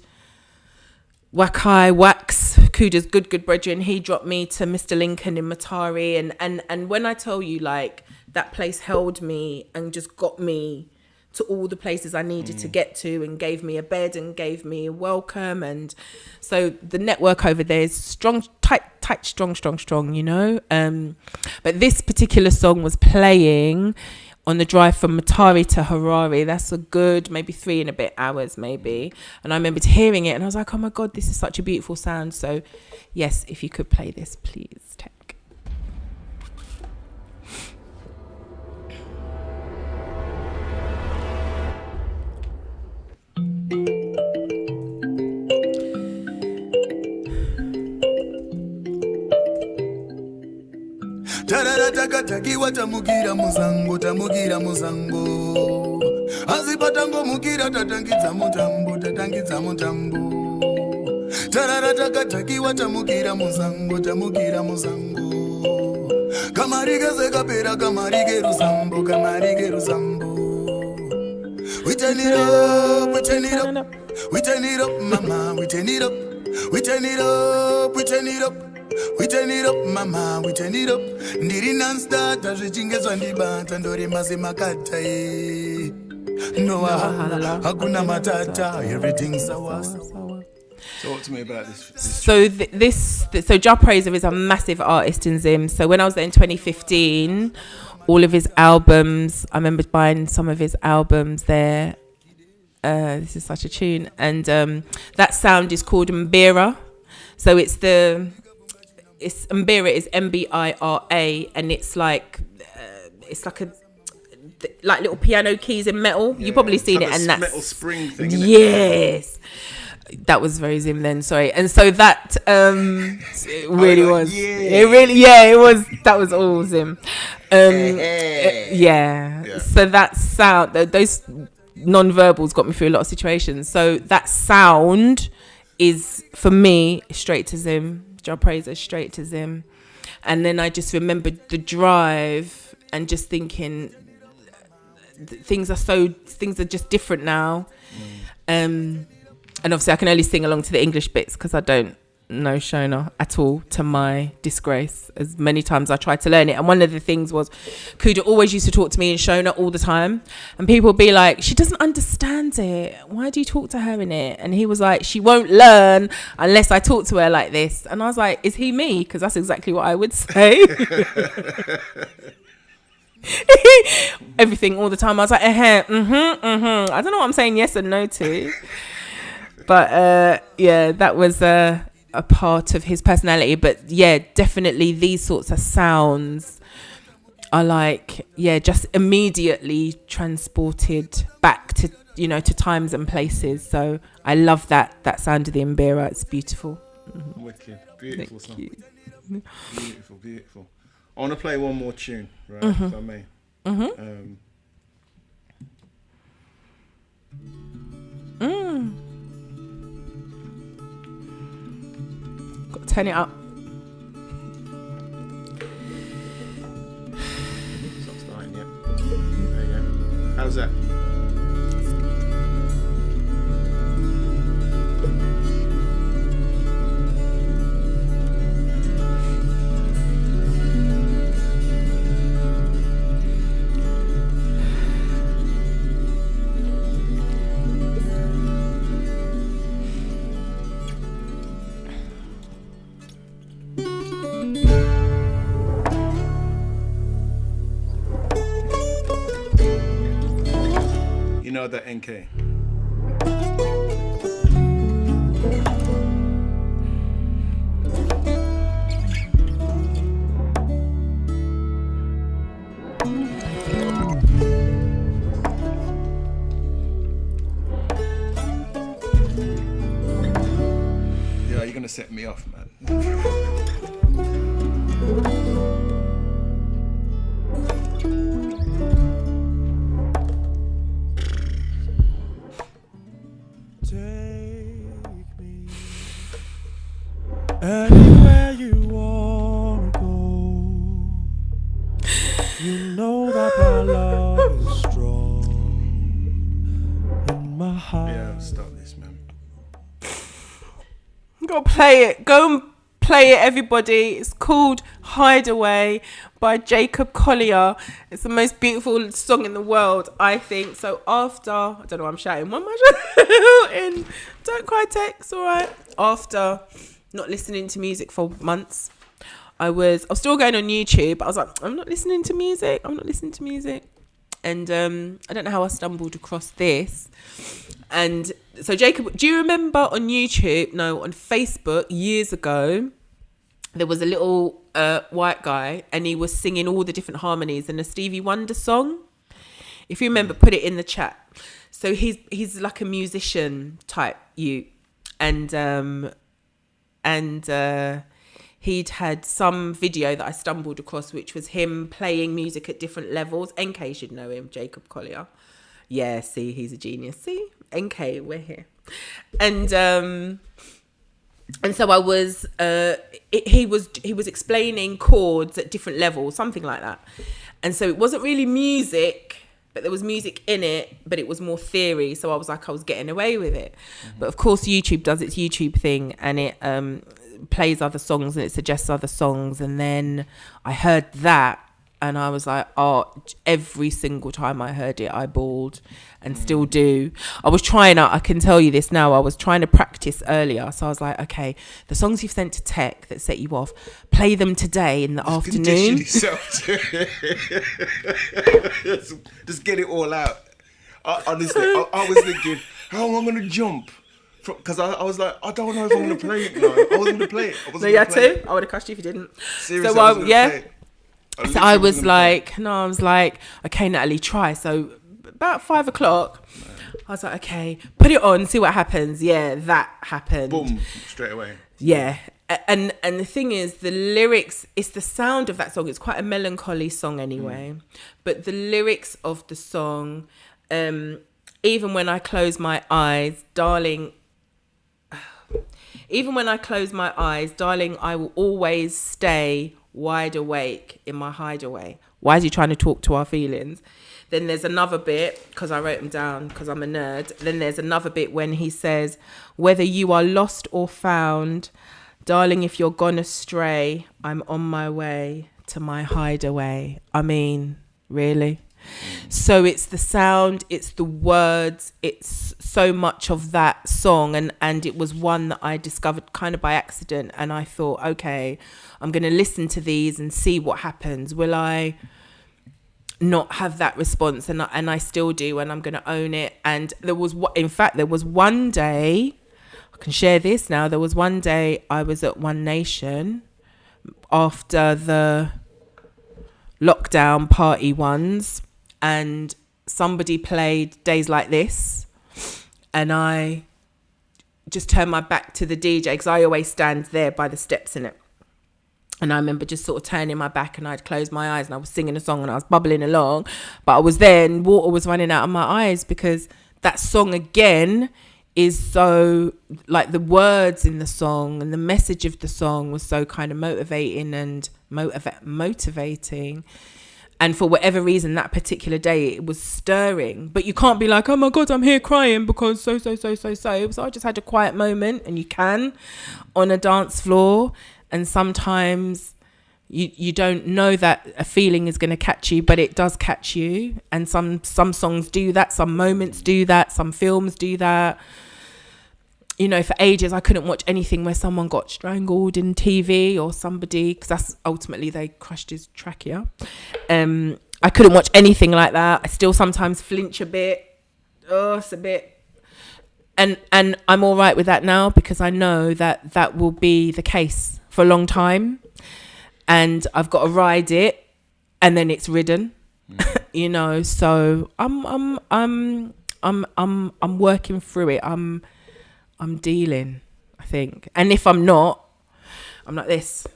Wakai, Wax, Kuda's good brethren, he dropped me to Mr. Lincoln in Matari. And when I tell you, like, that place held me and just got me to all the places I needed to get to, and gave me a bed and gave me a welcome. And so the network over there is strong, tight, strong, you know. But this particular song was playing on the drive from Matari to Harare. That's a good maybe 3 and a bit hours maybe. And I remembered hearing it and I was like, oh my God, this is such a beautiful sound. So yes, if you could play this, please, Tech. Takiwa tamukira muzango Azipa tango mukira tatangidza mutambo Takiwa tamukira muzango Kamarige zekapera kamarige ruzambo We turn it up, mama, we turn it up, mama, we turn it up. Ndiri non-starter, zvichingezwa ndibata, ndori mazimakata, no, hakuna matata, everything's sawa. Talk to me about this. So Jah Praiser is a massive artist in Zim. So when I was there in 2015, all of his albums, I remember buying some of his albums there. This is such a tune. And that sound is called Mbira. So Mbira is Mbira, and it's like little piano keys in metal. You've probably seen it, and that's metal spring thing. Yes. That was very Zim then, sorry. And so that it really was. Yeah. It was. That was all Zim. Yeah. So that sound, those non-verbals got me through a lot of situations. So that sound is, for me, straight to Zim. Jah Praiser, straight to Zim. And then I just remembered the drive and just thinking things are just different now. And obviously I can only sing along to the English bits because I don't know Shona at all, to my disgrace, as many times I tried to learn it. And one of the things was Kuda always used to talk to me in Shona all the time, and people would be like, she doesn't understand it, why do you talk to her in it? And he was like, she won't learn unless I talk to her like this. And I was like, is he me? Because that's exactly what I would say. Everything all the time I was like, I don't know what I'm saying yes and no to. But yeah, that was a part of his personality. But yeah, definitely these sorts of sounds are like, yeah, just immediately transported back to, you know, to times and places. So I love that sound of the Mbira. It's beautiful. Wicked, beautiful song. Beautiful. I want to play one more tune, right? If I may. Got to turn it up. It's not starting yet. There you go. How's that? That NK. Yeah, you're gonna set me off, man. Anywhere you wanna go, you know that my love is strong in my heart. Yeah, stop this, man. Go play it. Go and play it, everybody. It's called Hideaway by Jacob Collier. It's the most beautiful song in the world, I think. So after, I don't know why I'm shouting. What am I shouting? Don't cry, Tex, all right? After not listening to music for months, I was still going on YouTube, but I was like, I'm not listening to music. And I don't know how I stumbled across this. And so Jacob, do you remember on Facebook years ago, there was a little white guy and he was singing all the different harmonies in a Stevie Wonder song? If you remember, put it in the chat. So he's like a musician type and he'd had some video that I stumbled across, which was him playing music at different levels. NK should know him, Jacob Collier. Yeah, see, he's a genius. See, NK, we're here. And so I was, he was explaining chords at different levels, something like that. And so it wasn't really music, but there was music in it, but it was more theory. So I was like, I was getting away with it. But of course, YouTube does its YouTube thing, and it plays other songs and it suggests other songs. And then I heard that, and I was like, oh, every single time I heard it, I bawled, and still do. I can tell you this now, I was trying to practice earlier. So I was like, okay, the songs you've sent to Tech that set you off, play them today in the afternoon. Just get it all out. Honestly, I was thinking, how am I going to jump? Because I was like, I don't know if I'm going to play it now. I wasn't going to play it. No, you had to? I would have crushed you if you didn't. Seriously, So I was like, okay, Natalie, try. So about 5 o'clock, I was like, okay, put it on, see what happens. Yeah, that happened. Boom, straight away. Yeah. And the thing is, the lyrics, it's the sound of that song. It's quite a melancholy song anyway. But the lyrics of the song, even when I close my eyes, darling, even when I close my eyes, darling, I will always stay wide awake in my hideaway. Why is he trying to talk to our feelings? Then there's another bit, because I wrote them down because I'm a nerd. Then there's another bit when he says, whether you are lost or found, darling, if you're gone astray, I'm on my way to my hideaway. I mean, really? So it's the sound, it's the words, it's so much of that song. And it was one that I discovered kind of by accident. And I thought, okay, I'm going to listen to these and see what happens. Will I not have that response? And I still do, and I'm going to own it. And there was one day, I can share this now. There was one day I was at One Nation after the lockdown party ones, and somebody played Days Like This, and I just turned my back to the DJ because I always stand there by the steps in it. And I remember just sort of turning my back, and I'd close my eyes and I was singing a song and I was bubbling along, but I was there and water was running out of my eyes because that song again is so, like, the words in the song and the message of the song was so kind of motivating and motivating. And for whatever reason, that particular day, it was stirring. But you can't be like, oh my God, I'm here crying because so. So I just had a quiet moment, and you can on a dance floor. And sometimes you don't know that a feeling is going to catch you, but it does catch you. And some songs do that. Some moments do that. Some films do that. You know, for ages, I couldn't watch anything where someone got strangled in TV or somebody, because that's ultimately they crushed his trachea. I couldn't watch anything like that. I still sometimes flinch a bit. Oh, it's a bit. And I'm all right with that now, because I know that that will be the case for a long time, and I've got to ride it, and then it's ridden. You know, so I'm working through it. I'm dealing, I think. And if I'm not, I'm like this.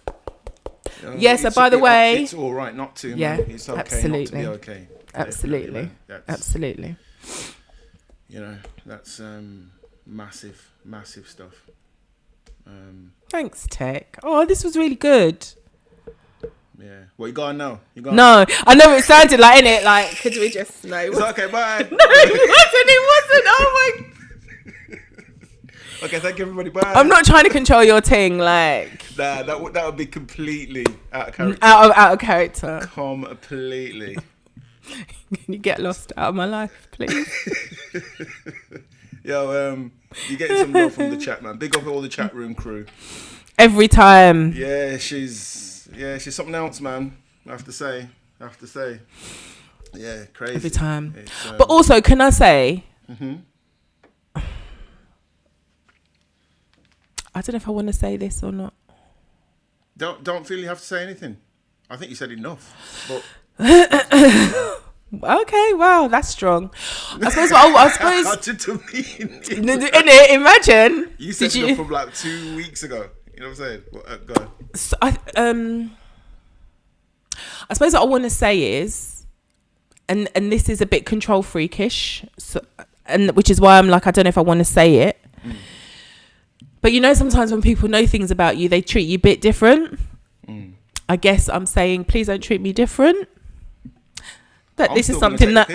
Yes, so by the way, it's all right not to. Yeah, man. It's okay absolutely. not to be okay. Absolutely. Absolutely. You know, that's massive stuff. Thanks, Tech. Oh, this was really good. Yeah. What you got now? No, I know it sounded like, innit? Like, could we just... No, it wasn't. Okay, bye. No, it wasn't. Oh, my... Okay, thank you, everybody. Bye. I'm not trying to control your thing, like... Nah, that would be completely out of character. Out of character. Completely. Can you get lost out of my life, please? Yo, you're getting some love from the chat, man. Big up all the chat room crew. Every time. Yeah, she's something else, man. I have to say. Yeah, crazy. Every time. But also, can I say... Mm-hmm. I don't know if I want to say this or not. Don't feel you have to say anything. I think you said enough. But okay, wow, that's strong. I suppose. How did you mean? Imagine. You said enough from like 2 weeks ago. You know what I'm saying? Go on. So I suppose what I want to say is, and this is a bit control freakish, so, and which is why I'm like, I don't know if I want to say it. But you know, sometimes when people know things about you, they treat you a bit different. I guess I'm saying, please don't treat me different. That this is something that,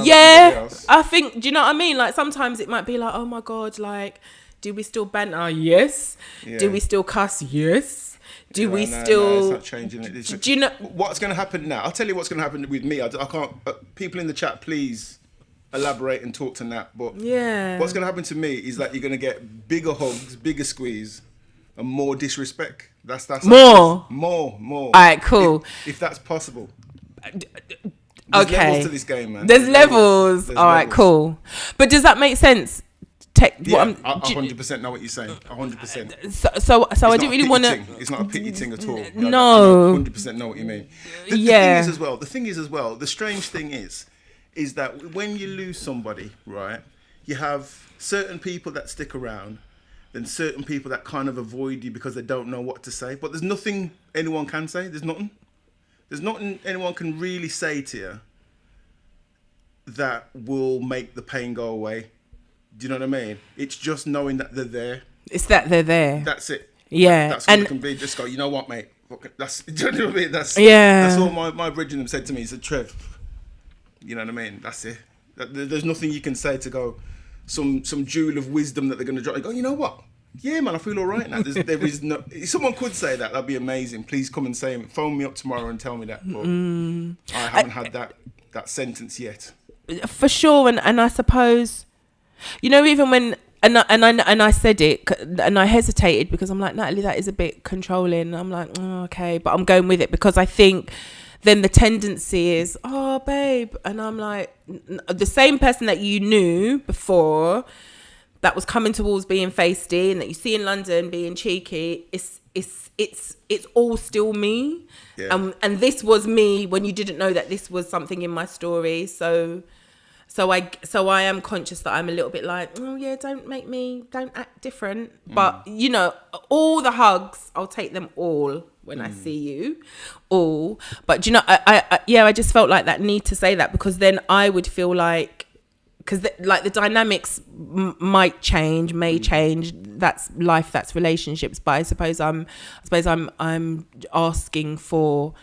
yeah, I think, do you know what I mean? Like, sometimes it might be like, oh my God, like, do we still banter? Yes. Yeah. Do we still cuss? Yes. Do we still... No, it's not changing it. Do you know... What's going to happen now? I'll tell you what's going to happen with me. I can't... people in the chat, please elaborate and talk to Nat. But yeah, what's going to happen to me is that you're going to get bigger hugs, bigger squeeze, and more disrespect. That's more. All right, cool. If that's possible. There's levels to this game, man. There's levels. All right, cool. But does that make sense? I 100% know what you're saying. 100%. So I didn't really want to. It's not a pity thing at all. No. 100% know what you mean. The thing is as well. The strange thing is that when you lose somebody, right, you have certain people that stick around, then certain people that kind of avoid you because they don't know what to say. But there's nothing anyone can say. There's nothing anyone can really say to you that will make the pain go away. Do you know what I mean? It's just knowing that they're there. It's that they're there. That's it. Yeah. That's what it can be. Just go, you know what, mate? That's, do you know what I mean? That's all my bridging them said to me. He said, Trev, you know what I mean? That's it. There's nothing you can say to go, some jewel of wisdom that they're going to drop. I go, you know what? Yeah, man, I feel all right now. There is no. If someone could say that, that'd be amazing. Please come and say it. Phone me up tomorrow and tell me that. But I haven't had that sentence yet. For sure, and I suppose, you know, even when and I said it and I hesitated because I'm like, Natalie, that is a bit controlling. I'm like, oh, okay, but I'm going with it because I think then the tendency is, oh, babe, and I'm like, the same person that you knew before, that was coming towards being feisty and that you see in London being cheeky, it's all still me. Yeah. And this was me when you didn't know that this was something in my story. So I am conscious that I'm a little bit like, oh yeah, don't act different. But you know, all the hugs, I'll take them all when I see you, all. But you know, I just felt like that need to say that because then I would feel like, because like the dynamics might change, may change. That's life, that's relationships. But I suppose I'm asking for,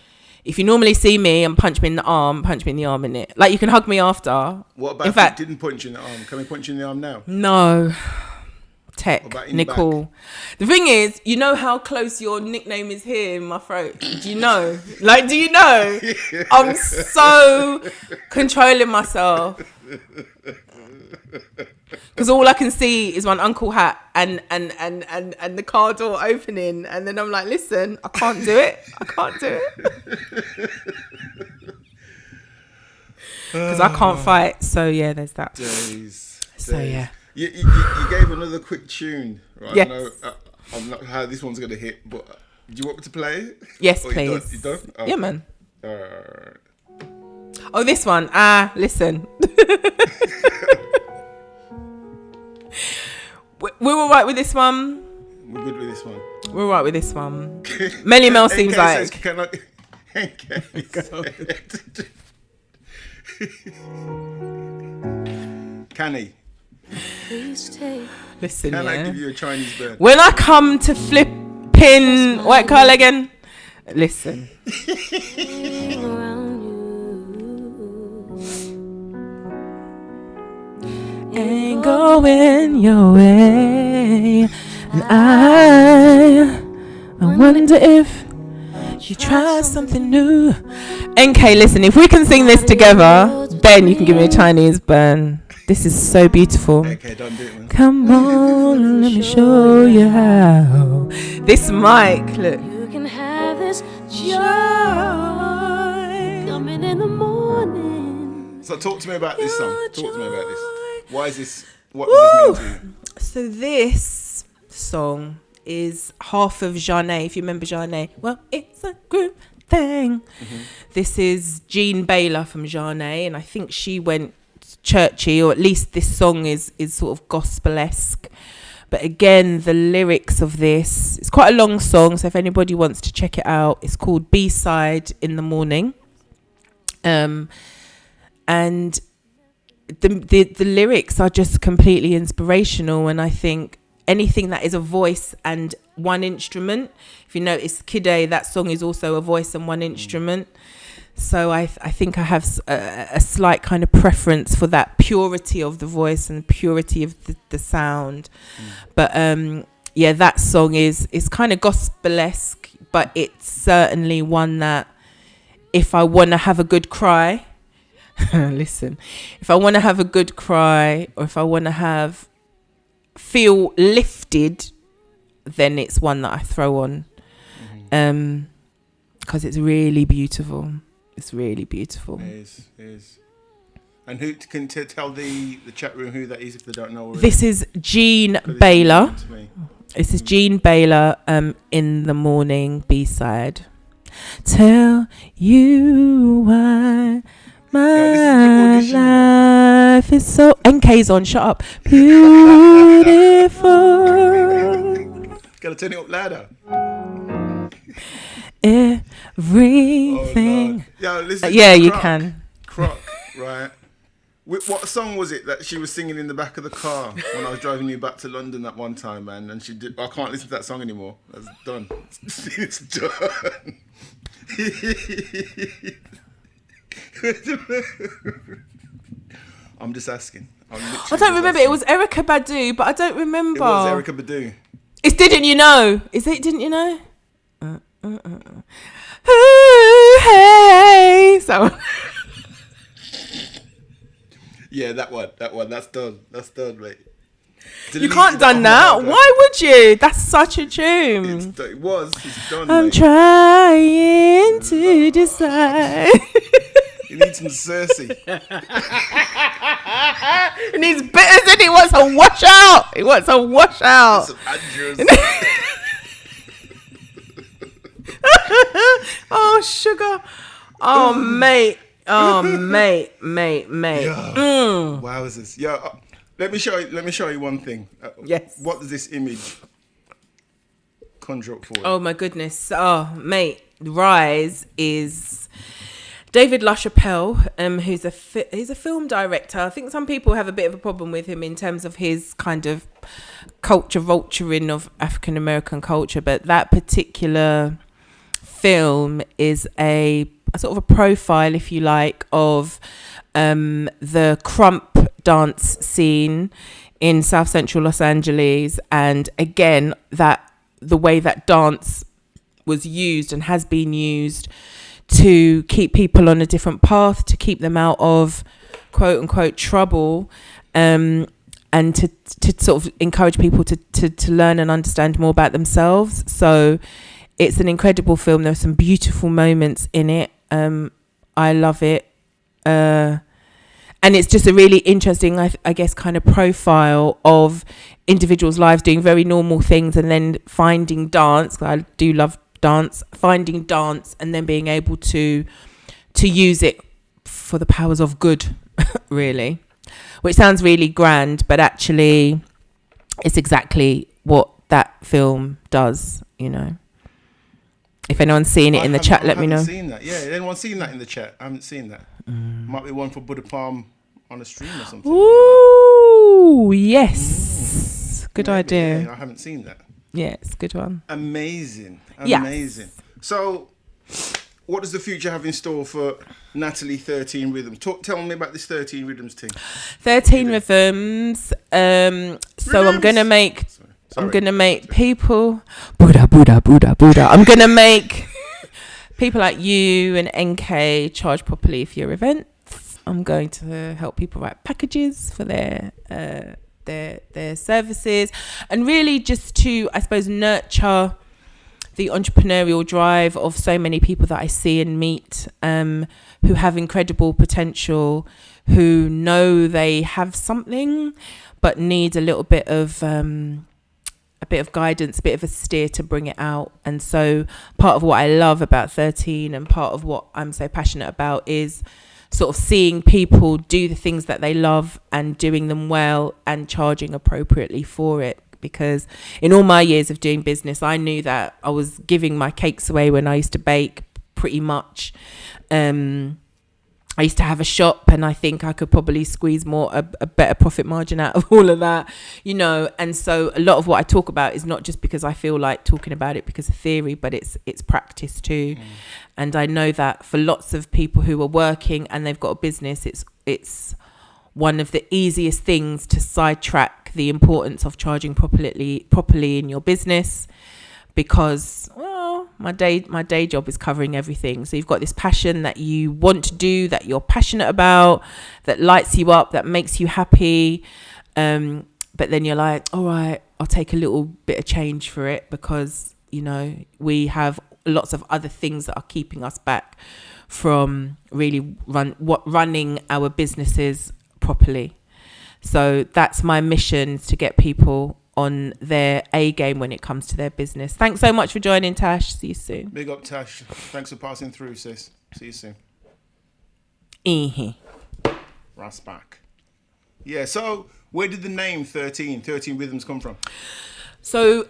if you normally see me and punch me in the arm in it. Like you can hug me after. What about if I didn't punch you in the arm? Can we punch you in the arm now? No. Tech, Nicole. The thing is, you know how close your nickname is here in my throat? Do you know? Like, do you know? I'm so controlling myself. Because all I can see is one uncle hat and the car door opening, and then I'm like, listen, I can't do it. Because I can't fight. So yeah, there's that. Days. So yeah. You gave another quick tune, right? Yes. I know I'm not how this one's gonna hit, but do you want me to play it? Yes, please. You done? Oh. Yeah, man. Alright. Oh, this one. Listen. We're all right with this one. We're good with this one. We're all right with this one. Melly Mel seems like. Can he? Listen, Can I give you a Chinese bird? When I come to flipping white girl again, listen. Ain't going your way, and I wonder if you try something new. NK, listen, if we can sing this together, then you can give me a Chinese burn. This is so beautiful. Okay, don't do it, man. Come on, let me show you how. This mic, look. You can have this joy coming in the morning. So talk to me about this song. Talk to me about this. Why is this? What does this mean to you? So this song is half of Jeanne. If you remember Jeanne, well, it's a group thing. Mm-hmm. This is Jean Baylor from Jeanne, and I think she went churchy, or at least this song is sort of gospel-esque. But again, the lyrics of this, it's quite a long song, so if anybody wants to check it out, it's called B-Side in the Morning. And the lyrics are just completely inspirational, and I think anything that is a voice and one instrument, if you notice Kide, that song is also a voice and one instrument. So I think I have a slight kind of preference for that purity of the voice and purity of the sound. But yeah, that song is kind of gospel-esque, but it's certainly one that if I want to have a good cry, listen, if I want to have a good cry, or if I want to feel lifted, then it's one that I throw on, because it's really beautiful. It's really beautiful. It is. And who can tell the chat room who that is if they don't know already? This is Jean Baylor. This is Jean Baylor, In the Morning, B-side. Tell you why my life is so... NK's on, shut up. Beautiful. Gotta turn it up louder. Everything. Oh, no. Yo, listen, yeah, you can. Croc, right? What song was it that she was singing in the back of the car when I was driving you back to London that one time, man? And she did. I can't listen to that song anymore. That's done. It's done. I'm just asking. I don't remember. It was Erykah Badu, but I don't remember. It was Erykah Badu. It's Didn't You Know? Is it Didn't You Know? Ooh, hey. So. Yeah, that one. That's done. That's done, mate. You can't done that. Why would you? That's such a tune. It's done. I'm mate. trying to decide. You need some Cersei. It needs bitters and he wants a wash out. Some Andrews. Oh, sugar. Oh, mate. Mate. Yeah. Wow, is this? Yeah. Let me show you one thing. Yes. What does this image conjure up for you? Oh my goodness. Oh, mate. Rise is David LaChapelle, who's he's a film director. I think some people have a bit of a problem with him in terms of his kind of culture vulturing of African American culture, but that particular film is a sort of a profile, if you like, of the crump dance scene in South Central Los Angeles, and again that the way that dance was used and has been used to keep people on a different path, to keep them out of quote unquote trouble, and to sort of encourage people to learn and understand more about themselves. So it's an incredible film. There are some beautiful moments in it. I love it. And it's just a really interesting, I guess, kind of profile of individuals' lives doing very normal things and then finding dance. I do love dance. Finding dance and then being able to use it for the powers of good, really. Which sounds really grand, but actually it's exactly what that film does, you know. If anyone's seen it in the chat, let me know. I haven't seen that. Yeah, anyone seen that in the chat? I haven't seen that. Might be one for Buddha Palm on a stream or something. Ooh, yes. Good idea. Yeah, I haven't seen that. Yeah, it's a good one. Amazing. Yes. So, what does the future have in store for Natalie 13 Rhythms? Tell me about this 13 Rhythms thing. 13 Rhythms. So I'm going to make... I'm going to make people... Buddha. I'm going to make people like you and NK charge properly for your events. I'm going to help people write packages for their services, and really just to, I suppose, nurture the entrepreneurial drive of so many people that I see and meet, who have incredible potential, who know they have something but need a little bit of guidance, a bit of a steer to bring it out. And so part of what I love about 13 and part of what I'm so passionate about is sort of seeing people do the things that they love and doing them well and charging appropriately for it. Because in all my years of doing business, I knew that I was giving my cakes away when I used to bake, pretty much. I used to have a shop, and I think I could probably squeeze a better profit margin out of all of that, you know. And so a lot of what I talk about is not just because I feel like talking about it because of theory, but it's practice too. And I know that for lots of people who are working and they've got a business, it's one of the easiest things to sidetrack the importance of charging properly in your business, because, well, my day job is covering everything. So you've got this passion that you want to do, that you're passionate about, that lights you up, that makes you happy. But then you're like, all right, I'll take a little bit of change for it, because, you know, we have lots of other things that are keeping us back from really running our businesses properly. So that's my mission, to get people on their A game when it comes to their business. Thanks so much for joining, Tash. See you soon. Big up, Tash. Thanks for passing through, sis. See you soon. Right back. Yeah, so where did the name 13 Rhythms come from? So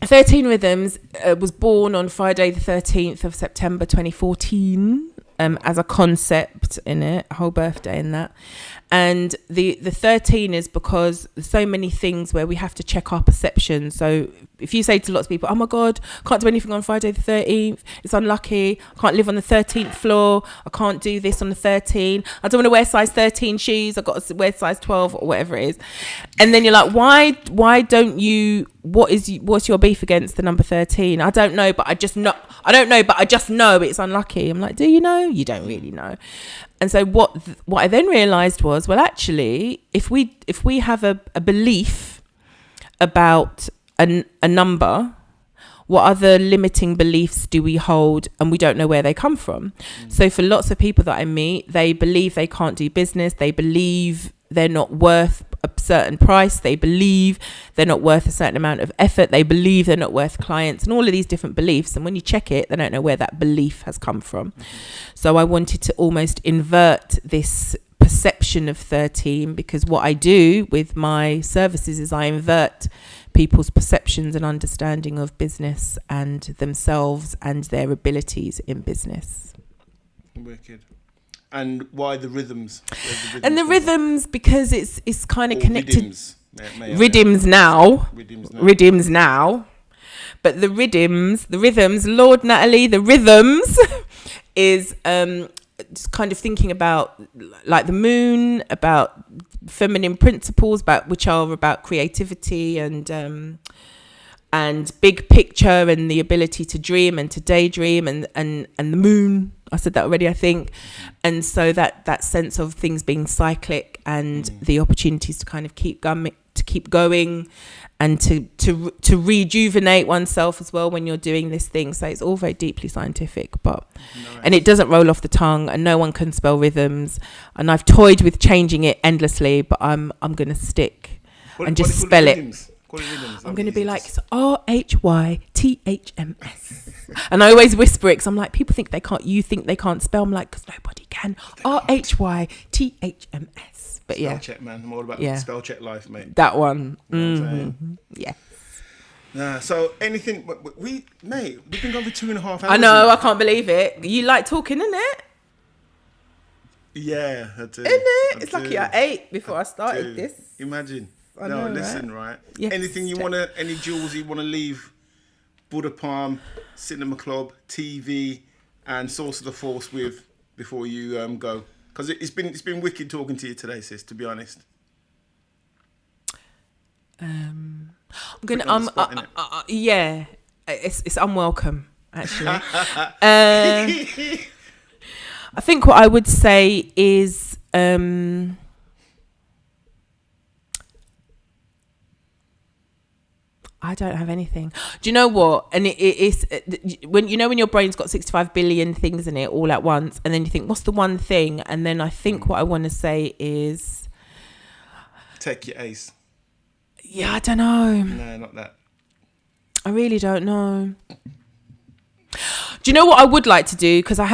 13 Rhythms was born on Friday the 13th of September 2014. as a concept in it, a whole birthday in that. And the 13 is because there's so many things where we have to check our perception. So if you say to lots of people, oh my God, can't do anything on Friday the 13th, it's unlucky, I can't live on the 13th floor, I can't do this on the 13th, I don't want to wear size 13 shoes, I've got to wear size 12 or whatever it is. And then you're like, why don't you, what's your beef against the number 13? I don't know, but I just know it's unlucky. I'm like, do you know? You don't really know. And so what I then realized was, well, actually, if we have a belief about a number, what other limiting beliefs do we hold, and we don't know where they come from? So for lots of people that I meet, they believe they can't do business, they believe they're not worth a certain price, they believe they're not worth a certain amount of effort, they believe they're not worth clients, and all of these different beliefs. And when you check it, they don't know where that belief has come from. So I wanted to almost invert this perception of 13, because what I do with my services is I invert people's perceptions and understanding of business and themselves and their abilities in business. Wicked. And why the rhythms? And the rhythms, because it's kind of connected. Rhythms now. But the rhythms, Lord Natalie, the rhythms is just kind of thinking about like the moon, about feminine principles, which are about creativity and big picture and the ability to dream and to daydream and the moon. I said that already, I think. And so that sense of things being cyclic and the opportunities to kind of keep going and to rejuvenate oneself as well when you're doing this thing. So it's all very deeply scientific, and it doesn't roll off the tongue, and no one can spell rhythms. And I've toyed with changing it endlessly, but I'm going to stick and just spell it. I'm going to be like, it's RHYTHMS. And I always whisper it because I'm like, people think they can't, you think they can't spell. I'm like, because nobody can. RHYTHMS. But yeah. Spell check, man. I'm all about the spell check life, mate. That one. You know what I'm Yes. So anything, we've been going for 2.5 hours. I know, I can't believe it. You like talking, isn't it? Yeah, I do. Isn't it? It's lucky I ate before I started this. Imagine. I know, listen, right? Yes. Anything you any jewels you want to leave Buddha Palm Cinema Club, TV, and Source of the Force with before you go? Because it's been wicked talking to you today, sis. To be honest. I'm gonna yeah, it's unwelcome actually. I think what I would say is I don't have anything. Do you know what? And it's when your brain's got 65 billion things in it all at once, and then you think, what's the one thing? And then I think what I want to say is, take your ace. Yeah, I don't know. No, not that. I really don't know. Do you know what I would like to do? Because I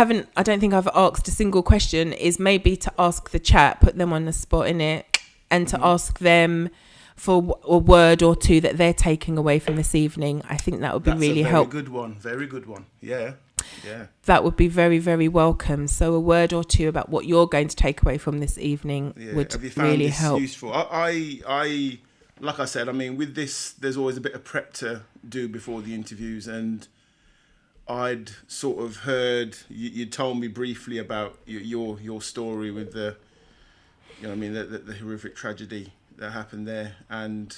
don't think I've asked a single question, is maybe to ask the chat, put them on the spot in it, and to ask them for a word or two that they're taking away from this evening. I think that would be really helpful. Very good one. Yeah. That would be very, very welcome. So a word or two about what you're going to take away from this evening would have you found really this help. Useful? I like I said, I mean, with this, there's always a bit of prep to do before the interviews, and I'd sort of heard you told me briefly about your story with the the horrific tragedy that happened there, and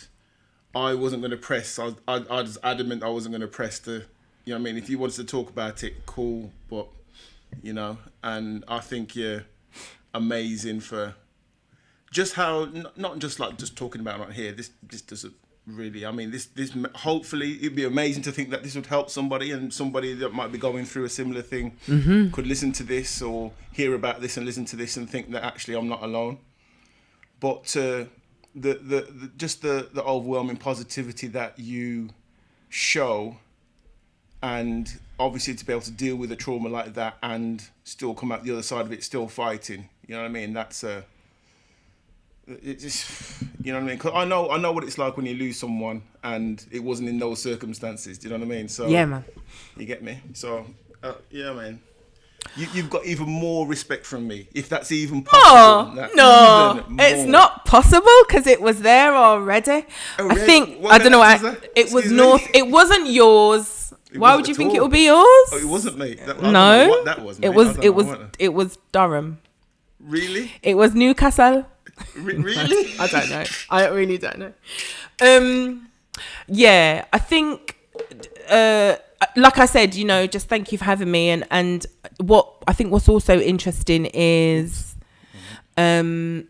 I wasn't going to press. I was adamant I wasn't going to press the, if you wanted to talk about it, cool, but and I think you're amazing for just how not just like just talking about it here. This doesn't really. I mean, this hopefully it'd be amazing to think that this would help somebody, and somebody that might be going through a similar thing could listen to this or hear about this and listen to this and think that actually I'm not alone. But the overwhelming positivity that you show, and obviously to be able to deal with a trauma like that and still come out the other side of it, still fighting. You know what I mean? That's it just, you know what I mean? 'Cause I know what it's like when you lose someone and it wasn't in those circumstances. Do you know what I mean? So yeah, man. You get me? So yeah, man. you've got even more respect from me, if that's even possible. Oh, no, it's not possible because it was there already. I think, I don't know why, it was North, it wasn't yours. Why would you think it would be yours? Oh, it wasn't me. I don't know what that was, mate. It was Durham. Really? It was Newcastle. Really? I don't know. I really don't know. Yeah, I think, like I said, you know, just thank you for having me. And what I think what's also interesting is that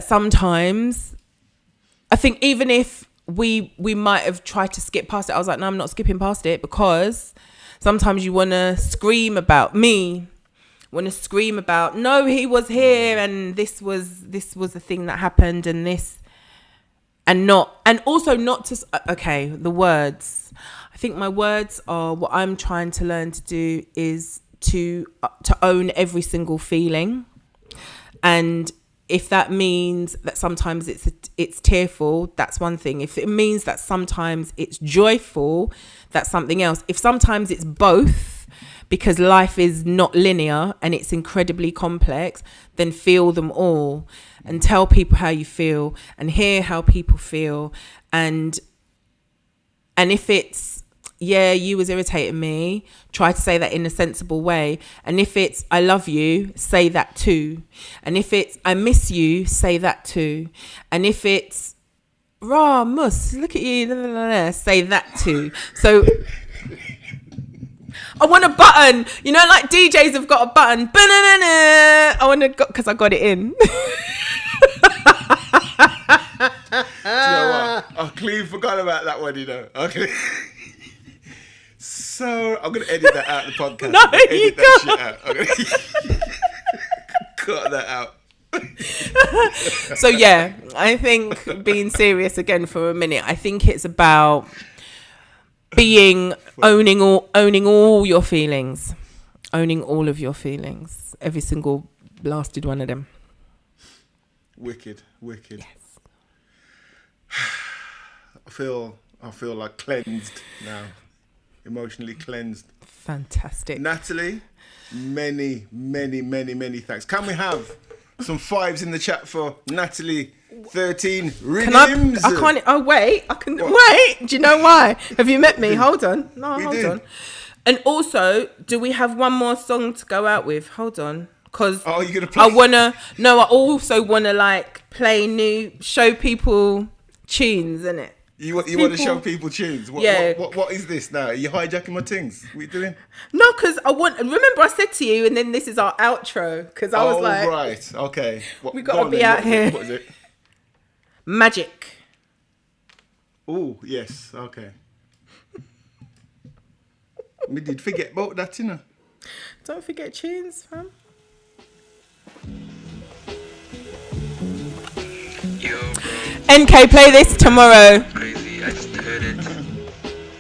sometimes I think even if we might have tried to skip past it, I was like, no, I'm not skipping past it, because sometimes you want to scream about me. Want to scream about, no, he was here and this was the thing that happened and this, and also not to, okay, the words. I think my words are, what I'm trying to learn to do is to own every single feeling. And if that means that sometimes it's tearful, that's one thing. If it means that sometimes it's joyful, that's something else. If sometimes it's both, because life is not linear and it's incredibly complex, then feel them all and tell people how you feel and hear how people feel. And if it's, yeah, you was irritating me, try to say that in a sensible way. And if it's, I love you, say that too. And if it's, I miss you, say that too. And if it's, rah, mus, look at you, say that too. So I want a button, you know, like DJs have got a button. I want to, because I got it in. Do you know what? I clearly forgot about that one, you know. Okay. So I'm going to edit that out of the podcast. No, you that shit out. I'm gonna cut that out. So yeah, I think, being serious again for a minute, I think it's about owning all your feelings, owning all of your feelings, every single blasted one of them. Wicked. Yes. I feel like cleansed now, emotionally cleansed. Fantastic. Natalie, many thanks. Can we have some fives in the chat for Natalie 13 Rhythms? I can't. Oh wait, I can. What? Wait. Do you know why? Have you met me? Hold on. No, hold on. And also, do we have one more song to go out with? Hold on, because you're gonna play? I also wanna like show people tunes, innit? You want to show people tunes? What is this now? Are you hijacking my things? What are you doing? No, because remember I said to you, and then this is our outro, because I was like, right, okay. We got to be out here. What is it? Magic. Oh, yes, okay. We did forget about that, you know. Don't forget tunes, fam. NK, play this tomorrow. Crazy, I just heard it and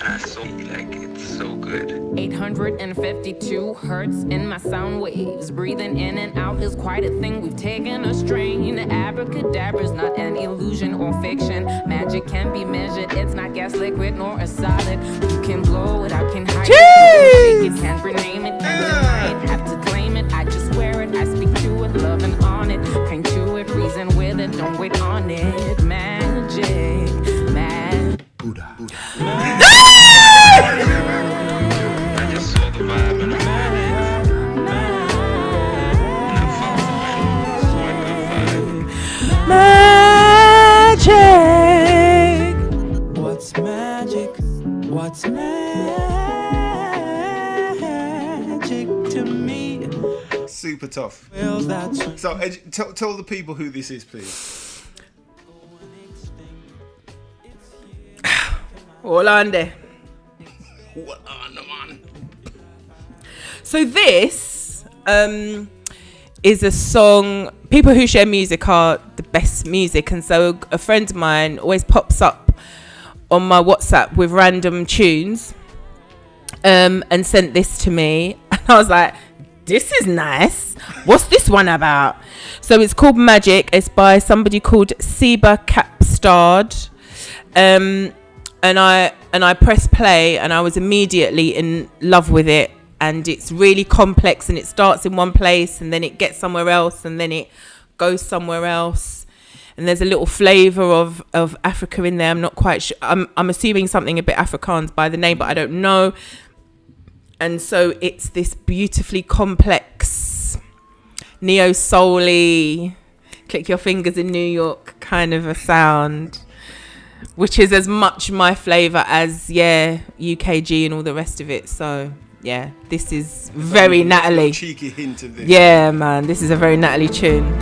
I saw like it's so good. 852 hertz in my sound waves. Breathing in and out is quite a thing. We've taken a strain. Abracadabra's not an illusion or fiction. Magic can be measured. It's not gas, liquid, nor a solid. You can blow it, I can hide it. You can't rename it, can't deny it, have to claim it. I just wear it, I speak to it, loving on it. Can't chew it, reason with it, don't wait on it. Magic, Buddha. I just saw the vibe and I heard it. And I felt it, man. It's like a vibe. Magic. What's magic? What's magic to me? Super tough. Well, that's So, tell the people who this is, please. Orlando. What on the man? So this is a song. People who share music are the best music, and so a friend of mine always pops up on my WhatsApp with random tunes, and sent this to me, and I was like, "This is nice. What's this one about?" So it's called Magic. It's by somebody called Seba Capstard, and I pressed play, and I was immediately in love with it. and it's really complex, and it starts in one place and then it gets somewhere else and then it goes somewhere else, and there's a little flavour of Africa in there. I'm not quite sure. I'm assuming something a bit Afrikaans by the name, but I don't know. And so it's this beautifully complex neo-soul-y, click your fingers in New York kind of a sound, which is as much my flavour as UKG and all the rest of it. So yeah, this is very Natalie. Cheeky hint of this. Yeah, man, this is a very Natalie tune.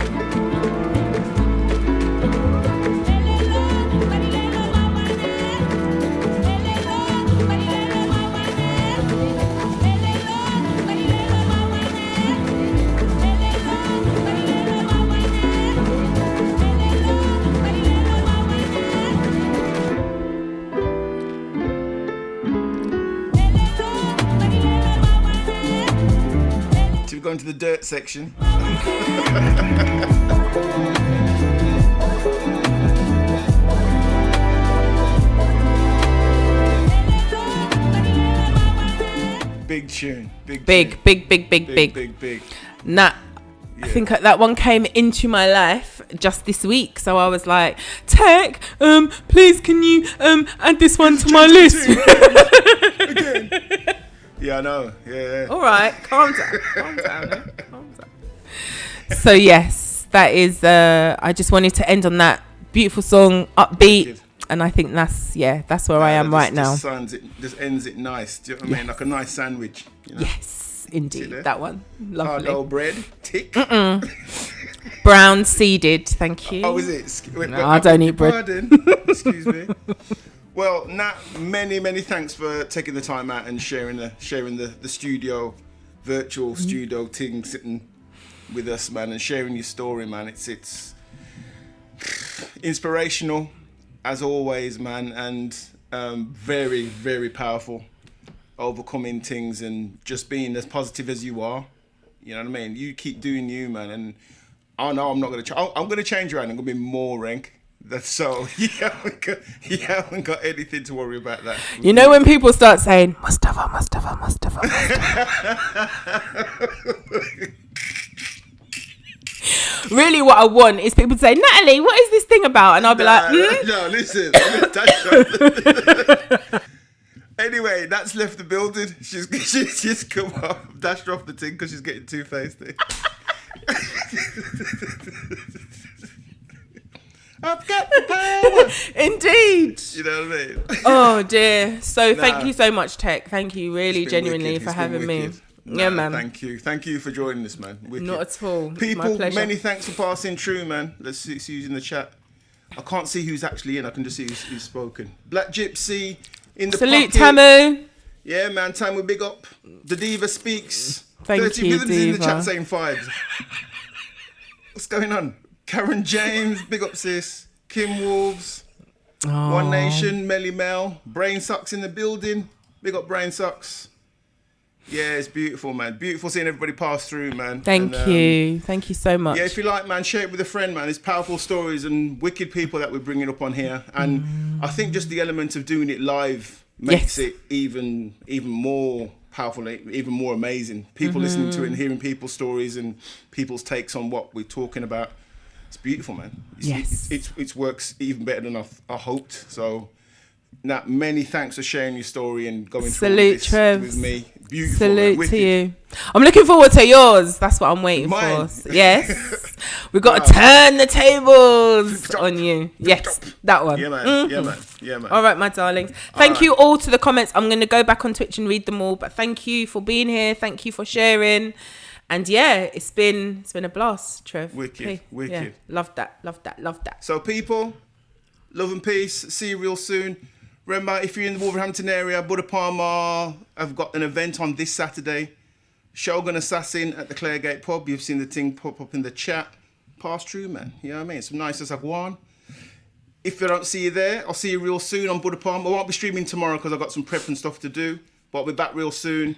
Going to the dirt section. Big tune. Big. Nat, I think that one came into my life just this week, so I was like, Tech, please can you add this one to my list? Again. Yeah, I know. Yeah. All right, calm down. So yes, that is. I just wanted to end on that beautiful song, upbeat, and I think that's where I am right now. Just ends it nice. Do you know what I mean? Like a nice sandwich. You know? Yes, indeed, that one. Lovely. Hard old bread, tick. Brown seeded. Thank you. Oh, is it? Wait, no, I don't eat bread. Excuse me. Well, Nat, many thanks for taking the time out and sharing the studio, virtual studio thing, sitting with us, man, and sharing your story, man. It's inspirational, as always, man, and very, very powerful, overcoming things and just being as positive as you are. You know what I mean? You keep doing you, man, and I know I'm not going to I'm going to change around. I'm going to be more rank. That's so you haven't got anything to worry about that. You know when people start saying Mustafa. Really, what I want is people to say, Natalie, what is this thing about? And I'll be No, listen. Anyway, that's left the building. She's come off, dashed her off the thing because she's getting two-faced. I've got the power. Indeed. You know what I mean? Oh dear. So thank you so much, Tech. Thank you really genuinely wicked. for having me. Nah, yeah, man. Thank you for joining us, man. Wicked. Not at all. People, my pleasure. many thanks for passing through, man. Let's see who's in the chat. I can't see who's actually in. I can just see who's spoken. Black Gypsy in the salute, pocket. Tamu. Yeah, man. Tamu, big up. The Diva speaks. Thank 30 you, rhythms Diva. in the chat saying 5. What's going on? Karen James, big up sis. Kim Wolves, One Nation, Melly Mel, Brain Sucks in the building. Big up Brain Sucks. Yeah, it's beautiful, man. Beautiful seeing everybody pass through, man. Thank you so much. Yeah, if you like, man, share it with a friend, man. It's powerful stories and wicked people that we're bringing up on here. And I think just the element of doing it live makes it even more powerful, even more amazing. People listening to it and hearing people's stories and people's takes on what we're talking about. It's beautiful, man. It works even better than I hoped. So, Nat, many thanks for sharing your story and going through this with me. Beautiful. Salute to you. I'm looking forward to yours. That's what I'm waiting for. Yes. We've got to turn the tables on you. Yes, that one. Yeah, man. Yeah, man. All right, my darlings. Thank you all to the comments. I'm going to go back on Twitch and read them all. But thank you for being here. Thank you for sharing. And yeah, it's been a blast, Trev. Wicked. Yeah, love that. So people, love and peace. See you real soon. Remember, if you're in the Wolverhampton area, Buddha Palmer, I've got an event on this Saturday. Shogun Assassin at the Claregate pub. You've seen the thing pop up in the chat. Pass through, man. You know what I mean? Some nice as I've won. If I don't see you there, I'll see you real soon on Buddha Palmer. I won't be streaming tomorrow because I've got some prep and stuff to do. But I'll be back real soon.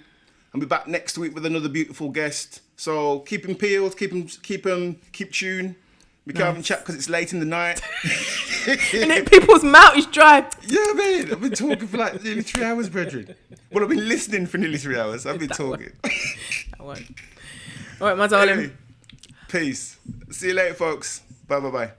I'll be back next week with another beautiful guest. So keep them peeled, keep tuned. We can't even chat because it's late in the night. And then people's mouth is dry. Yeah, man. I've been talking for like nearly 3 hours, brethren. Well, I've been listening for nearly 3 hours. I've been talking. That one. All right, my darling. Anyway, peace. See you later, folks. Bye.